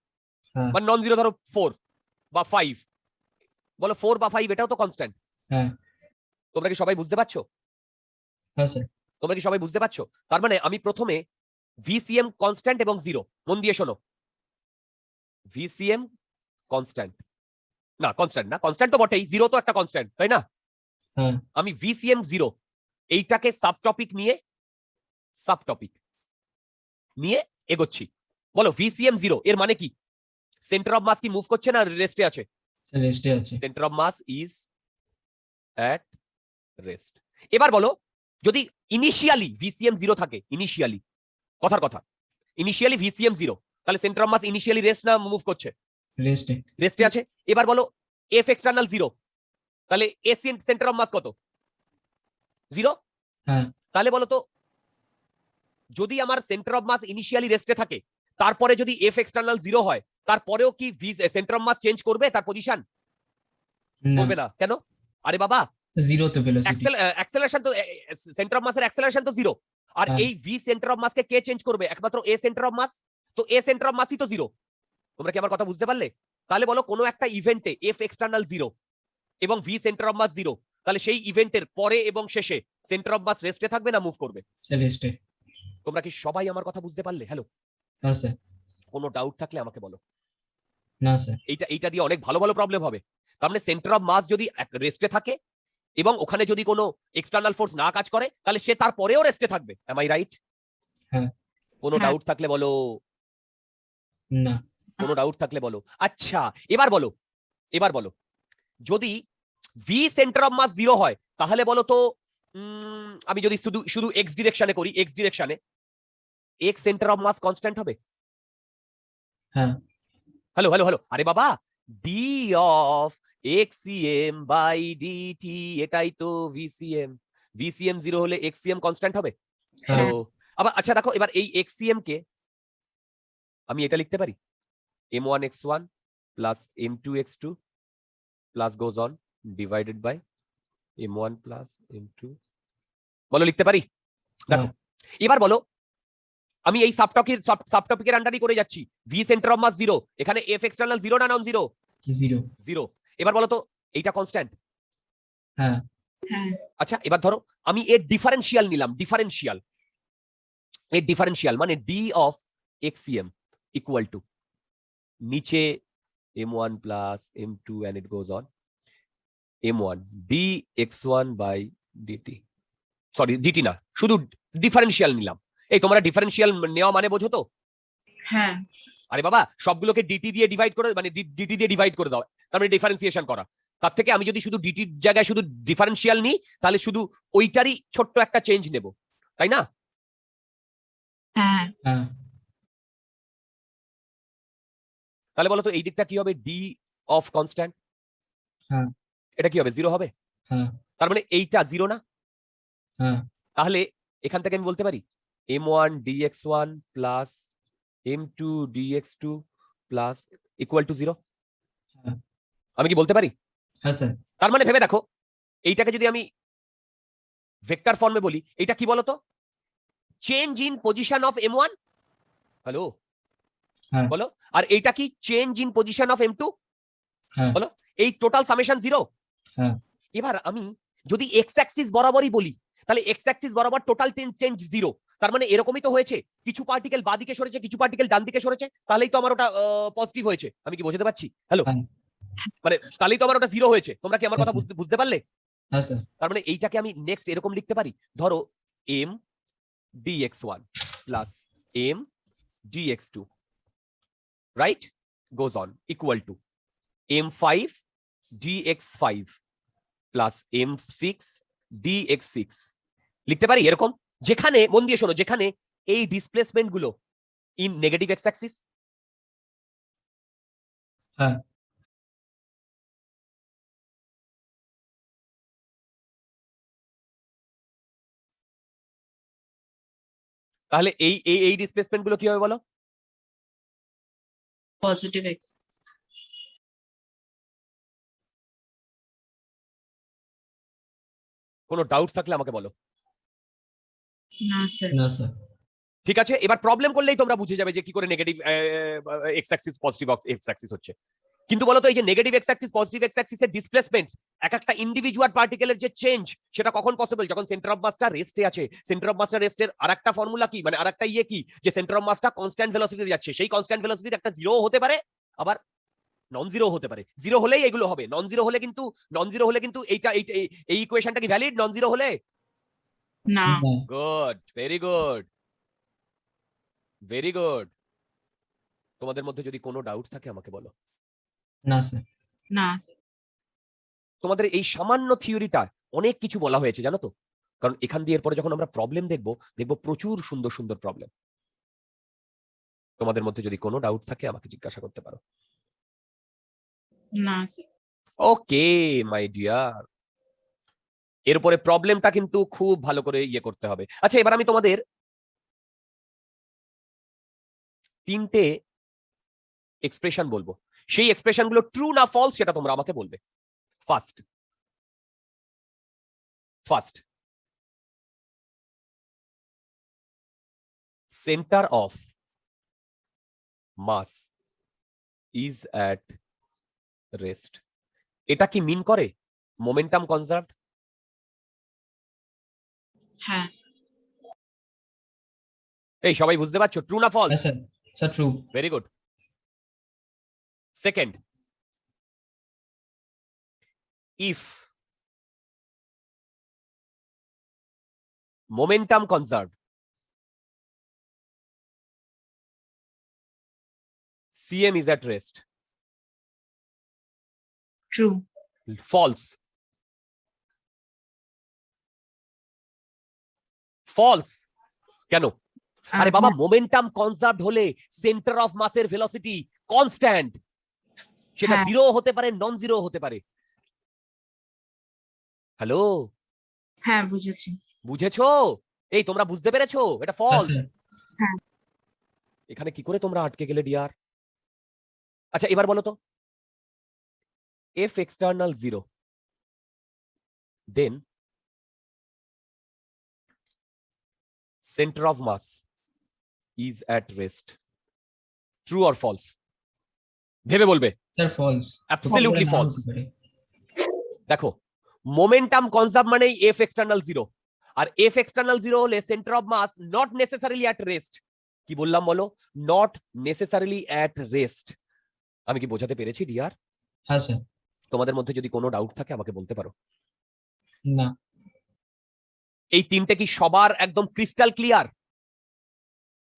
হ্যাঁ। মানে নন 0 ধরো 4 বা 5, বলো 4 বা 5 এটাও তো কনস্ট্যান্ট। হ্যাঁ। তোমরা কি সবাই বুঝতে পারছো? হ্যাঁ স্যার। তোমরা কি সবাই বুঝতে পারছো? তার মানে আমি প্রথমে ভিসিএম কনস্ট্যান্ট এবং 0, মন দিয়ে শোনো, ভিসিএম কনস্ট্যান্ট না, কনস্ট্যান্ট না, কনস্ট্যান্ট তো বটেই, 0 তো একটা কনস্ট্যান্ট, তাই না? হ্যাঁ। আমি ভিসিএম 0 এইটাকে সাবটপিক নিয়ে এগোচ্ছি। বলো ভিসিএম 0 এর মানে কি? সেন্টার অফ মাস কি মুভ করছে না রেস্টে আছে? রেস্টে আছে। Centre of mass is at rest. এবার বলো, যদি ইনিশিয়ালি ভিসিএম 0 থাকে, ইনিশিয়ালি ভিসিএম 0, তাহলে centre of mass initially rest না মুভ করছে? রেস্টে আছে। এবার বলো এফ এক্সটার্নাল 0, তাহলে এ সেন্টার অফ মাস কত? 0। হ্যাঁ। তাহলে বলো তো, যদি আমার সেন্টার অফ মাস ইনিশিয়ালি রেস্টে থাকে, তারপরে যদি এফ এক্সটার্নাল 0 হয়, তারপরেও কি সেন্টার অফ মাস চেঞ্জ করবে তার পজিশন? করবে না। কেন? আরে বাবা, জিরোতে ভেলোসিটি। অ্যাক্সেলারেশন তো সেন্টার অফ মাসের অ্যাক্সেলারেশন তো জিরো, আর হ্যাঁ। এই ভি সেন্টার অফ মাসকে কে চেঞ্জ করবে? একমাত্র এ সেন্টার অফ মাস। তো এ সেন্টার অফ মাসই তো জিরো। তোমরা কি আমার কথা বুঝতে পারলে? তাহলে বলো কোনো একটা ইভেন্টে এফ এক্সটার্নাল জিরো এবং V centre of mass zero, তাহলে সেই ইভেন্টের পরে এবং শেষে সেন্টার অফ মাস রেস্টে থাকবে না মুভ করবে? সেলেস্টে। তোমরা কি সবাই আমার কথা বুঝতে পারলে? হ্যালো, হ্যাঁ স্যার। কোনো ডাউট থাকলে আমাকে বলো। না স্যার। এইটা দিয়ে অনেক ভালো ভালো প্রবলেম হবে। তার মানে সেন্টার অফ মাস যদি রেস্টে থাকে এবং ওখানে যদি কোনো এক্সটার্নাল ফোর্স না কাজ করে, তাহলে সে তারপরেও রেস্টে থাকবে। Am I right? হ্যাঁ। কোনো হ্যাঁ। ডাউট থাকলে বলো, না। কোনো ডাউট থাকলে বলো। আচ্ছা, এবার বলো যদি V centre of mass zero হয়, তাহলে বলো তো আমি যদি শুধু শুধু এক্স ডিরেকশনে করি, এক্স ডিরেকশনে X center of mass constant হবে? হ্যাঁ। হ্যালো হ্যালো হ্যালো, আরে বাবা, D of XCM by DT, এটাই তো ভিসিএম। ভিসিএম জিরো হলে এক্সিএম কনস্ট্যান্ট হবে। হ্যাঁ। হ্যালো, আবার আচ্ছা দেখো, এবার এই এক্সিএম কে আমি এটা লিখতে পারি m1x1 plus m2x2 plus goes on divided by m1 plus m2, বলো লিখতে পারি? দেখো এবার বলো, আমি এই সাবটপিকের আন্ডারই করে যাচ্ছি। V centre of mass zero, এখানে এফ এক্সটার্নাল জিরো না নন জিরো? জিরো। জিরো। এবার বলো তো এইটা কনস্ট্যান্ট? হ্যাঁ। হ্যাঁ। আচ্ছা এবার ধরো আমি এর ডিফারেন্সিয়াল নিলাম, ডিফারেন্সিয়াল মানে ডি অফ এক্সিএম ইকুয়াল টু নিচে m1 plus m2 and it goes on m1 dx1 by dt, sorry dt না, শুধু ডিফারেন্সিয়াল নিলাম। এই তোমরা ডিফারেন্সিয়াল নেওয়া মানে বোঝো তো? হ্যাঁ। আরে বাবা, সবগুলোকে ডিটি দিয়ে ডিভাইড করে, মানে ডিটি দিয়ে ডিভাইড করে দাও, তার মানে ডিফারেন্সিয়েশন করা। তার থেকে আমি যদি শুধু ডিটির জায়গায় শুধু ডিফারেন্সিয়াল নিই, তাহলে শুধু ওইটারই ছোট্ট একটা চেঞ্জ নেব, তাই না? হ্যাঁ। হ্যাঁ। তাহলে বলো তো এই দিকটা কি হবে? ডি অফ কনস্ট্যান্ট, হ্যাঁ। এটা কি হবে? জিরো হবে। হ্যাঁ। তার মানে এইটা জিরো না? হ্যাঁ। তাহলে এখান থেকে আমি বলতে পারি m1 dx1 plus m2 dx2 plus equal to zero. হ্যাঁ। আমি কি বলতে পারি? হ্যাঁ স্যার। তার মানে ভেবে দেখো, এইটাকে যদি আমি ভেক্টর ফর্মে বলি, এটা কি বলতো? Change in position of m1। Hello, হ্যাঁ। বলো। আর এইটা কি? Change in position of m2। হ্যাঁ। বলো, এই টোটাল সামেশন জিরো। হ্যাঁ। এবার আমি যদি এক্স অ্যাক্সিস বরাবরই বলি, তাহলে এক্স অ্যাক্সিস বরাবর টোটাল চেঞ্জ জিরো। তার মানে এরকমই তো হয়েছে, কিছু পার্টিকেল বাঁদিকে সরেছে, কিছু পার্টিকেল ডান দিকে সরেছে, তাহলেই তো আমার ওটা পজিটিভ হয়েছে। আমি কি বোঝাতে পারছি? হ্যালো, হ্যাঁ। মানে তাহলেই তো আমার ওটা জিরো হয়েছে। তোমরা কি আমার কথা বুঝতে পারলে? হ্যাঁ স্যার। তার মানে এইটাকে আমি নেক্সট এরকম লিখতে পারি, ধরো m dx1 plus m dx2 right goes on equal to m5 dx5 plus m6 dx6 লিখতে পারি এরকম, যেখানে মন দিয়ে শোনো, যেখানে এই ডিসপ্লেসমেন্ট গুলো ইন নেগেটিভ এক্স অ্যাক্সিস। হ্যাঁ। তাহলে এই এই এই ডিসপ্লেসমেন্ট গুলো কি হবে বলো? Positive x. কোনো ডাউট থাকলে আমাকে বলো। না স্যার। না স্যার। ঠিক আছে, এবার প্রবলেম করলেই তোমরা বুঝে যাবে যে কি করে negative X axis positive X axis হচ্ছে। কিন্তু বলো তো এই যে negative X axis positive X অ্যাক্সিসের ডিসপ্লেসমেন্ট, এক একটা ইন্ডিভিজুয়াল পার্টিকেলের যে চেঞ্জ, সেটা কখন পসিবল? যখন সেন্টার অফ মাসটা রেস্টে আছে। সেন্টার অফ মাসটা রেস্টের আরেকটা ফর্মুলা কি, মানে আরেকটা ইয়ে কি, যে সেন্টার অফ মাসটা কনস্ট্যান্ট ভেলোসিটিতে যাচ্ছে। সেই কনস্ট্যান্ট ভেলোসিটির একটা জিরো হতে পারে, আবার নন জিরো হতে পারে। জিরো হলেই এগুলো হবে, নন জিরো হলে কিন্তু এইটা এই ইকুয়েশনটা কি ভ্যালিড নন জিরো হলে? না। Good, very good, very good. তোমাদের মধ্যে যদি কোনো ডাউট থাকে আমাকে বলো। না স্যার। না স্যার। তোমাদের এই সামান্য থিওরিটা অনেক কিছু বলা হয়েছে জানো তো, কারণ এখান দিয়ে এরপরে যখন আমরা প্রবলেম দেখবো প্রচুর সুন্দর সুন্দর প্রবলেম। তোমাদের মধ্যে যদি কোনো ডাউট থাকে আমাকে জিজ্ঞাসা করতে পারো। না স্যার। ওকে মাই ডিয়ার, এরপরে প্রবলেমটা কিন্তু খুব ভালো করে ইয়ে করতে হবে। আচ্ছা এবার আমি তোমাদের তিনটে এক্সপ্রেশন বলবো, সেই এক্সপ্রেশন গুলো ট্রু না ফলস সেটা তোমরা আমাকে বলবে। First, first, centre of mass is at rest. এটা কি মিন করে মোমেন্টাম কনজার্ভড? হ্যাঁ এই সবাই বুঝতে পারছো, ট্রু না ফলস? হ্যাঁ sir, sir true. Very good. Second, if momentum conserved, CM is at rest. True. False. False. কেন? আরে বাবা, মোমেন্টাম কনজার্ভড হলে সেন্টার অফ মাসের ভেলোসিটি কনস্ট্যান্ট। সেটা হ্যাঁ। জিরো হতে পারে, নন জিরো হতে পারে। হ্যালো, হ্যাঁ বুঝেছি। বুঝেছো? এই তোমরা বুঝতে পেরেছো? এটা হ্যাঁ ফলস। স্যার। হ্যাঁ। এখানে কি করে তোমরা আটকে গেলে ডিয়ার? আচ্ছা এবার বলো তো, if external 0, then center of mass is at rest. True or false? ভেবে বলবে। Sir false. Absolutely false. দেখো, মোমেন্টাম কনজার্ভ মানেই এফ এক্সটার্নাল 0, আর এফ এক্সটার্নাল 0 হলে centre of mass not necessarily at rest. কি বললাম বলো? Not necessarily at rest. আমি কি বোঝাতে পেরেছি ডিয়ার? হ্যাঁ স্যার। তোমাদের মধ্যে যদি কোনো ডাউট থাকে আমাকে বলতে পারো। না। এই তিনটে কি সবার একদম ক্রিস্টাল ক্লিয়ার?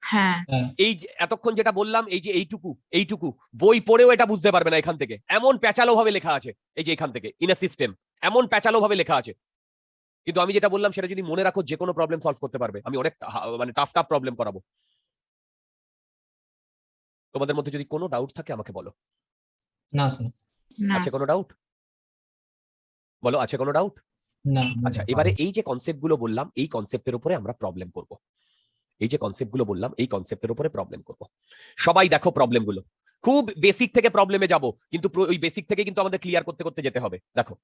হ্যাঁ হ্যাঁ এই যে এতক্ষণ যেটা বললাম, এই যে এইটুকু বই পড়েও এটা বুঝতে পারবে না এখান থেকে, এমন প্যাচালো ভাবে লেখা আছে। এই যে এখান থেকে ইন আ সিস্টেম এমন প্যাচালো ভাবে লেখা আছে, কিন্তু আমি যেটা বললাম সেটা যদি মনে রাখো যে কোনো প্রবলেম সলভ করতে পারবে। আমি অনেক মানে টাফ প্রবলেম করাবো। তোমাদের মধ্যে যদি কোনো ডাউট থাকে আমাকে বলো। না স্যার। না আছে কোনো ডাউট? বলো, আছে কোনো ডাউট? না। আচ্ছা, এবারে এই যে কনসেপ্ট গুলো বললাম, এই কনসেপ্টের উপরে আমরা প্রবলেম করব। এই যে কনসেপ্ট গুলো বললাম, এই কনসেপ্টের উপরে প্রবলেম করব। সবাই দেখো প্রবলেম গুলো, খুব বেসিক থেকে প্রবলেমে যাব, কিন্তু ওই বেসিক থেকে কিন্তু আমাদের ক্লিয়ার করতে করতে যেতে হবে। দেখো,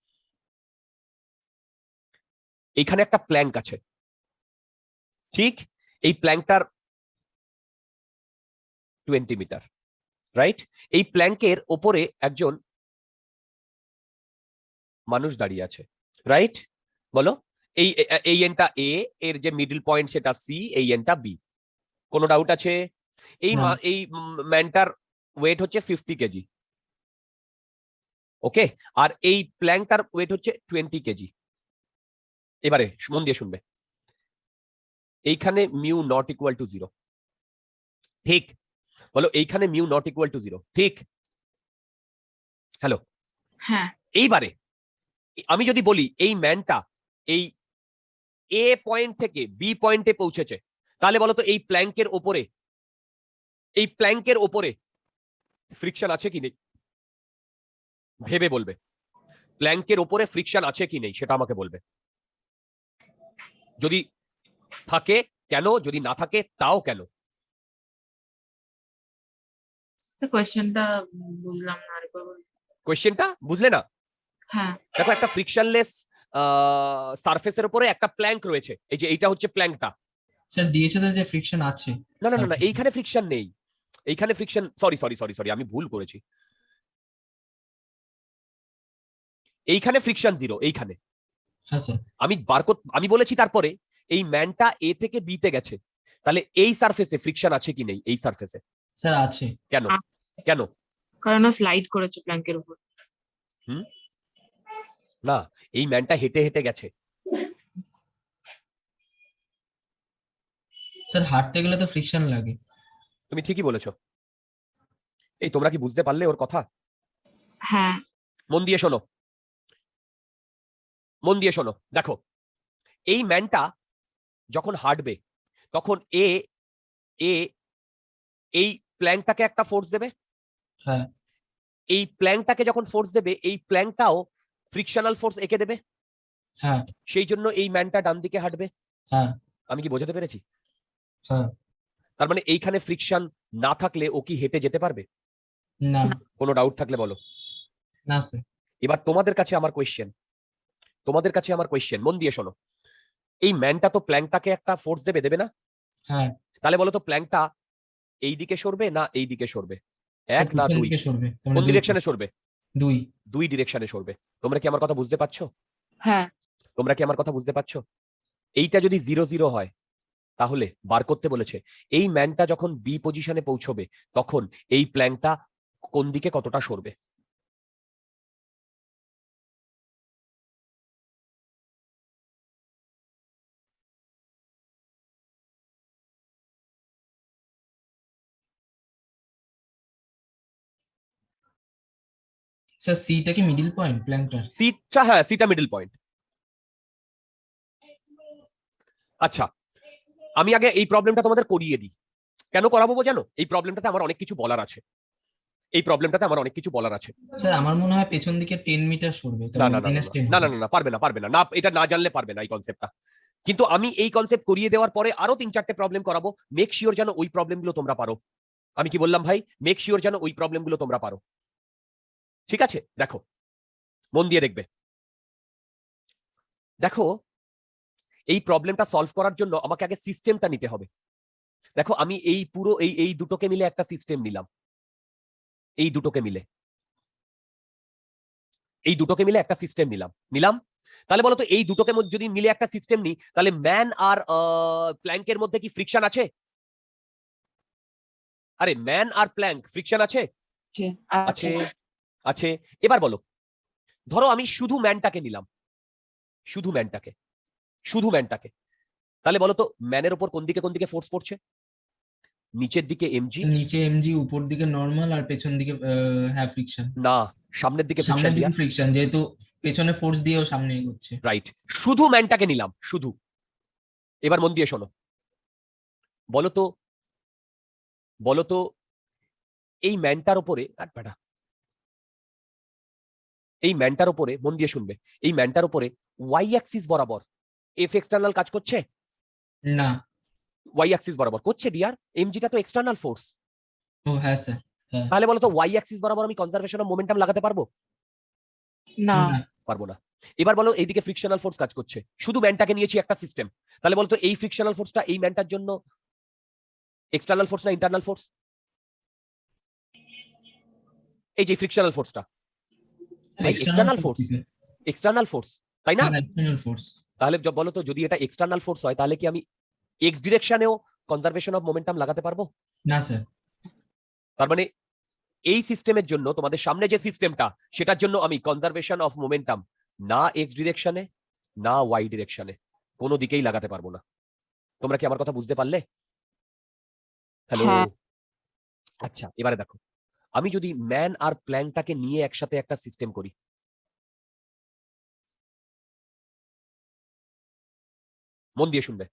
এইখানে একটা প্ল্যাঙ্ক আছে, ঠিক? এই প্ল্যাঙ্কটার 20 মিটার, রাইট? এই প্ল্যাঙ্কের ওপরে একজন মানুষ দাঁড়িয়ে আছে, রাইট? বলো, এই এনটা এ, এর যে মিডল পয়েন্ট সেটা সি, এই এনটা বি। কোনো ডাউট আছে? এই ম্যানটার ওয়েট হচ্ছে 50 কেজি, ওকে? আর এই প্ল্যাঙ্কটার ওয়েট হচ্ছে 20 কেজি। এবারে মন দিয়ে শুনবে, এইখানে মিউ নট ইকুয়াল টু 0, ঠিক? বলো, এইখানে মিউ নট ইকুয়াল টু 0, ঠিক? হ্যালো, হ্যাঁ এইবারে আমি যদি বলি এই ম্যানটা এই এ পয়েন্ট থেকে বি পয়েন্টে পৌঁছেছে, তাহলে বলো তো এই প্ল্যাঙ্কের ওপরে ফ্রিকশন আছে কি নেই? ভেবে বলবে, প্ল্যাঙ্কের ওপরে ফ্রিকশন আছে কি নেই সেটা আমাকে বলবে। যদি থাকে কেন, যদি না থাকে তাও কেন? কোয়েশ্চেনটা বুঝলাম না, আরেকবার বলুন। কোয়েশ্চেনটা বুঝলে না? হ্যাঁ দেখো, একটা ফ্রিকশনলেস সারফেসের উপরে একটা প্ল্যাঙ্ক রয়েছে, এই যে এইটা হচ্ছে প্ল্যাঙ্কটা। স্যার দিয়েছে তো যে ফ্রিকশন আছে। না না না না, এইখানে ফ্রিকশন নেই। এইখানে ফ্রিকশন, সরি আমি ভুল করেছি। এইখানে ফ্রিকশন 0, এইখানে। হ্যাঁ স্যার। আমি বলেছি তারপরে এই ম্যানটা এ থেকে বি তে গেছে, তাহলে এই সারফেসে ফ্রিকশন আছে কি নেই? এই সারফেসে স্যার আছে। কেন? কেন? কারণ ও স্লাইড করেছে প্ল্যাঙ্কের উপর। না, এই ম্যানটা হেঁটে হেঁটে গেছে। স্যার হাঁটতে গেলে তো ফ্রিকশন লাগে। তুমি ঠিকই বলেছো। এই তোমরা কি বুঝতে পারলে ওর কথা? হ্যাঁ মন দিয়ে শোনো, দেখো, এই ম্যানটা যখন হাঁটবে তখন এ এই প্ল্যাঙ্কটাকে একটা ফোর্স দেবে। হ্যাঁ এই প্ল্যাঙ্কটাকে যখন ফোর্স দেবে, এই প্ল্যাঙ্কটাও ফ্রিকশনাল ফোর্স এঁকে দেবে। হ্যাঁ সেই জন্য এই ম্যানটা ডান দিকে হাঁটবে। হ্যাঁ আমি কি বোঝাতে পেরেছি? হ্যাঁ। তার মানে এইখানে ফ্রিকশন না থাকলে ও কি হেঁটে যেতে পারবে? না। কোনো ডাউট থাকলে বলো। না স্যার। এবার তোমাদের কাছে আমার কোয়েশ্চেন, তোমাদের কাছে আমার কোয়েশ্চেন, মন দিয়ে শোনো। এই ম্যানটা তো প্ল্যাঙ্কটাকে একটা ফোর্স দেবে না? হ্যাঁ তাহলে বলো তো প্ল্যাঙ্কটা এই দিকে সরবে না এই দিকে সরবে? এক না পিছন দুই? দিকে সরবে, তার কোন মানে ডিরেকশনে সরবে? দুই। দুই ডিরেকশনে সরবে। তোমরা কি আমার কথা বুঝতে পারছো? হ্যাঁ তোমরা কি আমার কথা বুঝতে পারছো? এইটা যদি 0 0 হয় তাহলে বার করতে বলেছে এই ম্যানটা যখন বি পজিশনে পৌঁছবে তখন এই প্ল্যাঙ্কটা কোন দিকে কতটা সরবে। স্যার সিটা কি মিডল পয়েন্ট প্ল্যাঙ্কটার? সিটা, হ্যাঁ সিটা মিডল পয়েন্ট। আচ্ছা, আমি আগে এই প্রবলেমটা তোমাদের করিয়ে দিই। কেন করাবো জানো? এই প্রবলেমটাতে আমার অনেক কিছু বলার আছে। এই প্রবলেমটাতে আমার অনেক কিছু বলার আছে। স্যার আমার মনে হয় পেছন দিকে 10 মিটার সরবে, তার না মানে না না না মাইনাস 10 না না না না, পারবে না পারবে না, না এটা না জানলে পারবে না এই কনসেপ্টটা। কিন্তু আমি এই কনসেপ্ট করিয়ে দেওয়ার পরে আরো 3-4টে প্রবলেম করাবো, মেক শিওর যেন ওই প্রবলেমগুলো তোমরা পারো। আমি কি বললাম ভাই? মেক শিওর যেন ওই প্রবলেমগুলো তোমরা পারো। ঠিক আছে, দেখো মন দিয়ে দেখবে। দেখো এই প্রবলেমটা সলভ করার জন্য আমাকে আগে সিস্টেমটা নিতে হবে। দেখো আমি এই পুরো এই দুটোকে মিলে একটা সিস্টেম নিলাম। এই দুটোকে মিলে একটা সিস্টেম নিলাম। তাহলে বলো তো এই দুটোকে যদি মিলে একটা সিস্টেম নিই তাহলে ম্যান আর প্ল্যাঙ্কের মধ্যে কি ফ্রিকশন আছে? আরে ম্যান আর প্ল্যাঙ্ক ফ্রিকশন আছে? আছে আছে। এবার বলো, ধরো আমি শুধু ম্যানটাকে নিলাম, শুধু ম্যানটাকে। তাহলে বলো তো ম্যানের উপর কোন দিকে ফোর্স পড়ছে? নিচের দিকে এমজি? নিচে এমজি, উপর দিকে নরমাল, আর পেছন দিকে হ্যাঁ ফ্রিকশন। না, সামনের দিকে ফ্রিকশন সামনের দিয়া। দিকে ফ্রিকশন, যেহেতু পেছনে ফোর্স দিয়েও সামনে এগোচ্ছে। রাইট, শুধু ম্যানটাকে নিলাম, শুধু। এবার মন দিয়ে শোনো, বলো তো এই ম্যানটার উপরে, এই ম্যানটার উপরে মন দিয়ে শুনবে, এই ম্যানটার উপরে ওয়াই অ্যাক্সিস বরাবর এফ এক্সটার্নাল কাজ করছে? না। ওয়াই অ্যাক্সিস বরাবর করছে ডিয়ার, এমজিটা তো এক্সটার্নাল ফোর্স। ও হ্যাঁ স্যার, হ্যাঁ। তাহলে বলো তো ওয়াই অ্যাক্সিস বরাবর আমি কনজারভেশন অফ মোমেন্টাম লাগাতে পারবো? না না। পারবো না। এবার বলো এইদিকে ফ্রিকশনাল ফোর্স কাজ করছে, শুধু ম্যানটাকে নিয়েছি একটা সিস্টেম। তাহলে বলতো এই ফ্রিকশনাল ফোর্সটা এই ম্যানটার জন্য এক্সটার্নাল ফোর্স না ইন্টারনাল ফোর্স? এই যে ফ্রিকশনাল ফোর্সটা ভাই এক্সটার্নাল ফোর্স, এক্সটার্নাল ফোর্স, তাই না? External force. তাহলে বলো তো যদি এটা এক্সটার্নাল ফোর্স হয় তাহলে কি আমি এক্স ডিরেকশনেও কনজারভেশন অফ মোমেন্টাম লাগাতে পারবো? না স্যার। তার মানে এই সিস্টেমের জন্য তোমাদের সামনে যে সিস্টেমটা সেটার জন্য আমি কনজারভেশন অফ মোমেন্টাম না এক্স ডিরেকশনে না ওয়াই ডিরেকশনে কোনো দিকেই লাগাতে পারবো না। তোমরা কি আমার কথা বুঝতে পারলে? হ্যালো? হ্যাঁ। আচ্ছা এবারে দেখো, আমি যদি ম্যান আর প্ল্যাঙ্কটাকে নিয়ে একসাথে একটা সিস্টেম করি, মন দিয়ে শুনবে,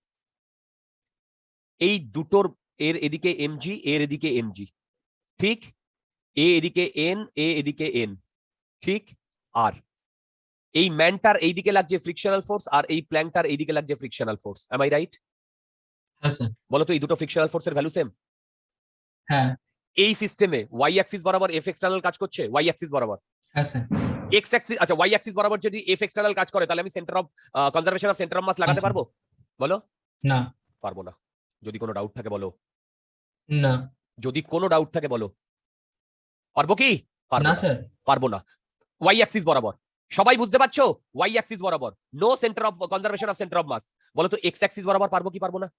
এই দুটোর এর এদিকে এমজি, এর এদিকে এমজি, ঠিক? এ এদিকে এন, এ এদিকে এন, ঠিক? আর এই ম্যানটার এইদিকে লাগছে ফ্রিকশনাল ফোর্স আর এই প্ল্যাঙ্কটার এইদিকে লাগছে frictional force. Am I right? হ্যাঁ স্যার। বলো তো এই দুটো ফ্রিকশনাল ফোর্সের ভ্যালু সেম? হ্যাঁ। এই সিস্টেমে ওয়াই অ্যাক্সিস বরাবর এফ এক্সটার্নাল কাজ করছে, ওয়াই অ্যাক্সিস বরাবর। হ্যাঁ স্যার। এক্স অ্যাক্সিস, আচ্ছা ওয়াই অ্যাক্সিস বরাবর যদি এফ এক্সটার্নাল কাজ করে তাহলে আমি centre of conservation of centre of mass লাগাতে আচ্ছা। পারবো? বলো। না। পারবো না। যদি কোনো ডাউট থাকে বলো, না। যদি কোনো ডাউট থাকে বলো। পারবো কি? পারবো না না, স্যার। পারবো না। ওয়াই অ্যাক্সিস বরাবর, সবাই বুঝতে পারছো? ওয়াই অ্যাক্সিস বরাবর no centre of conservation of centre of mass. বলো তো এক্স অ্যাক্সিস বরাবর পারবো কি পারবো না?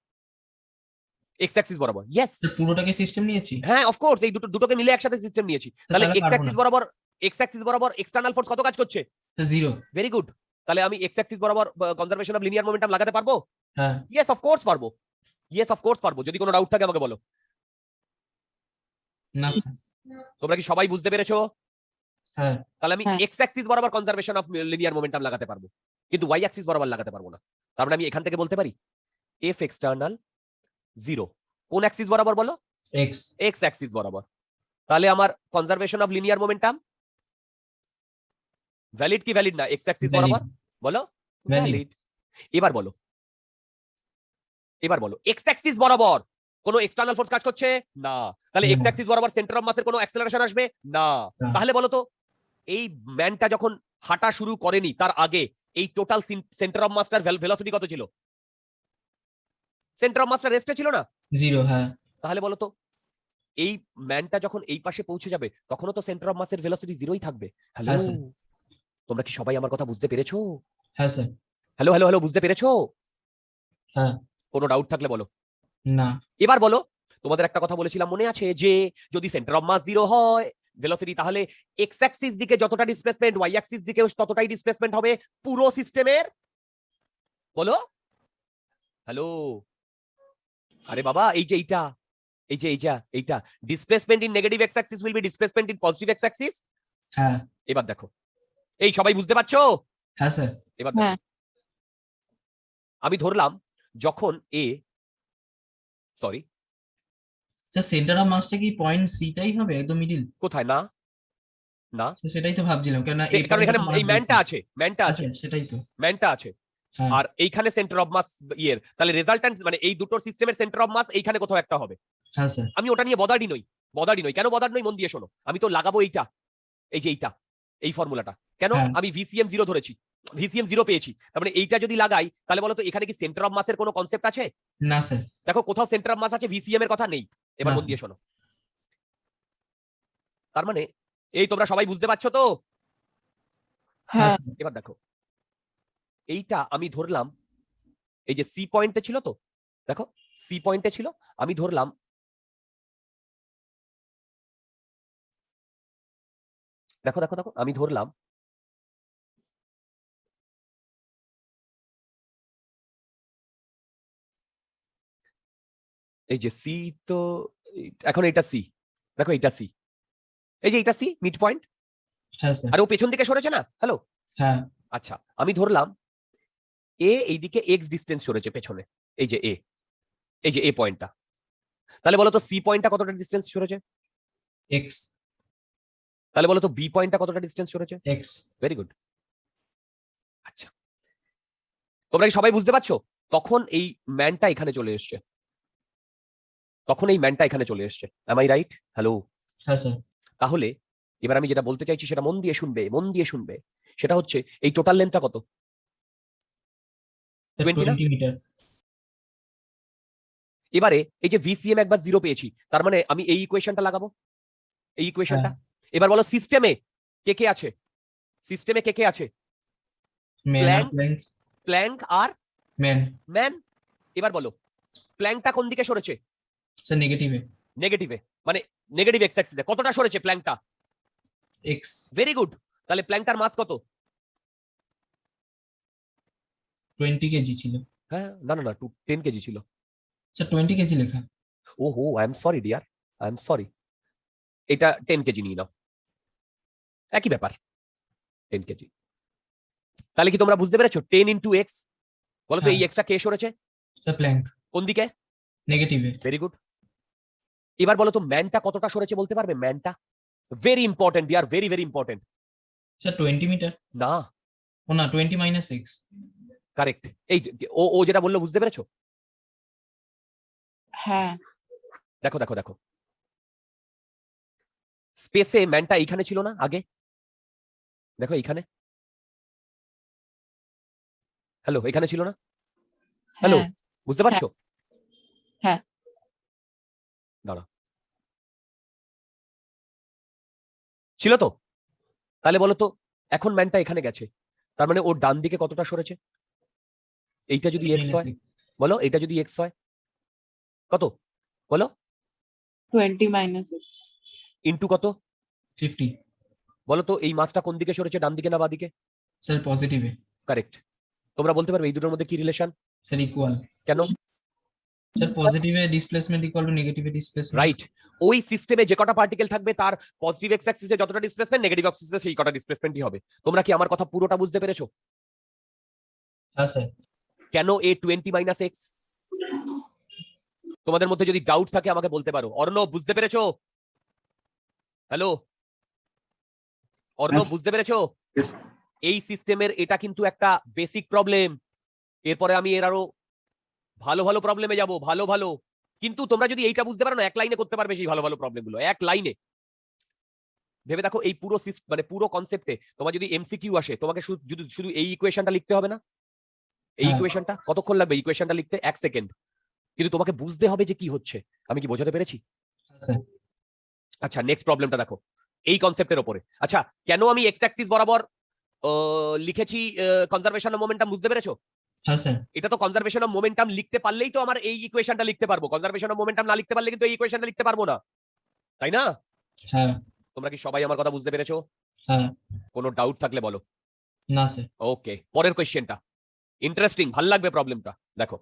এক্স অ্যাক্সিস বরাবর, ইয়েস। স্যার পুরোটাকে সিস্টেম নিয়েছি। হ্যাঁ অফকোর্স, এই দুটোকে মিলে একসাথে সিস্টেম নিয়েছি। তাহলে তাহলে এক্স পারবো অ্যাক্সিস না। বরাবর, এক্স অ্যাক্সিস বরাবর এক্সটার্নাল ফোর্স কত কাজ করছে? জিরো। Very good. তাহলে আমি এক্স অ্যাক্সিস বরাবর কনজারভেশন অফ লিনিয়ার মোমেন্টাম লাগাতে পারবো? হ্যাঁ। ইয়েস অফকোর্স পারবো, ইয়েস অফকোর্স পারবো। যদি কোনো ডাউট থাকে আমাকে বলো। না স্যার। তোমরা কি সবাই বুঝতে পেরেছো? হ্যাঁ। তাহলে আমি হ্যাঁ। এক্স অ্যাক্সিস বরাবর কনজারভেশন অফ লিনিয়ার মোমেন্টাম লাগাতে পারবো, কিন্তু ওয়াই অ্যাক্সিস বরাবর লাগাতে পারবো না। তার মানে আমি এখান থেকে বলতে পারি এফ এক্সটার্নাল 0 কোন অ্যাক্সিস বরাবর বলো? এক্স। এক্স অ্যাক্সিস বরাবর। তাহলে আমার conservation of linear momentum valid কি ভ্যালিড না এক্স অ্যাক্সিস বরাবর? বলো। ভ্যালিড। এবার বলো, এক্স অ্যাক্সিস বরাবর কোনো এক্সটার্নাল ফোর্স কাজ করছে না, তাহলে এক্স অ্যাক্সিস বরাবর সেন্টার অফ মাসের কোনো অ্যাক্সেলারেশন আসবে না। না। তাহলে বলো তো এই ম্যানটা যখন হাঁটা শুরু করেনি তার আগে এই টোটাল সেন্টার অফ মাসটার ভেলোসিটি কত ছিল? সেন্টার অফ মাসটা রেস্টে ছিল না? 0, হ্যাঁ তাহলে বলো তো এই ম্যানটা যখন এই পাশে পৌঁছে যাবে তখনও তো সেন্টার অফ মাসের ভেলোসিটি 0ই থাকবে। হ্যালো, হ্যাঁ স্যার, তোমরা কি সবাই আমার কথা বুঝতে পেরেছো? হ্যাঁ স্যার, হ্যালো হ্যালো হ্যালো, বুঝতে পেরেছো? হ্যাঁ, কোনো ডাউট থাকলে বলো। না, এবার বলো, তোমাদের একটা কথা বলেছিলাম মনে আছে যে যদি সেন্টার অফ মাস 0 হয় ভেলোসিটি, তাহলে এক্স অ্যাক্সিস দিকে যতটা ডিসপ্লেসমেন্ট ওয়াই অ্যাক্সিস দিকে ততটাই ডিসপ্লেসমেন্ট হবে পুরো সিস্টেমের। বলো হ্যালো। আরে বাবা, এই যে এইটা displacement in negative X Axis will be displacement in positive X Axis. হ্যাঁ, এবার দেখো, এই সবাই বুঝতে পারছো? হ্যাঁ স্যার, এবার দেখো, হ্যাঁ। আমি ধরলাম যখন সরি স্যার সেন্টার অফ মাসটা কি পয়েন্ট সি টাই হবে একদম মিডিল? কোথায়, না না, সেটাই তো ভাবছিলাম, কেন না কারণ এখানে এই ম্যানটা আছে, আচ্ছা সেটাই তো, ম্যানটা আছে, হ্যাঁ আর এইখানে সেন্টার অফ মাস তাহলে রেজাল্টেন্ট মানে এই দুটোর সিস্টেমের সেন্টার অফ মাস এইখানে কোথাও একটা হবে। হ্যাঁ স্যার, আমি ওটা নিয়ে বদারই নই। কেন বদার নই? মন দিয়ে শোনো, আমি তো লাগাবো এইটা, এই ফর্মুলাটা। কেন? হ্যাঁ। আমি ভিসিএম 0 ধরেছি, ভিসিএম 0 পেয়েছি, তার মানে এইটা যদি লাগাই তাহলে বলো তো এখানে কি সেন্টার অফ মাসের কোনো কনসেপ্ট আছে? না স্যার, দেখো কোথাও সেন্টার অফ মাস আছে, ভিসিএম এর কথা নেই। এবার না, মন দিয়ে শোনো, তার মানে এই তোমরা সবাই বুঝতে পারছো তো? হ্যাঁ হ্যাঁ, স্যার, এবার দেখো, এইটা আমি ধরলাম এই যে সি পয়েন্টে ছিল, তো দেখো সি পয়েন্টে ছিল, আমি ধরলাম দেখো দেখো দেখো আমি ধরলাম এই যে সি, তো এখন এটা সি, দেখো এটা সি, এই যে এটা সি মিড পয়েন্ট, হ্যাঁ স্যার, আর ও পেছন দিকে সরেছে না? হ্যালো, হ্যাঁ আচ্ছা আমি ধরলাম এইদিকে এক্স ডিস্টেন্স সরেছে পেছনে, এই যে এ পয়েন্টটা, তাহলে বলো তো সি পয়েন্টটা কতটা ডিস্টেন্স সরেছে? এক্স, তাহলে বলো তো বি পয়েন্টটা কতটা ডিস্টেন্স সরেছে? X, very good. আচ্ছা, তোমরা কি সবাই বুঝতে পারছো? তখন এই ম্যানটা এখানে চলে এসছে, am I রাইট? হ্যালো, হ্যাঁ স্যার, তাহলে এবার আমি যেটা বলতে চাইছি সেটা মন দিয়ে শুনবে, সেটা হচ্ছে এই টোটাল লেন্থটা কত? 20 না? 20 মিটার, এবারে এই যে ভিসিএম একবার 0 পেয়েছি, তার মানে আমি এই ইকুয়েশনটা লাগাবো, এই ইকুয়েশনটা। এবার বলো সিস্টেমে কে আছে? সিস্টেমে কে আছে? ম্যান আর প্ল্যাঙ্ক, প্ল্যাঙ্ক আর ম্যান। এবার বলো প্ল্যাঙ্কটা কোন দিকে সরেছে? স্যার নেগেটিভে, নেগেটিভে, মানে নেগেটিভ এক্স অ্যাক্সিসে কতটা সরেছে প্ল্যাঙ্কটা? X, very good. তাহলে প্ল্যাঙ্কটার মাস কত? 20 কেজি ছিল। হ্যাঁ, না না না, 10 কেজি ছিল। স্যার 20 কেজি লেখা। ওহো, I am sorry dear, I am sorry, এটা 10 কেজি নিয়ে নাও, একই ব্যাপার, 10 কেজি। তাহলে কি তোমরা বুঝতে পেরেছো? 10 ইন্টু এক্স, বলো তো এই হ্যাঁ। এক্সটা কে সরেছে স্যার প্ল্যাঙ্ক, কোন দিকে? নেগেটিভে। Very good. এবার বলো তো ম্যানটা কতটা সরেছে বলতে পারবে? ম্যানটা very important dear, very very important. Sir 20 meter, না, ও না 20 মাইনাস এক্স। কারেক্ট। এই ও যেটা বললো বুঝতে পেরেছো? হ্যাঁ, দেখো দেখো দেখো, স্পেসে ম্যানটা এইখানে ছিল না আগে? দেখো এইখানে, হ্যালো, এখানে ছিল না? হ্যালো, হ্যাঁ, বুঝতে পারছো? হ্যাঁ। দাঁড়া, ছিল তো? তাহলে বলো তো এখন ম্যানটা এখানে গেছে, তার মানে ওর ডান দিকে কতটা সরেছে? এইটা যদি এক্স হয়, বলো এটা যদি এক্স হয় কত? বলো 20 মাইনাস এক্স। ইন্টু কত? 50। বলো তো এই মাসটা কোন দিকে সরেছে, ডান দিকে না বাঁ দিকে? স্যার পজিটিভে। কারেক্ট। তোমরা বলতে পারবে এই দুটোর মধ্যে কি রিলেশন? Sir equal. কেন? স্যার পজিটিভে ডিসপ্লেসমেন্ট ইকুয়াল টু নেগেটিভে ডিসপ্লেসমেন্ট। রাইট। ওই সিস্টেমে যে কটা পার্টিকেল থাকবে তার পজিটিভ এক্স অ্যাক্সিসে যতটা ডিসপ্লেসমেন্ট, নেগেটিভ অ্যাক্সিসে সেই কটা ডিসপ্লেসমেন্টই হবে। তোমরা কি আমার কথা পুরোটা বুঝতে পেরেছো? হ্যাঁ স্যার। কেন এ 20 মাইনাস এক্স? তোমাদের মধ্যে যদি ডাউট থাকে আমাকে বলতে পারো। অর্ণব, বুঝতে পেরেছো? হ্যালো অর্ণব, বুঝতে পেরেছো? এই সিস্টেমের এটা কিন্তু একটা বেসিক প্রবলেম। এরপরে আমি এর আরো ভালো ভালো প্রবলেমে যাব, ভালো ভালো। কিন্তু তোমরা যদি এইটা বুঝতে পারো না, এক লাইনে করতে পারবে সেই ভালো ভালো প্রবলেমগুলো, এক লাইনে। ভেবে দেখো এই পুরো মানে পুরো কনসেপ্টে তোমার যদি এমসিকিউ আসে তোমাকে শুধু এই ইকুয়েশনটা লিখতে হবে না, এই হ্যাঁ। ইকুয়েশনটা কতক্ষণ লাগবে ইকুয়েশনটা লিখতে? 1 সেকেন্ড। কিন্তু তোমাকে বুঝতে হবে যে কি হচ্ছে। আমি কি বোঝাতে পেরেছি? হ্যাঁ স্যার। আচ্ছা নেক্সট প্রবলেমটা দেখো এই কনসেপ্টের উপরে। আচ্ছা কেন আমি এক্স অ্যাক্সিস বরাবর লিখেছি কনজারভেশন অফ মোমেন্টাম, বুঝতে পেরেছো? হ্যাঁ স্যার। এটা তো কনজারভেশন অফ মোমেন্টাম লিখতে পারলেই তো আমার এই ইকুয়েশনটা লিখতে পারবো। কনজারভেশন অফ মোমেন্টাম না লিখতে পারলে কিন্তু এই ইকুয়েশনটা লিখতে পারবো না, তাই না? হ্যাঁ। তোমরা কি সবাই আমার কথা বুঝতে পেরেছো? হ্যাঁ। কোনো ডাউট থাকলে বলো। না স্যার। ওকে, পরের কোয়েশ্চেনটা ইন্টারেস্টিং, ভাল লাগবে প্রবলেমটা। দেখো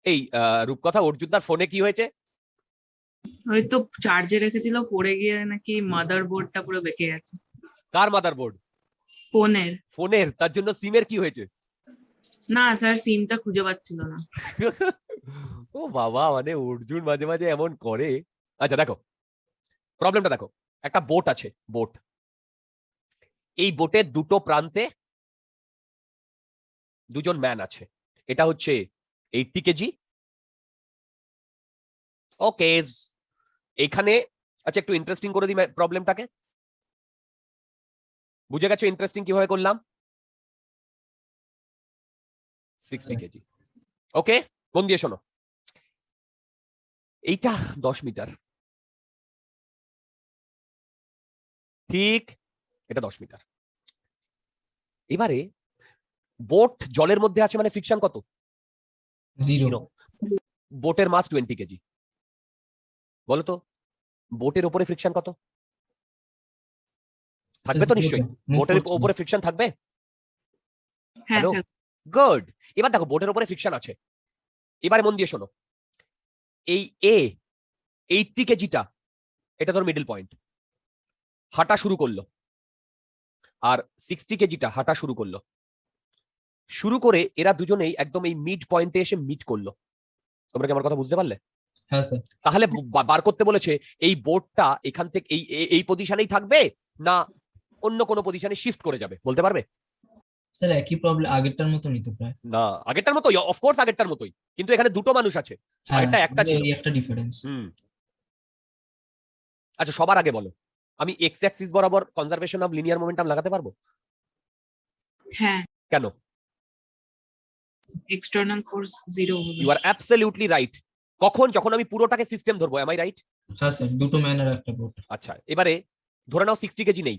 এই রূপকথা অর্জুনদার ফোনে কি হয়েছে? হয়তো চার্জে রেখেছিল, পড়ে গিয়ে নাকি মাদার বোর্ডটা পুরো বেঁকে গেছে কার মাদারবোর্ড? ফোনের। ফোনের? তার জন্য সিমের কি হয়েছে? না স্যার, সিমটা খুঁজে পাচ্ছিল না। ও বাবা, মানে অর্জুন মাঝে মাঝে এমন করে। আচ্ছা দেখো প্রবলেমটা দেখো, একটা বোট আছে, বোট। এই বোটের দুটো প্রান্তে দুজন ম্যান আছে। এটা হচ্ছে 80 কেজি। ওকে, এখানে আচ্ছা একটু ইন্টারেস্টিং করে দিই প্রবলেমটাকে। বুঝে গেছো ইন্টারেস্টিং কিভাবে করলাম? 60 কেজি। ওকে, মন দিয়ে শোনো। এইটা 10 মিটার, ঠিক? এটা 10 মিটার। এবারে বোট জলের মধ্যে আছে, মানে ফ্রিকশন কত? 0। বোটের মাস 20 কেজি। বলো তো বোটের উপরে ফ্রিকশন কত থাকবে? তো নিশ্চয়ই বোটের উপরে ফ্রিকশন থাকবে। হ্যাঁ হ্যালো, স্যার। গুড। এবার দেখো বোটের উপরে ফ্রিকশন আছে। এবারে মন দিয়ে শোনো, এই এ 80 কেজিটা এটা ধর মিডল পয়েন্ট, হাঁটা শুরু করলো। আর 60 কেজিটা হাঁটা শুরু করলো। শুরু করে এরা দুজনেই একদম এই মিড পয়েন্টে এসে মিট করলো। তোমরা কি আমার কথা বুঝতে পারলে? হ্যাঁ স্যার। তাহলে বার করতে বলেছে এই বোর্ডটা এখান থেকে এই পজিশনেই থাকবে না অন্য কোনো পজিশনে শিফট করে যাবে, বলতে পারবে? স্যার একই প্রবলেম, আগেরটার মতনই তো প্রায়। না, আগেরটার মতোই, অফকোর্স আগেরটার মতোই, কিন্তু এখানে দুটো মানুষ আছে, হ্যাঁ, আগেরটা একটা ছিল। এই একটা ডিফারেন্স। আচ্ছা সবার আগে বলো, আমি এক্স অ্যাক্সিস বরাবর কনজারভেশন অফ লিনিয়ার মোমেন্টাম লাগাতে পারবো? হ্যাঁ, কেন? এক্সটার্নাল ফোর্স 0 হবে। You are absolutely right. কখন? যখন আমি পুরোটাকে সিস্টেম ধরবো, এম আই রাইট? হ্যাঁ স্যার, দুটো ম্যান আর একটা বোট। আচ্ছা এবারে ধরে নাও 60 কেজি নেই,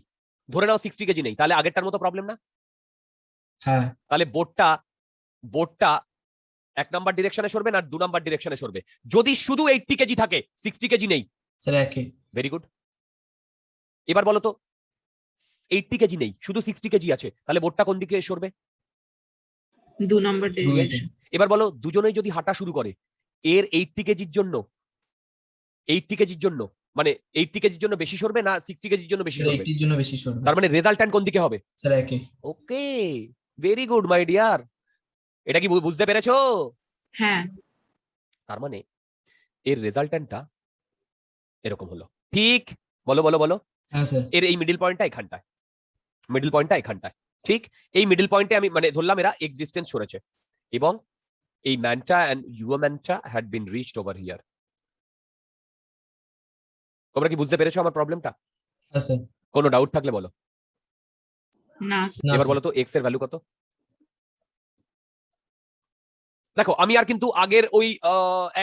ধরে নাও 60 কেজি নেই, তাহলে আগেরটার মতো প্রবলেম না? হ্যাঁ তাহলে বোটটা 1 নাম্বার ডিরেকশনে সরবে না 2 নাম্বার ডিরেকশনে সরবে? যদি শুধু 80 কেজি থাকে, 60 কেজি নেই। স্যার একই। Very good. এবার বলো তো 80 কেজি নেই, শুধু 60 কেজি আছে, তাহলে বোটটা কোন দিকে সরবে? 2 নম্বর ডিরেকশন। এবার বলো দুজনেই যদি হাঁটা শুরু করে, এর 80 কেজির জন্য মানে 80 কেজির জন্য বেশি সরবে না 60 কেজির জন্য বেশি সরবে? 80 এর জন্য বেশি সরবে। তার মানে রেজাল্ট্যান্ট কোন দিকে হবে? স্যার একই। ওকে, ভেরি গুড মাই ডিয়ার। এটা কি বুঝতে পেরেছো? হ্যাঁ। তার মানে এর রেজাল্ট্যান্টটা এরকম হলো, ঠিক? বলো বলো বলো। হ্যাঁ স্যার। এর এই মিডল পয়েন্টটা এখানটায়, ঠিক? এই মিডল পয়েন্টে আমি মানে ধরলাম এরা এক্স ডিস্টেন্স সরেছে এবং এই ম্যানটা এন্ড ইউম্যানটা had been reached over here. তোমরা কি বুঝতে পেরেছো আমার প্রবলেমটা? হ্যাঁ স্যার। কোনো ডাউট থাকলে বলো। না না এবার স্যার। বলো তো এক্স এর ভ্যালু কত? দেখো আমি আর কিন্তু আগের ওই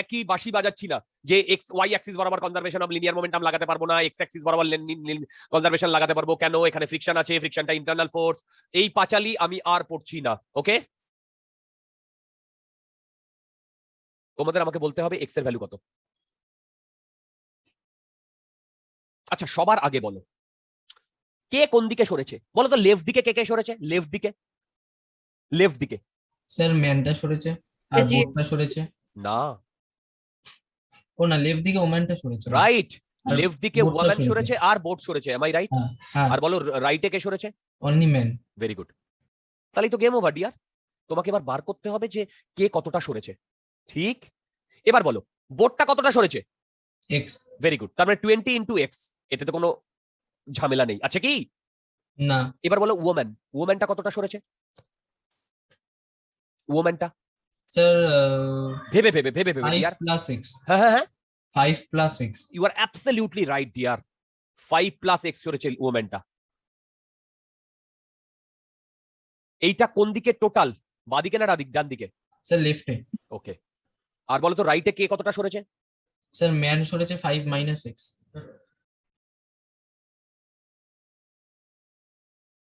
একই বাঁশি বাজাচ্ছি না যে এক্স ওয়াই অ্যাক্সিস বরাবর কনজারভেশন অফ লিনিয়ার মোমেন্টাম লাগাতে পারবো না, এক্স অ্যাক্সিস বরাবর কনজারভেশন লাগাতে পারবো, কেন? এখানে ফ্রিকশন আছে, ফ্রিকশনটা ইন্টারনাল ফোর্স। এই পাঁচালি আমি আর পড়ছি না। ওকে, তোমাদের আমাকে বলতে হবে এক্স এর ভ্যালু কত। আচ্ছা সবার আগে বলো কে কোন দিকে সরেছে? বলো তো লেফট দিকে কে কে সরেছে? লেফট দিকে স্যার ম্যানটা সরেছে আর জি। বোটটা সরেছে। না, ও না, লেফট দিকে ওম্যানটা সরেছে। রাইট। আর লেফট দিকে বোটটা ওয়াম্যান সরেছে। সরেছে আর বোট সরেছে, এম আই রাইট? হ্যাঁ হ্যাঁ। আর বলো রাইটে কে সরেছে? Only man. Very good. তাহলেই তো গেম ওভার ডিয়ার। তোমাকে এবার বার করতে হবে যে কে কতটা সরেছে, ঠিক? এবার বলো বোটটা কতটা সরেছে? এক্স। Very good. তার মানে 20 ইন্টু এক্স, এতে তো কোনো ঝামেলা নেই, আছে কি? না। এবার বলো ওম্যানটা কতটা সরেছে? ওমেনটা স্যার ভেবে ভেবে ভেবে ভেবে 5 ডিয়ার। plus 6 হ্যাঁ হ্যাঁ হ্যাঁ 5 plus 6 you are absolutely right dear. 5 + x সরেছে ওমেনটা। এইটা কোন দিকে টোটাল, বাদিকে না ডান দিকে? স্যার লেফটে। ওকে, আর বলো তো রাইটে কে কতটা সরেছে? স্যার ম্যান সরেছে 5 minus 6।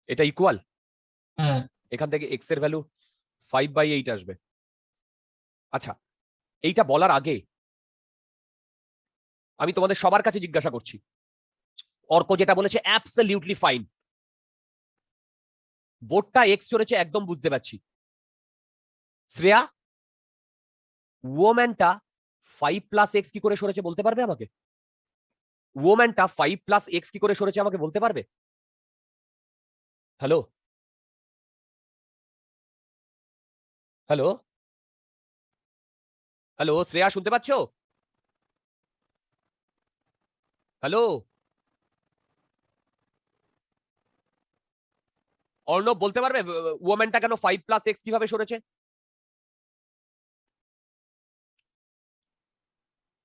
এটা ইকুয়াল, হ্যাঁ এখান থেকে x এর ভ্যালু 5/8 আসবে। আচ্ছা, এইটা বলার আগে আমি তোমাদের সবার কাছে জিজ্ঞাসা করছি, অর্ক যেটা বলেছে অ্যাবসলিউটলি ফাইন, বোর্ডটা এক্স সরেছে একদম বুঝতে পারছি। শ্রেয়া, ওম্যানটা 5 + x কি করে সরেছে বলতে পারবে আমাকে? ওম্যানটা 5 + x কি করে সরেছে আমাকে বলতে পারবে? হ্যালো হ্যালো হ্যালো, শ্রেয়া শুনতে পাচ্ছ? হ্যালো অর্ণব, বলতে পারবে ওম্যানটা কেন 5 + x কিভাবে সরেছে?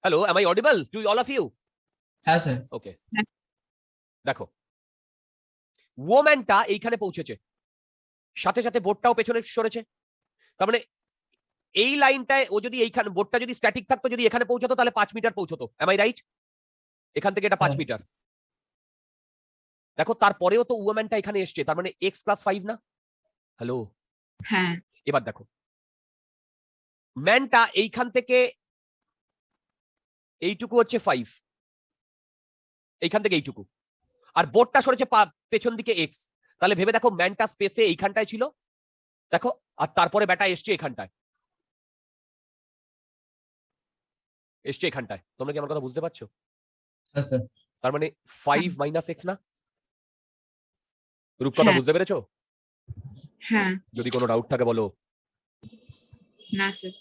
হ্যালো, am I audible to all of you? হ্যাঁ স্যার। ওকে, দেখো ওম্যানটা এইখানে পৌঁছেছে, সাথে সাথে বোর্ডটাও পেছনে সরেছে। তার মানে এই লাইনটায় ও যদি এইখানে, বোর্ডটা যদি স্ট্যাটিক থাকতো, যদি এখানে পৌঁছাতো তাহলে 5 মিটার পৌঁছতো। am I right? এখান থেকে এটা 5 হ্যাঁ। মিটার। দেখো তারপরেও তো ওম্যানটা এখানে এসছে, তার মানে x + 5 না? হ্যালো, হ্যাঁ এবার দেখো ম্যানটা এইখান থেকে এইটুকু হচ্ছে 5, এইখান থেকে এইটুকু, আর বোর্ডটা সরেছে পেছন দিকে x। তাহলে ভেবে দেখো ম্যানটা স্পেসে এইখানটায় ছিল, দেখো, আর তারপরে ব্যাটা এসছে এখানটায়, এসছে এখানটায়। তোমরা কি আমার কথা বুঝতে পারছো? হ্যাঁ স্যার। তার মানে 5 - x না? রূপকথা হ্যাঁ। বুঝতে পেরেছো? হ্যাঁ যদি কোনো ডাউট থাকে বলো। না স্যার।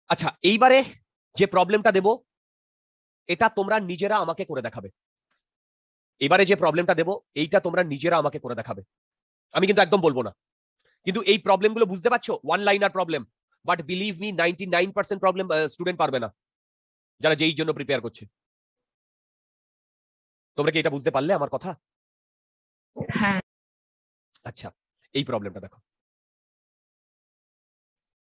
আচ্ছা, এইবারে যে প্রবলেমটা দেব এটা তোমরা নিজেরা আমাকে করে দেখাবে। এবারে যে প্রবলেমটা দেব এইটা তোমরা নিজেরা আমাকে করে দেখাবে, আমি কিন্তু একদম বলবো না। কিন্তু এই প্রবলেমগুলো বুঝতে পারছো, one liner problem, but believe me 99% problem student পারবে না যারা যেই জন্য প্রিপেয়ার করছে। তোমরা কি এটা বুঝতে পারলে আমার কথা? হ্যাঁ আচ্ছা, এই প্রবলেমটা দেখো,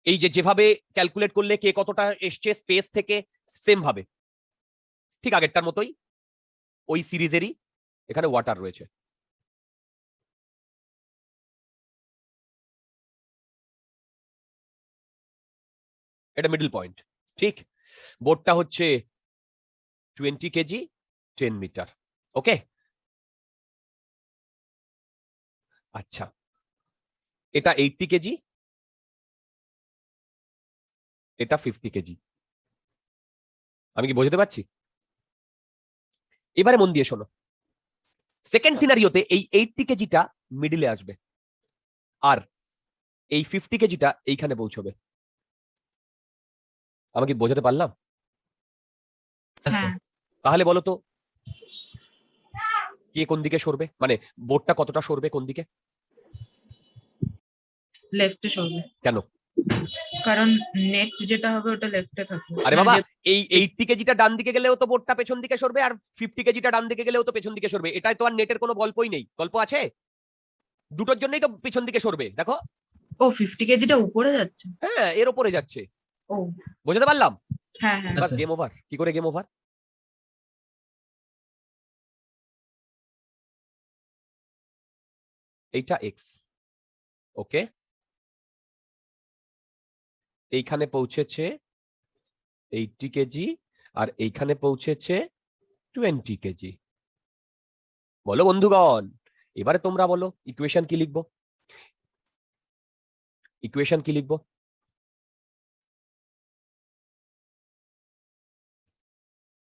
এই যে যেভাবে ক্যালকুলেট করলে কে কতটা এসছে স্পেস থেকে, সেম ভাবে ঠিক আগেরটার মতোই ওই সিরিজেরই এখানে ওয়াটার রয়েছে। এটা মিডল পয়েন্ট, ঠিক? বোর্ডটা হচ্ছে 20 কেজি, 10 মিটার। ওকে, আচ্ছা, এটা 80 কেজি, এটা 50 কেজি। আমি কি বোঝাতে পারছি? এবারে মন দিয়ে শোনো, সেকেন্ড সিনারিওতে এই 80 কেজিটা মিডিলে আসবে, আর এই 50 কেজিটা এইখানে পৌঁছবে। আমি কি বোঝাতে পারলাম? হ্যাঁ হ্যাঁ স্যার। তাহলে বলো তো কে কোন দিকে সরবে, মানে বোর্ডটা কতটা সরবে কোন দিকে? লেফটে সরবে, কেন? কারণ নেট যেটা হবে ওটা লেফটে থাকবে। আরে মানে বাবা, যে- এই 80 কেজিটা ডান দিকে গেলেও তো বোর্ডটা পেছন দিকে সরবে, আর 50 কেজিটা ডান দিকে গেলেও তো পেছন দিকে সরবে। এটাই তো আর নেটের কোনো গল্পই নেই, গল্প আছে? দুটোর জন্যই তো পেছন দিকে সরবে, দেখো। ও 50 কেজিটা উপরে যাচ্ছে। হ্যাঁ, এর ওপরে যাচ্ছে। ও বোঝাতে পারলাম? হ্যাঁ হ্যাঁ বাস, স্যার। Game over. কি করে গেম ওভার? এইটা এক্স, ওকে, এইখানে পৌঁছেছে 80 কেজি, আর এইখানে পৌঁছেছে 20 কেজি। বলো বন্ধুগণ, এবারে তোমরা বলো ইকুয়েশন কি লিখবো? ইকুয়েশন কি লিখবো?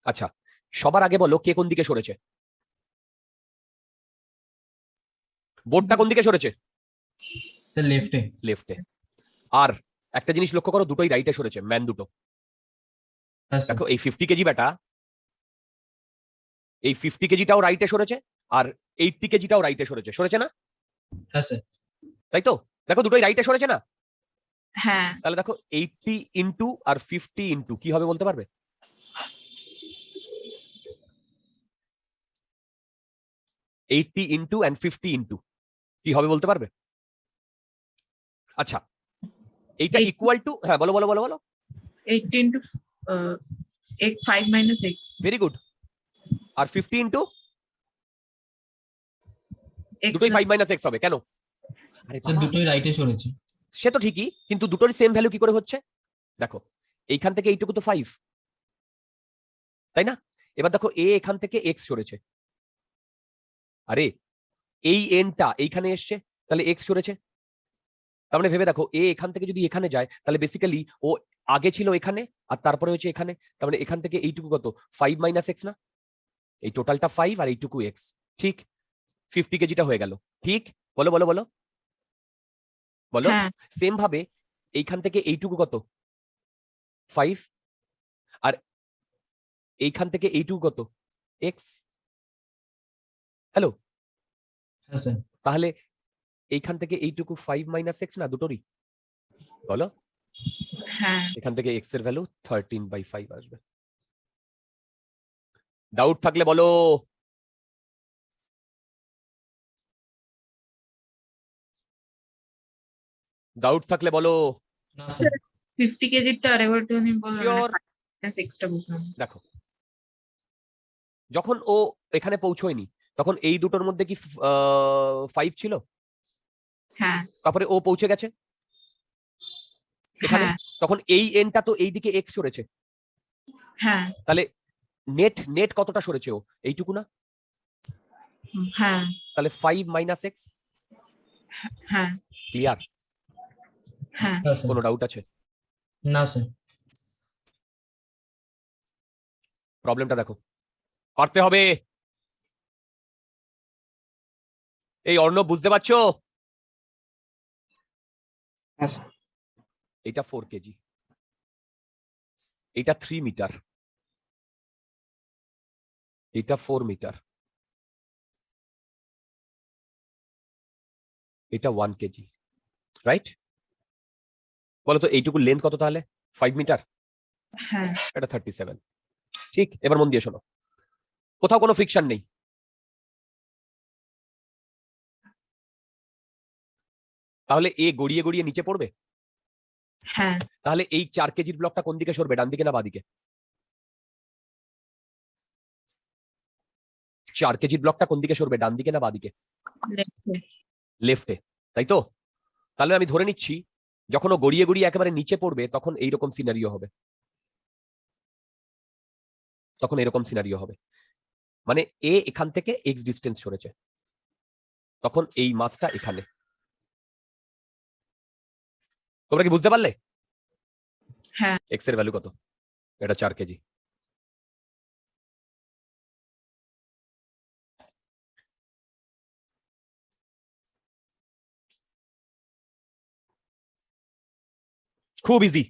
আচ্ছা, সবার আগে বলো কে কোন দিকে সরেছে? বোর্ডটা কোন দিকে সরেছে? স্যার লেফটে। লেফটে। আর একটা জিনিস লক্ষ্য করো, দুটোই রাইটে সরেছে, ম্যান দুটো। হ্যাঁ স্যার। দেখো এই 50 কেজি ব্যাটা, এই 50 কেজিটাও রাইটে সরেছে, আর 80 কেজিটাও রাইটে সরেছে, সরেছে না? হ্যাঁ স্যার। তাই তো? দেখো দুটোই রাইটে সরেছে না? হ্যাঁ তাহলে দেখো 80 ইন্টু আর 50 ইন্টু কি হবে বলতে পারবে? 80 ইন্টু অ্যান্ড 50 ইন্টু কি হবে বলতে পারবে? আচ্ছা, এইটা 80 ইকুয়াল টু, হ্যাঁ বলো বলো বলো বলো। 80 into 5 minus x. Very good. আর 50 ইন্টু X দুটোই plus 5 মাইনাস এক্স হবে, কেন? আরে স্যার বাবা, দুটোই রাইটে সরেছে। সে তো ঠিকই, কিন্তু দুটোরই সেম ভ্যালু কি করে হচ্ছে? দেখো এইখান থেকে এইটুকু তো 5, তাই না? এবার দেখো এ এখান থেকে এক্স সরেছে, আরে এই এনটা এইখানে এসছে, তাহলে এক্স সরেছে। তার মানে ভেবে দেখো, এ এখান থেকে যদি এখানে যায় তাহলে বেসিক্যালি ও আগে ছিল এখানে আর তারপরে হচ্ছে এখানে, তার মানে এখান থেকে এইটুকু কত 5 মাইনাস এক্স না? এই টোটালটা 5 আর এইটুকু এক্স, ঠিক 50 কেজিটা হয়ে গেল, ঠিক? বলো বলো বলো বলো। হ্যাঁ সেম ভাবে এইখান থেকে এইটুকু কত 5, আর এইখান থেকে এইটুকু কত এক্স। হ্যালো, হ্যাঁ স্যার। তাহলে এইখান থেকে এইটুকু 5 মাইনাস এক্স না দুটোরই? বলো, হ্যাঁ এখান থেকে এক্স এর ভ্যালু 13/5 আসবে। ডাউট থাকলে বলো। ডাউট থাকলে বলো। না স্যার। 50 কেজিটা আরেকবার একটুখানি বলবেন, শিওর। মানে 6টা বুঝলাম। দেখো যখন ও এখানে পৌঁছয়নি তখন এই দুটোর মধ্যে কি 5 ছিল? হ্যাঁ তারপরে ও পৌঁছে গেছে এখানে, হ্যাঁ তখন এই এনটা তো এই দিকে এক্স সরেছে, হ্যাঁ তাহলে নেট নেট কতটা সরেছে ও? এইটুকু না? হ্যাঁ তাহলে 5 মাইনাস এক্স। হ্যাঁ ক্লিয়ার? হ্যাঁ হ্যাঁ স্যার। কোনো ডাউট আছে? না স্যার। প্রবলেমটা দেখো, পারতে হবে। এই অর্ণব বুঝতে পারছো? এটা 4 কেজি, এটা 3 মিটার, এটা 4 মিটার, এটা 1 কেজি, রাইট? বলো তো এইটুকু লেন্থ কত তাহলে? 5 মিটার, হ্যাঁ এটা 37। ঠিক, এবার মন দিয়ে শোনো, কোথাও কোনো ফ্রিকশন নেই, তাহলে এ গড়িয়ে গড়িয়ে নিচে পড়বে। হ্যাঁ তাহলে এই 4 কেজির ব্লকটা কোন দিকে সরবে, ডান দিকে না বাদিকে? 4 কেজির ব্লকটা কোন দিকে সরবে, ডান দিকে না বাদিকে? লেফটে। লেফটে, তাই তো? তাহলে আমি ধরে নিচ্ছি যখন ও গড়িয়ে গড়িয়ে একেবারে নিচে পড়বে তখন এইরকম সিনারিও হবে, তখন এরকম সিনারিও হবে, মানে এ এখান থেকে এক্স ডিস্টেন্স সরেছে, তখন এই মাসটা এখানে। তোমরা কি বুঝতে পারলে? হ্যাঁ এক্স এর ভ্যালু কত? এটা 4 কেজি। খুব ইজি।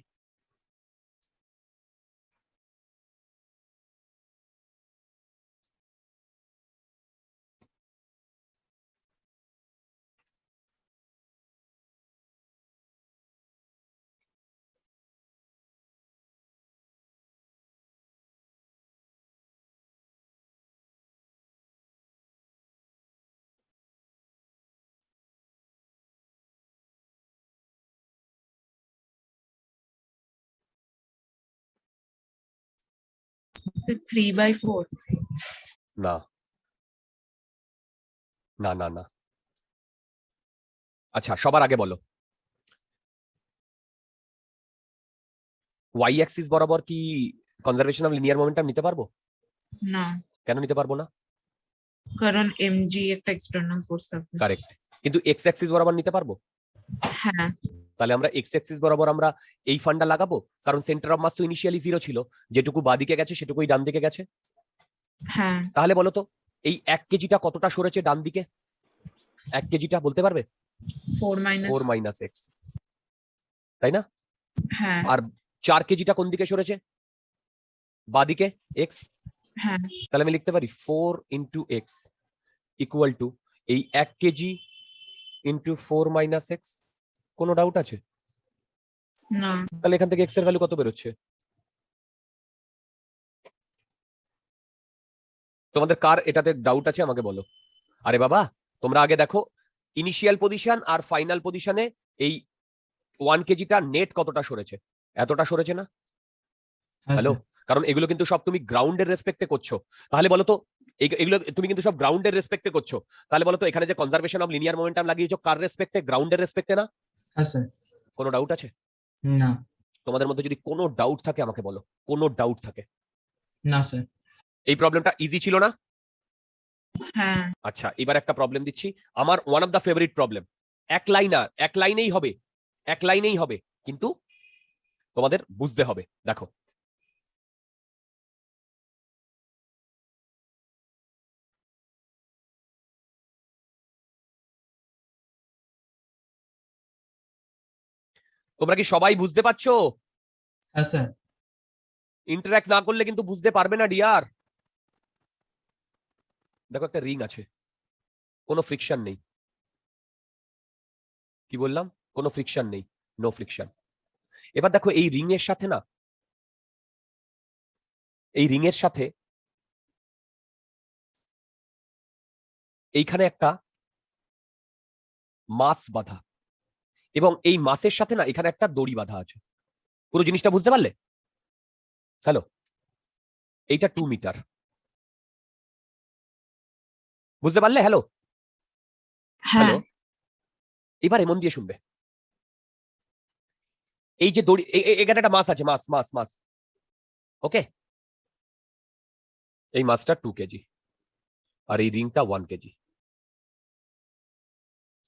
তো 3/4। না না না না। আচ্ছা সবার আগে বলো, ওয়াই অ্যাক্সিস বরাবর কি কনজারভেশন অফ লিনিয়ার মোমেন্টাম নিতে পারবো? না, কেন নিতে পারবো না? কারণ mg একটা এক্সটার্নাল ফোর্স থাকবে। কারেক্ট, কিন্তু এক্স অ্যাক্সিস বরাবর নিতে পারবো? হ্যাঁ তাহলে আমরা এক্স অ্যাক্সিস বরাবর আমরা এই ফান্ডা লাগাবো, কারণ সেন্টার অফ মাস তো ইনিশিয়ালি 0 ছিল, যেটুকু বাদিকে গেছে সেটুকুই ডান দিকে গেছে। হ্যাঁ তাহলে বলো তো এই 1 কেজিটা কতটা সরেছে ডান দিকে? 1 কেজিটা বলতে পারবে? 4 মাইনাস। 4 মাইনাস এক্স, তাই না? হ্যাঁ আর 4 কেজিটা কোন দিকে সরেছে? বাদিকে এক্স। হ্যাঁ তাহলে আমি লিখতে পারি 4 ইন্টু এক্স ইকুয়াল টু এই 1 কেজি ইন্টু 4 মাইনাস এক্স। কোনো ডাউট আছে? না। তাহলে এখান থেকে এক্স এর ভ্যালু কত বেরোচ্ছে? তোমাদের কার এটাতে ডাউট আছে আমাকে বলো। আরে বাবা, তোমরা আগে দেখো ইনিশিয়াল পজিশন আর ফাইনাল পজিশনে এই 1 কেজিটা নেট কতটা সরেছে? এতটা সরেছে না? হ্যাঁ হ্যালো, স্যার। কারণ এগুলো কিন্তু সব তুমি গ্রাউন্ডের রেসপেক্টে করছো। তাহলে বলো তো এগুলো তুমি কিন্তু সব গ্রাউন্ডের রেসপেক্টে করছো। তাহলে বলো তো এখানে যে কনজারভেশন অফ লিনিয়ার মোমেন্টাম লাগিয়েছো কার রেসপেক্টে? গ্রাউন্ডের রেসপেক্টে না? হ্যাঁ স্যার। কোনো ডাউট আছে? না। তোমাদের মধ্যে যদি কোনো ডাউট থাকে আমাকে বলো, কোনো ডাউট থাকে। না স্যার। এই প্রবলেমটা ইজি ছিল না? হ্যাঁ। আচ্ছা, এবার একটা প্রবলেম দিচ্ছি, আমার one of the favourite problem. এক লাইনার, এক লাইনেই হবে, এক লাইনেই হবে, কিন্তু তোমাদের বুঝতে হবে। দেখো, তোমরা কি সবাই বুঝতে পারছো? হ্যাঁ স্যার। ইন্টারঅ্যাক্ট না করলে কিন্তু বুঝতে পারবে না ডিয়ার। দেখো, একটা রিং আছে, কোনো ফ্রিকশন নেই। কি বললাম? কোনো ফ্রিকশন নেই, নো ফ্রিকশন। এবার দেখো এই রিং এর সাথে না, এই রিং এর সাথে এইখানে একটা মাস বাঁধা, এবং এই মাসের সাথে না এখানে একটা দড়ি বাঁধা আছে। পুরো জিনিসটা বুঝতে পারলে? হ্যালো, এইটা 2 মিটার, বুঝতে পারলে? হ্যালো হ্যাঁ। হ্যালো, এবারে মন দিয়ে শুনবে। এই যে দড়ি, এখানে একটা মাস আছে, মাস মাস মাস, ওকে? এই মাসটা 2 কেজি আর এই রিংটা 1 কেজি।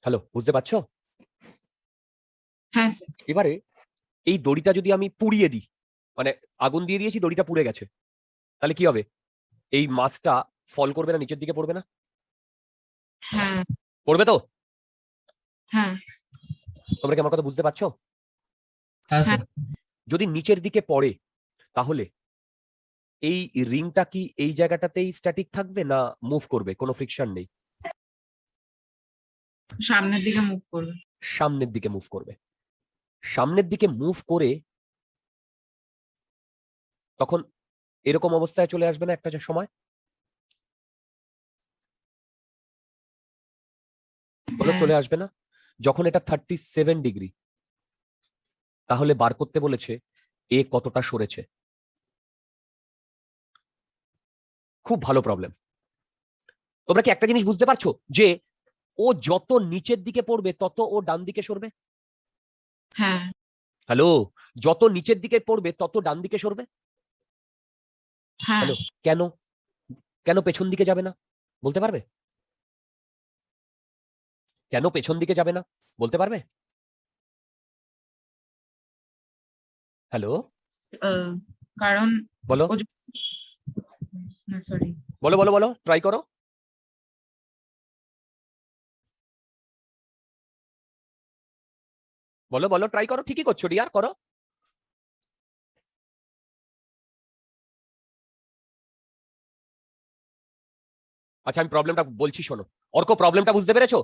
হ্যালো, বুঝতে পারছো? হ্যাঁ স্যার। এবারে এই দড়িটা যদি আমি পুড়িয়ে দিই, মানে আগুন দিয়ে দিয়েছি, দড়িটা পুড়ে গেছে, তাহলে কি হবে? এই মাছটা ফল করবে না, নিচের দিকে পড়বে না? হ্যাঁ। পড়বে তো? হ্যাঁ। তোমরা কি আমার কথা বুঝতে পারছো? হ্যাঁ স্যার। যদি নিচের দিকে পড়ে, তাহলে এই রিংটা কি এই জায়গাটাতেই স্ট্যাটিক থাকবে না মুভ করবে? কোনো ফ্রিকশন নেই, সামনের দিকে মুভ করবে। সামনের দিকে মুভ করবে। সামনের দিকে মুভ করে তখন এরকম অবস্থায় চলে আসবে না একটা সময়? বলো, হ্যাঁ। চলে আসবে না? যখন এটা 37 ডিগ্রি, তাহলে বার করতে বলেছে এ কতটা সরেছে। খুব ভালো প্রবলেম। তোমরা কি একটা জিনিস বুঝতে পারছো যে ও যত নিচের দিকে পড়বে তত ও ডান দিকে সরবে? হ্যাঁ। হ্যালো, যত নিচের দিকে পড়বে তত ডান দিকে সরবে। হ্যাঁ। হ্যালো, কেন? কেন পেছন দিকে যাবে না বলতে পারবে? কেন পেছন দিকে যাবে না বলতে পারবে? হ্যালো, কারণ বলো ও না, সরি। বলো বলো বলো, ট্রাই করো। বলো বলো, ট্রাই করো, ঠিকই করছো ডিয়ার, করো। আচ্ছা, আমি প্রবলেমটা বলছি, শোনো। অর্ক, প্রবলেমটা বুঝতে পেরেছো?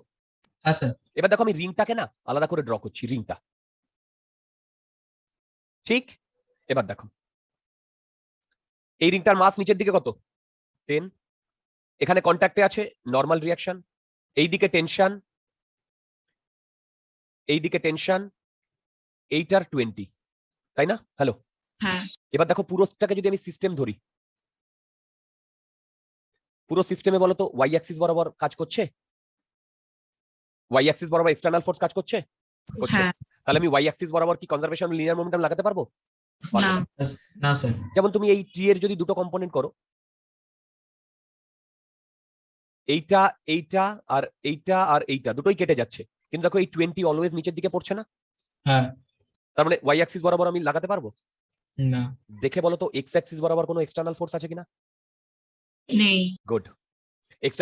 হ্যাঁ স্যার। এবার দেখো, আমি রিংটাকে না আলাদা করে ড্র করছি, রিংটা। ঠিক, এবার দেখো এই রিংটার মাস নিচের দিকে কত? 10। এখানে কন্ট্যাক্টে আছে নর্মাল রিয়াকশন, এইদিকে টেনশন, এইদিকে টেনশন, এইটার 20, তাই না? হ্যালো, হ্যাঁ। এবার দেখো পুরোটাকে যদি আমি সিস্টেম ধরি, পুরো সিস্টেমে বলো তো ওয়াই অ্যাক্সিস বরাবর কাজ করছে? ওয়াই অ্যাক্সিস বরাবর এক্সটার্নাল ফোর্স কাজ করছে? করছে। হ্যাঁ। তাহলে আমি ওয়াই অ্যাক্সিস বরাবর কি কনজারভেশন লিনিয়ার মোমেন্টাম লাগাতে পারবো? পারবো না। না। না স্যার। যেমন তুমি এই টি এর যদি দুটো কম্পোনেন্ট করো, এইটা এইটা আর এইটা আর এইটা দুটোই কেটে যাচ্ছে, কিন্তু দেখো এই 20 অলওয়েজ নিচের দিকে পড়ছে না? হ্যাঁ। তার মানে ওয়াই অ্যাক্সিস বরাবর আমি লাগাতে পারবো? না। দেখে বলো তো এক্স অ্যাক্সিস বরাবর কোনো এক্সটার্নাল ফোর্স আছে কিনা? নেই। গুড। এক্স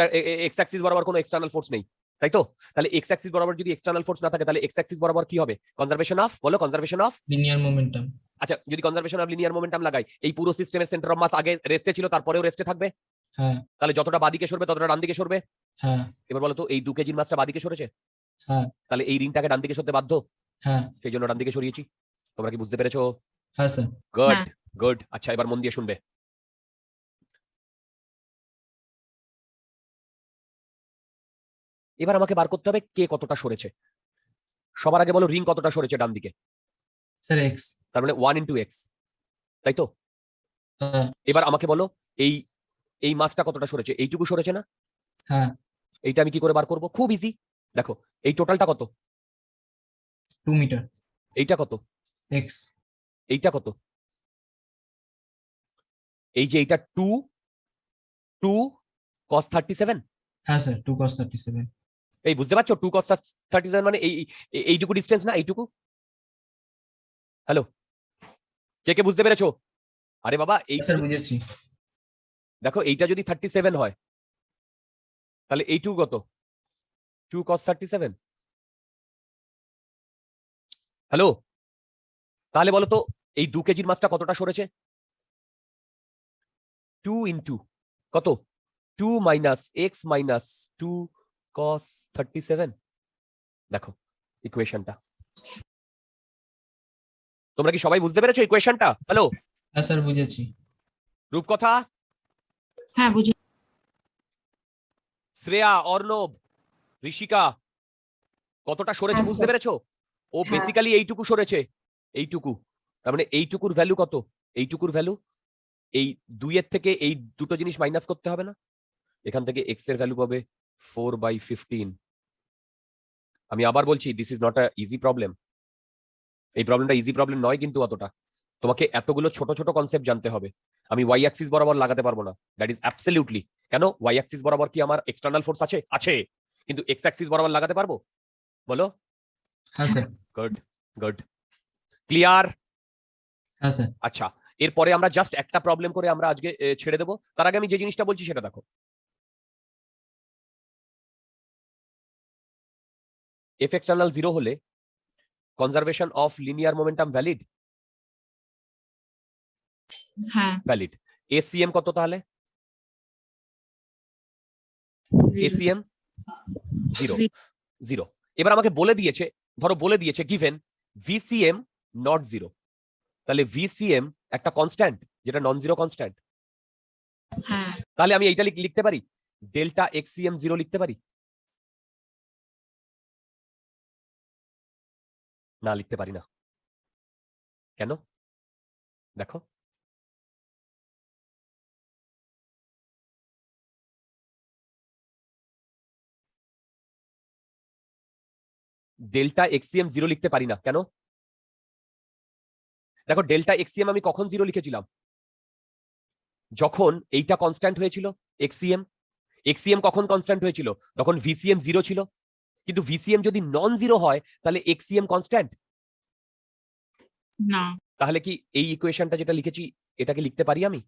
অ্যাক্সিস বরাবর কোনো এক্সটার্নাল ফোর্স নেই, তাই তো? তাহলে এক্স অ্যাক্সিস বরাবর যদি এক্সটার্নাল ফোর্স না থাকে, তাহলে এক্স অ্যাক্সিস বরাবর কি হবে? কনজারভেশন অফ, বলো, কনজারভেশন অফ লিনিয়ার মোমেন্টাম। আচ্ছা, যদি কনজারভেশন অফ লিনিয়ার মোমেন্টাম লাগাই, এই পুরো সিস্টেমের সেন্টার অফ মাস আগে রেস্টে ছিল, তারপরেও রেস্টে থাকবে। হ্যাঁ। তাহলে যতটা বাদিকে সরবে ততটা ডান দিকে সরবে। হ্যাঁ। এবার বলো তো এই 2 কেজির মাছটা বাদিকে সরেছে, হ্যাঁ। তাহলে এই রিংটাকে ডান দিকে সরতে বাধ্য, হ্যাঁ। সেই জন্য ডান দিকে সরিয়েছি। তোমরা কি বুঝতে পেরেছো? হ্যাঁ স্যার। গুড হ্যাঁ। গুড। আচ্ছা, এবার মন দিয়ে শুনবে। এবার আমাকে বার করতে হবে কে কতটা সরেছে। সবার আগে বলো রিং কতটা সরেছে ডান দিকে। Sir x. তার মানে 1 ইন্টু এক্স, তাই তো? হ্যাঁ এবার আমাকে বলো এই এই মাসটা কতটা সরেছে, এইটুকু সরেছে না? হ্যাঁ। এইটা আমি কি করে বার করব? খুব ইজি। দেখো এই টোটালটা কত, 2 মিটার। এইটা কত, এক্স। এইটা কত, এই যে এইটা 2 2 cos 37। হ্যাঁ স্যার 2 cos 37। এই বুঝতে পারছো 2 cos 37 মানে এইটুকু ডিস্টেন্স না, এইটুকু। হ্যালো, কে কে বুঝতে পেরেছো? আরে বাবা এই স্যার বুঝেছি। দেখো এইটা যদি 37 হয় তাহলে এইটুকু কত, 2 cos 37। হ্যালো, তাহলে বলো তো এই 2 কেজির মাছটা কতটা সরেছে? 2 ইন্টু কত, 2 মাইনাস এক্স মাইনাস 2 cos 37। দেখো ইকুয়েশনটা, তোমরা কি সবাই বুঝতে পেরেছো ইকুয়েশনটা? হ্যালো, হ্যাঁ স্যার বুঝেছি। রূপকথা, হ্যাঁ বুঝি। শ্রেয়া, অর্ণব, ঋষিকা কতটা সরেছে হ্যাঁ, বুঝতে স্যার। পেরেছো? ও হ্যাঁ। বেসিক্যালি এইটুকু সরেছে, এইটুকু। তার মানে এইটুকুর ভ্যালু কত, এইটুকুর ভ্যালু এই 2 এর থেকে এই দুটো জিনিস মাইনাস করতে হবে না? এখান থেকে এক্স এর ভ্যালু পাবে 4/15। আমি আবার বলছি this is not a easy problem. এই প্রবলেমটা ইজি প্রবলেম নয় কিন্তু অতটা। তোমাকে এতগুলো ছোট ছোট কনসেপ্ট জানতে হবে। আমি ওয়াই অ্যাক্সিস বরাবর লাগাতে পারবো না, দ্যাট ইজ অ্যাবসলিউটলি। কেন? ওয়াই অ্যাক্সিস বরাবর কি আমার এক্সটার্নাল ফোর্স আছে? আছে। কিন্তু এক্স অ্যাক্সিস বরাবর লাগাতে পারবো? বলো। হ্যাঁ স্যার। Good good. ক্লিয়ার? হ্যাঁ স্যার। আচ্ছা, এরপরে আমরা জাস্ট একটা প্রবলেম করে আমরা আজকে ছেড়ে দেবো। তার আগে আমি যে জিনিসটা বলছি সেটা দেখো। এফ এক্সটার্নাল 0 হলে conservation of linear momentum valid? হ্যাঁ ভ্যালিড। এসিএম কত তাহলে? zero, ACM 0 zero, 0। এবার আমাকে বলে দিয়েছে, ধরো বলে দিয়েছে গিভেন ভিসিএম নট 0, তাহলে ভিসিএম একটা কনস্ট্যান্ট যেটা নন জিরো কনস্ট্যান্ট। হ্যাঁ তাহলে আমি এইটা লিখতে পারি ডেল্টা এক্সিএম 0 লিখতে পারি? না, লিখতে পারি না। কেন? দেখো ডেল্টা এক্সিএম 0 লিখতে পারি না কেন? দেখো ডেল্টা এক্সিএম আমি কখন 0 লিখেছিলাম? যখন এইটা কনস্ট্যান্ট হয়েছিল এক্সিএম। এক্সিএম কখন কনস্ট্যান্ট হয়েছিল? তখন ভিসিএম 0 ছিল। কিন্তু ভিসিএম যদি নন জিরো হয় তাহলে এক্সিএম কনস্ট্যান্ট। না তাহলে কি এই ইকুয়েশনটা যেটা লিখেছি এটাকে লিখতে পারি আমি?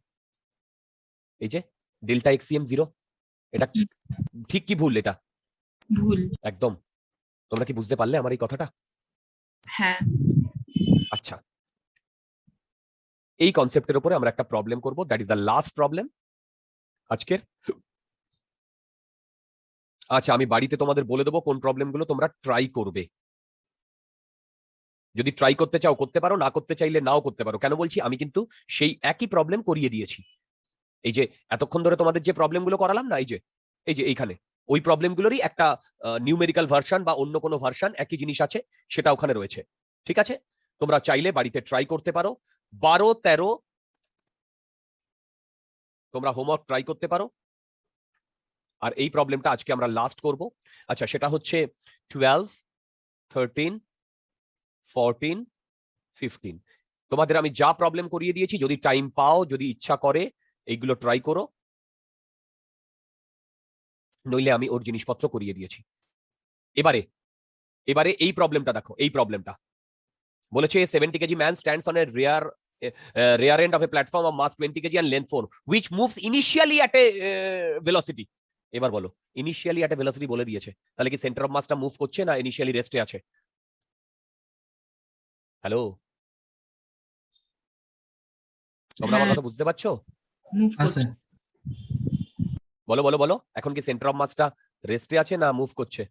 এই যে ডেল্টা এক্সিএম 0, এটা ঠিক কি ভুল? এটা ভুল। একদম। তোমরা কি বুঝতে পারলে আমার এই কথাটা? হ্যাঁ আচ্ছা, এই কনসেপ্টের উপরে আমরা একটা প্রবলেম করব, that is the last problem আজকের। আচ্ছা, আমি বাড়িতে তোমাদের বলে দেবো কোন প্রবলেমগুলো তোমরা ট্রাই করবে। যদি ট্রাই করতে চাও করতে পারো, না করতে চাইলে নাও করতে পারো। কেন বলছি? আমি কিন্তু সেই একই প্রবলেম করিয়ে দিয়েছি। এই যে এতক্ষণ ধরে তোমাদের যে প্রবলেমগুলো করালাম না, এই যে এইখানে ওই প্রবলেমগুলোরই একটা নিউমেরিক্যাল ভার্সন বা অন্য কোনো ভার্সন একই জিনিস আছে, সেটা ওখানে রয়েছে। ঠিক আছে, তোমরা চাইলে বাড়িতে ট্রাই করতে পারো। 12-13 তোমরা হোমওয়ার্ক ট্রাই করতে পারো। আর এই প্রবলেমটা আজকে আমরা লাস্ট করব। আচ্ছা, সেটা হচ্ছে 12, 13, 14, 15। তোমাদের আমি যা প্রবলেম করিয়ে দিয়েছি, যদি টাইম পাও, যদি ইচ্ছা করে এইগুলো ট্রাই করো, নইলে আমি ওর জিনিসপত্র করিয়ে দিয়েছি। এবারে এবারে এই প্রবলেমটা দেখো। এই প্রবলেমটা বলেছে 70 kg man stands on a rear end of a platform of mass 20 kg and length 4 which moves initially at a velocity। এবার বলো, ইনিশিয়ালি at a velocity বলে দিয়েছে, তাহলে কি সেন্টার অফ মাসটা মুভ করছে না ইনিশিয়ালি রেস্টে আছে? হ্যালো, তোমরা আমার হ্যাঁ কথা বুঝতে পারছো? মুভ হ্যাঁ করছে। স্যার। বলো বলো বলো, এখন কি সেন্টার অফ মাসটা রেস্টে আছে না মুভ করছে?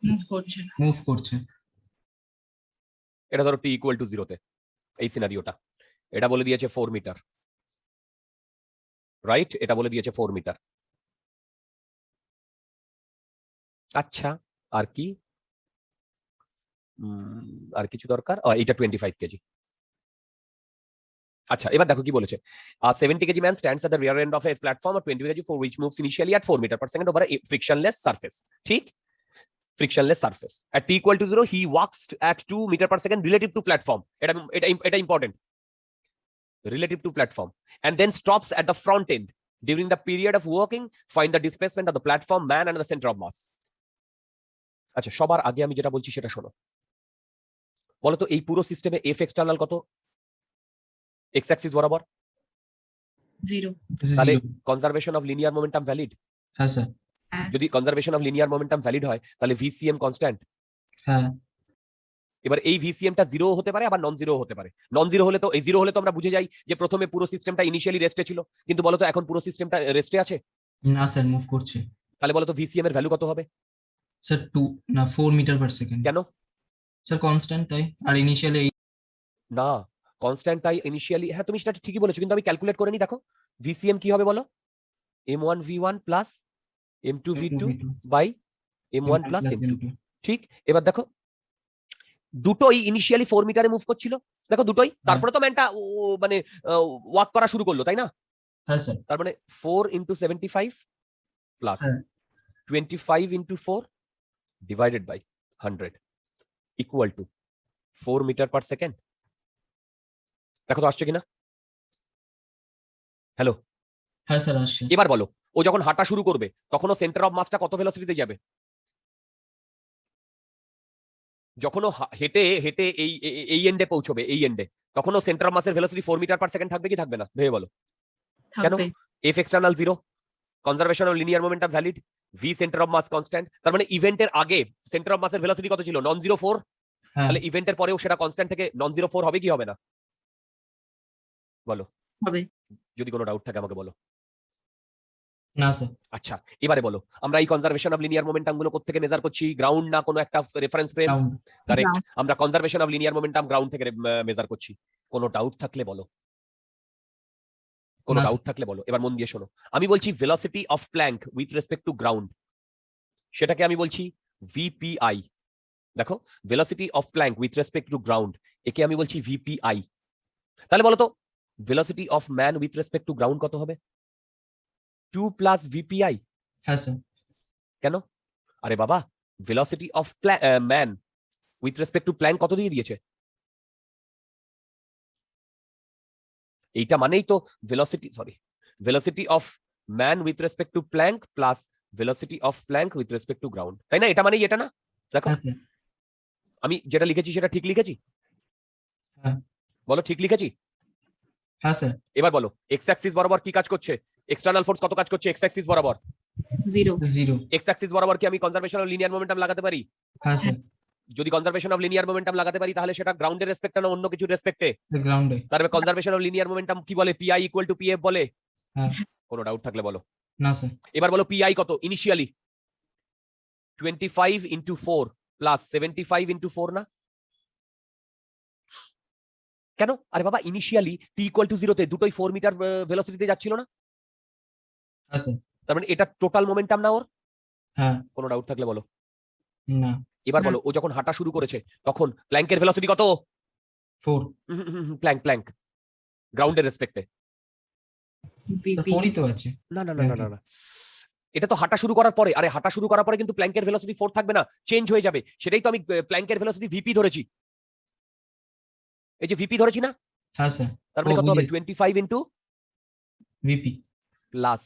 মুভ করছে। মুভ করছে। এটা ধরো টি ইকুয়াল টু 0 তে, এই সিনারিওটা এটা বলে দিয়েছে 4 মিটার, রাইট? এটা বলে দিয়েছে 4 মিটার। আচ্ছা, আর কি আর কিছু দরকার? এইটা 25 কেজি। আচ্ছা, এবার দেখো কি বলেছে। 70 KG man stands at the rear end of a platform or 20 KG for which moves initially at 4 metre per second over a frictionless surface. ঠিক, frictionless surface at t equal to 0 he walks at 2 meter per second relative to platform, এটা important, relative to platform, and then stops at the front end during the period of walking. Find the displacement of the platform, man and the center of mass. আচ্ছা, সবার আগে আমি যেটা বলছি সেটা শোনো। বলতো এই পুরো সিস্টেমে এফ এক্সটার্নাল কত এক্স অ্যাক্সিস বরাবর? 0। তাহলে 0। Conservation of linear momentum valid. হ্যাঁ স্যার। যদি conservation of linear momentum valid হয় তাহলে ভিসিএম কনস্ট্যান্ট। হ্যাঁ এবার এই ভিসিএমটা জিরো হতে পারে, আবার নন জিরো হতে পারে। নন জিরো হলে তো, এই জিরো হলে তো আমরা বুঝে যাই যে প্রথমে পুরো সিস্টেমটা ইনিশিয়ালি রেস্টে ছিল, কিন্তু বলতো এখন পুরো সিস্টেমটা রেস্টে আছে। না স্যার, মুভ করছে। তাহলে বলতো ভিসিএম এর ভ্যালু কত হবে? স্যার 2 না 4 মিটার পার সেকেন্ড। কেন? স্যার কনস্ট্যান্ট তাই, আর ইনিশিয়ালি না, কনস্ট্যান্ট তাই ইনিশিয়ালি, হ্যাঁ তুমি সেটা ঠিকই বলেছো, কিন্তু আমি ক্যালকুলেট করে নি। দেখো ভিসিএম কি হবে বলো, m1v1 plus m2v2 by m1 plus m2। ঠিক, এবার দেখো দুটোই ইনিশিয়ালি 4 মিটারে মুভ করছিল, দেখো দুটোই, তারপরে তো ম্যানটা মানে ওয়াক করা শুরু করলো, তাই না? হ্যাঁ স্যার। তার মানে 4 ইন্টু 75 প্লাস হ্যাঁ 25 into 4 divided by 100 equal to 4 metre per second. দেখো তো আসছে কিনা। হ্যালো, হ্যাঁ স্যার আসছে। এবার বলো ও যখন হাঁটা শুরু করবে তখন ও সেন্টার অফ মাসটা কত ভেলোসিটিতে যাবে? যখন ও হেঁটে হেঁটে এই এন্ডে পৌঁছবে, এই এন্ডে, তখন ও সেন্টার অফ মাসের ভেলোসিটি 4 মিটার পার সেকেন্ড থাকবে কি থাকবে না? ভেবে বলো। কেন? থাকবে। F external 0, conservation of linear momentum valid, V centre of mass constant. তার মানে ইভেন্টের আগে সেন্টার অফ মাসের ভেলোসিটি কত ছিল? Non zero 4। হ্যাঁ তাহলে ইভেন্টের পরেও সেটা কনস্ট্যান্ট থেকে নন জিরো 4 হবে কি হবে না? বলো, হবে। যদি কোনো ডাউট থাকে আমাকে বলো। না স্যার। আচ্ছা, এবারে বলো আমরা এই কনজারভেশন অফ লিনিয়ার মোমেন্টাম গুলো কোথা থেকে মেজার করছি? গ্রাউন্ড না কোনো একটা reference frame? Round. Correct, Ground। আমরা conservation of linear momentum ground থেকে মেজার করছি। কোনো ডাউট থাকলে বলো, কোনো না ডাউট থাকলে বলো। এবার মন দিয়ে শোনো, আমি বলছি velocity of plank with respect to ground, সেটাকে আমি বলছি ভিপিআই। দেখো, velocity of plank with respect to ground, একে আমি বলছি ভিপিআই। তাহলে বলো তো velocity of man with respect to ground কত হবে? 2 প্লাস ভিপিআই। হ্যাঁ স্যার। কেন? আরে বাবা, velocity of man with respect to plank কত দিয়ে দিয়েছে? এইটা মানেই তো velocity of man with respect to plank plus velocity of plank with respect to ground, তাই না? এটা মানেই এটা না? দেখো হ্যাঁ স্যার। আমি যেটা লিখেছি সেটা ঠিক লিখেছি? হ্যাঁ। বলো ঠিক লিখেছি? হ্যাঁ স্যার। এবার বলো এক্স অ্যাক্সিস বরাবর কি কাজ করছে? এক্সটার্নাল ফোর্স কত কাজ করছে এক্স অ্যাক্সিস বরাবর? 0। 0। এক্স অ্যাক্সিস বরাবর কি আমি কনজারভেশন অফ লিনিয়ার মোমেন্টাম লাগাতে পারি? হ্যাঁ স্যার। যদি কনজারভেশন অফ লিনিয়ার মোমেন্টাম লাগাতে পারি তাহলে সেটা গ্রাউন্ডের রেসপেক্টে না অন্য কিছু রেসপেক্টে? গ্রাউন্ডে। তারপরে কনজারভেশন অফ লিনিয়ার মোমেন্টাম কি বলে? পিআই ইকুয়াল টু পিএফ বলে। হ্যাঁ। কোনো ডাউট থাকলে বলো। না স্যার। এবার বলো পিআই কত ইনিশিয়ালি? 25 ইন্টু 4 প্লাস 75 ইন্টু 4 না? কেন? আরে বাবা, ইনিশিয়ালি টি ইকুয়াল টু 0 তে দুটোই 4 মিটার ভেলোসিটিতে যাচ্ছিল না? হ্যাঁ স্যার। তার মানে এটা টোটাল মোমেন্টাম না ওর? হ্যাঁ। কোনো ডাউট থাকলে বলো। না। এবার না। বলো ও যখন হাঁটা শুরু করেছে তখন প্ল্যাঙ্কের ভেলোসিটি কত? 4। প্ল্যাঙ্ক গ্রাউন্ডের রেসপেক্টে। Sir VP। 4ই তো আছে। না না না না না না, এটা তো হাঁটা শুরু করার পরে। আরে হাঁটা শুরু করার পরে কিন্তু প্ল্যাঙ্কের ভেলোসিটি 4 থাকবে না, চেঞ্জ হয়ে যাবে। সেটাই তো আমি প্ল্যাঙ্কের ভেলোসিটি ভিপি ধরেছি। এই যে ভিপি ধরেছি না, হ্যাঁ স্যার। তার মানে কত হবে? 25 ইন্টু ভিপি প্লাস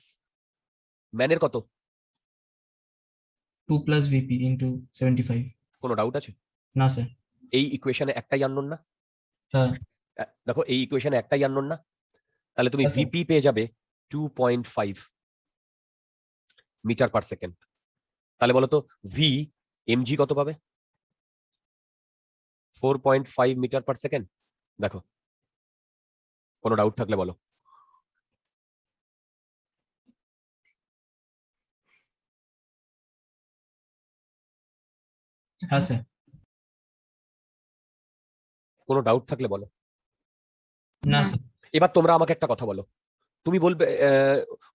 ম্যানের কত? 2 প্লাস ভিপি ইনটু 75। কোনো ডাউট আছে? না স্যার। এই ইকুয়েশনে একটাই আননোন না? হ্যাঁ। দেখো এই ইকুয়েশনে একটাই আননোন না, তাহলে তুমি হ্যাঁ, স্যার। ভিপি পেয়ে যাবে 2.5 মিটার পার সেকেন্ড। তাহলে বলো তো ভি এমজি কত পাবে? 4.5 মিটার পার সেকেন্ড। দেখো, কোনো ডাউট থাকলে বলো। হ্যাঁ স্যার। কোনো ডাউট থাকলে বলো। না না। স্যার এবার তোমরা আমাকে একটা কথা বলো, তুমি বলবে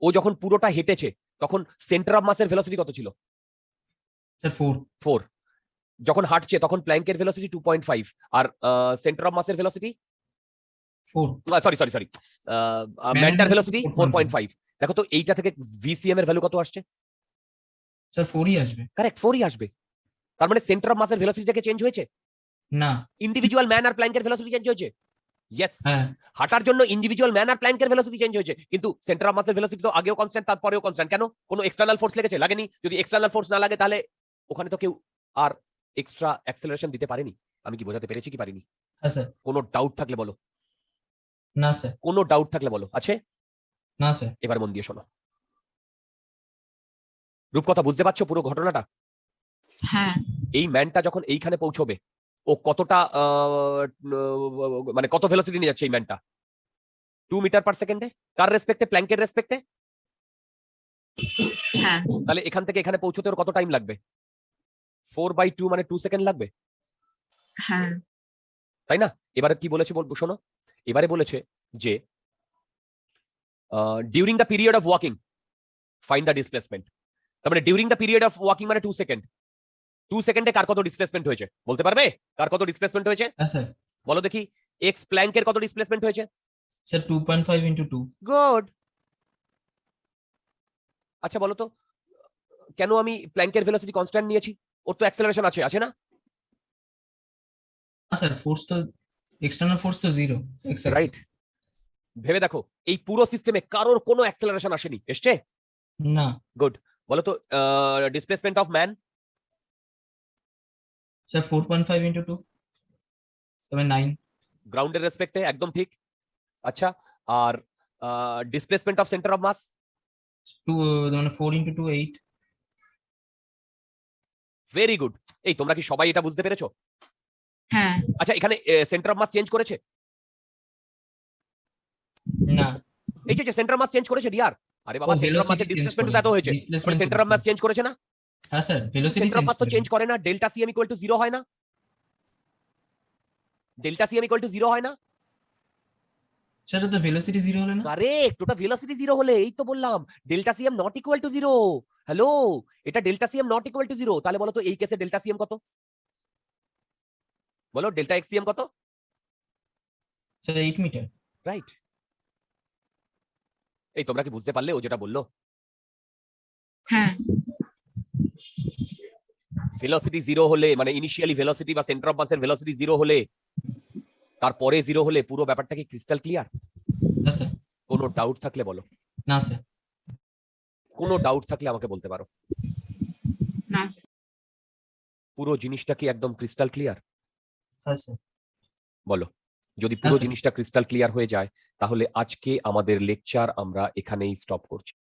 ও যখন পুরোটা হেঁটেছে তখন সেন্টার অফ মাসের ভেলোসিটি কত ছিল? স্যার 4 4। যখন হাঁটছে তখন প্ল্যাঙ্কের ভেলোসিটি 2.5 আর সেন্টার অফ মাসের ভেলোসিটি 4 সরি ম্যানটার ভেলোসিটি 4.5। দেখো তো এইটা থেকে ভিসিএম এর ভ্যালু কত আসছে? স্যার 4ই আসবে। কারেক্ট, 4ই আসবে। তার মানে সেন্টার অফ মাসের ভেলোসিটিটাকে চেঞ্জ হয়েছে, না। ইন্ডিভিজুয়াল ম্যান আর প্ল্যাঙ্কের ভেলোসিটি চেঞ্জ হয়েছে। ইয়েস, হ্যাঁ হাঁটার জন্য ইন্ডিভিজুয়াল ম্যান আর প্ল্যাঙ্কের ভেলোসিটি চেঞ্জ হয়েছে, কিন্তু সেন্টার অফ মাসের ভেলোসিটি তো আগেও কনস্ট্যান্ট তারপরেও কনস্ট্যান্ট। কেন? কোনো এক্সটার্নাল ফোর্স লেগেছে? লাগেনি। যদি এক্সটার্নাল ফোর্স না লাগে তাহলে ওখানে তো কেউ আর এক্সট্রা অ্যাক্সেলারেশন দিতে পারেনি। আমি কি বোঝাতে পেরেছি কি পারিনি? হ্যাঁ স্যার। কোনো ডাউট থাকলে বলো, না স্যার। কোনো ডাউট থাকলে বলো। আছে? না স্যার। এবার মন দিয়ে শোনো। রূপকথা বুঝতে পারছো পুরো ঘটনাটা? হ্যাঁ এই ম্যানটা যখন এইখানে পৌঁছবে ও কতটা মানে কত ভেলোসিটি নিয়ে যাচ্ছে এই ম্যানটা? 2 মিটার পার সেকেন্ডে। কার রেসপেক্টে? প্ল্যাঙ্কের রেসপেক্টে। হ্যাঁ তাহলে এখান থেকে এখানে পৌঁছতে ওর কত টাইম লাগবে? 4/2 মানে 2 সেকেন্ড লাগবে, হ্যাঁ তাই না? এবারে কি বলেছে বলবো শোনো। এবারে বলেছে যে during the period of walking find the displacement. তার মানে during the period of walking মানে 2 সেকেন্ড। 2 সেকেন্ডে কার কত ডিসপ্লেসমেন্ট হয়েছে বলতে পারবে? কার কত ডিসপ্লেসমেন্ট হয়েছে হ্যাঁ স্যার। বলো দেখি। এক্স প্ল্যাঙ্কের কত ডিসপ্লেসমেন্ট হয়েছে? স্যার 2.5 × 2। গুড। আচ্ছা বলো তো কেন আমি প্ল্যাঙ্কের ভেলোসিটি কনস্ট্যান্ট নিয়েছি? ওর তো অ্যাক্সেলারেশন আছে, আছে না? না স্যার ফোর্স তো এক্সটার্নাল ফোর্স তো 0 এক্স রাইট। ভেবে দেখো এই পুরো সিস্টেমে কারোর কোনো অ্যাক্সেলারেশন আসেনি, এসছে? না গুড। বলো তো ডিসপ্লেসমেন্ট অফ ম্যান? স্যার 4.5 × 2 তবে 9। গ্রাউন্ডের রেসপেক্টে একদম ঠিক। আচ্ছা, আর displacement of centre of mass? 2 মানে 4 × 2 8। Very good. এই তোমরা কি সবাই এটা বুঝতে পেরেছো? হ্যাঁ আচ্ছা এখানে সেন্টার অফ মাস চেঞ্জ করেছে? না। এই যে সেন্টার অফ মাস চেঞ্জ করেছে ডিয়ার। আরে বাবা সেন্টার অফ মাসের ডিসপ্লেসমেন্ট তো এত হয়েছে, সেন্টার অফ মাস চেঞ্জ করেছে না? হ্যাঁ sir velocity centre of mass তো চেঞ্জ করে না। ডেল্টা সিএম ইকুয়াল টু 0 হয় না? ডেল্টা সিএম ইকুয়াল টু 0 হয় না? স্যার তো ভেলোসিটি 0 হলে না। কারেক্ট, ওটা ভেলোসিটি 0 হলে। এই তো বললাম delta CM not equal to 0। Hello, এটা delta CM not equal to 0। তাহলে বলো তো এই কেসে ডেল্টা সিএম কত? বলো ডেল্টা এক্স সিএম কত? Sir 8 metre. রাইট। এই তোমরা কি বুঝতে পারলে ও যেটা বললো? হ্যাঁ ভেলোসিটি 0 হলে মানে ইনিশিয়ালি ভেলোসিটি বা সেন্টার অফ মাসের ভেলোসিটি 0 হলে তারপরে 0 হলে পুরো ব্যাপারটা কি ক্রিস্টাল ক্লিয়ার? না স্যার। কোনো ডাউট থাকলে বলো। না স্যার। কোনো ডাউট থাকলে আমাকে বলতে পারো। না পুরো জিনিসটা কি একদম ক্রিস্টাল ক্লিয়ার? হ্যাঁ স্যার। বলো। যদি পুরো স্যার। জিনিসটা ক্রিস্টাল ক্লিয়ার হয়ে যায় তাহলে আজকে আমাদের লেকচার আমরা এখানেই স্টপ করছি।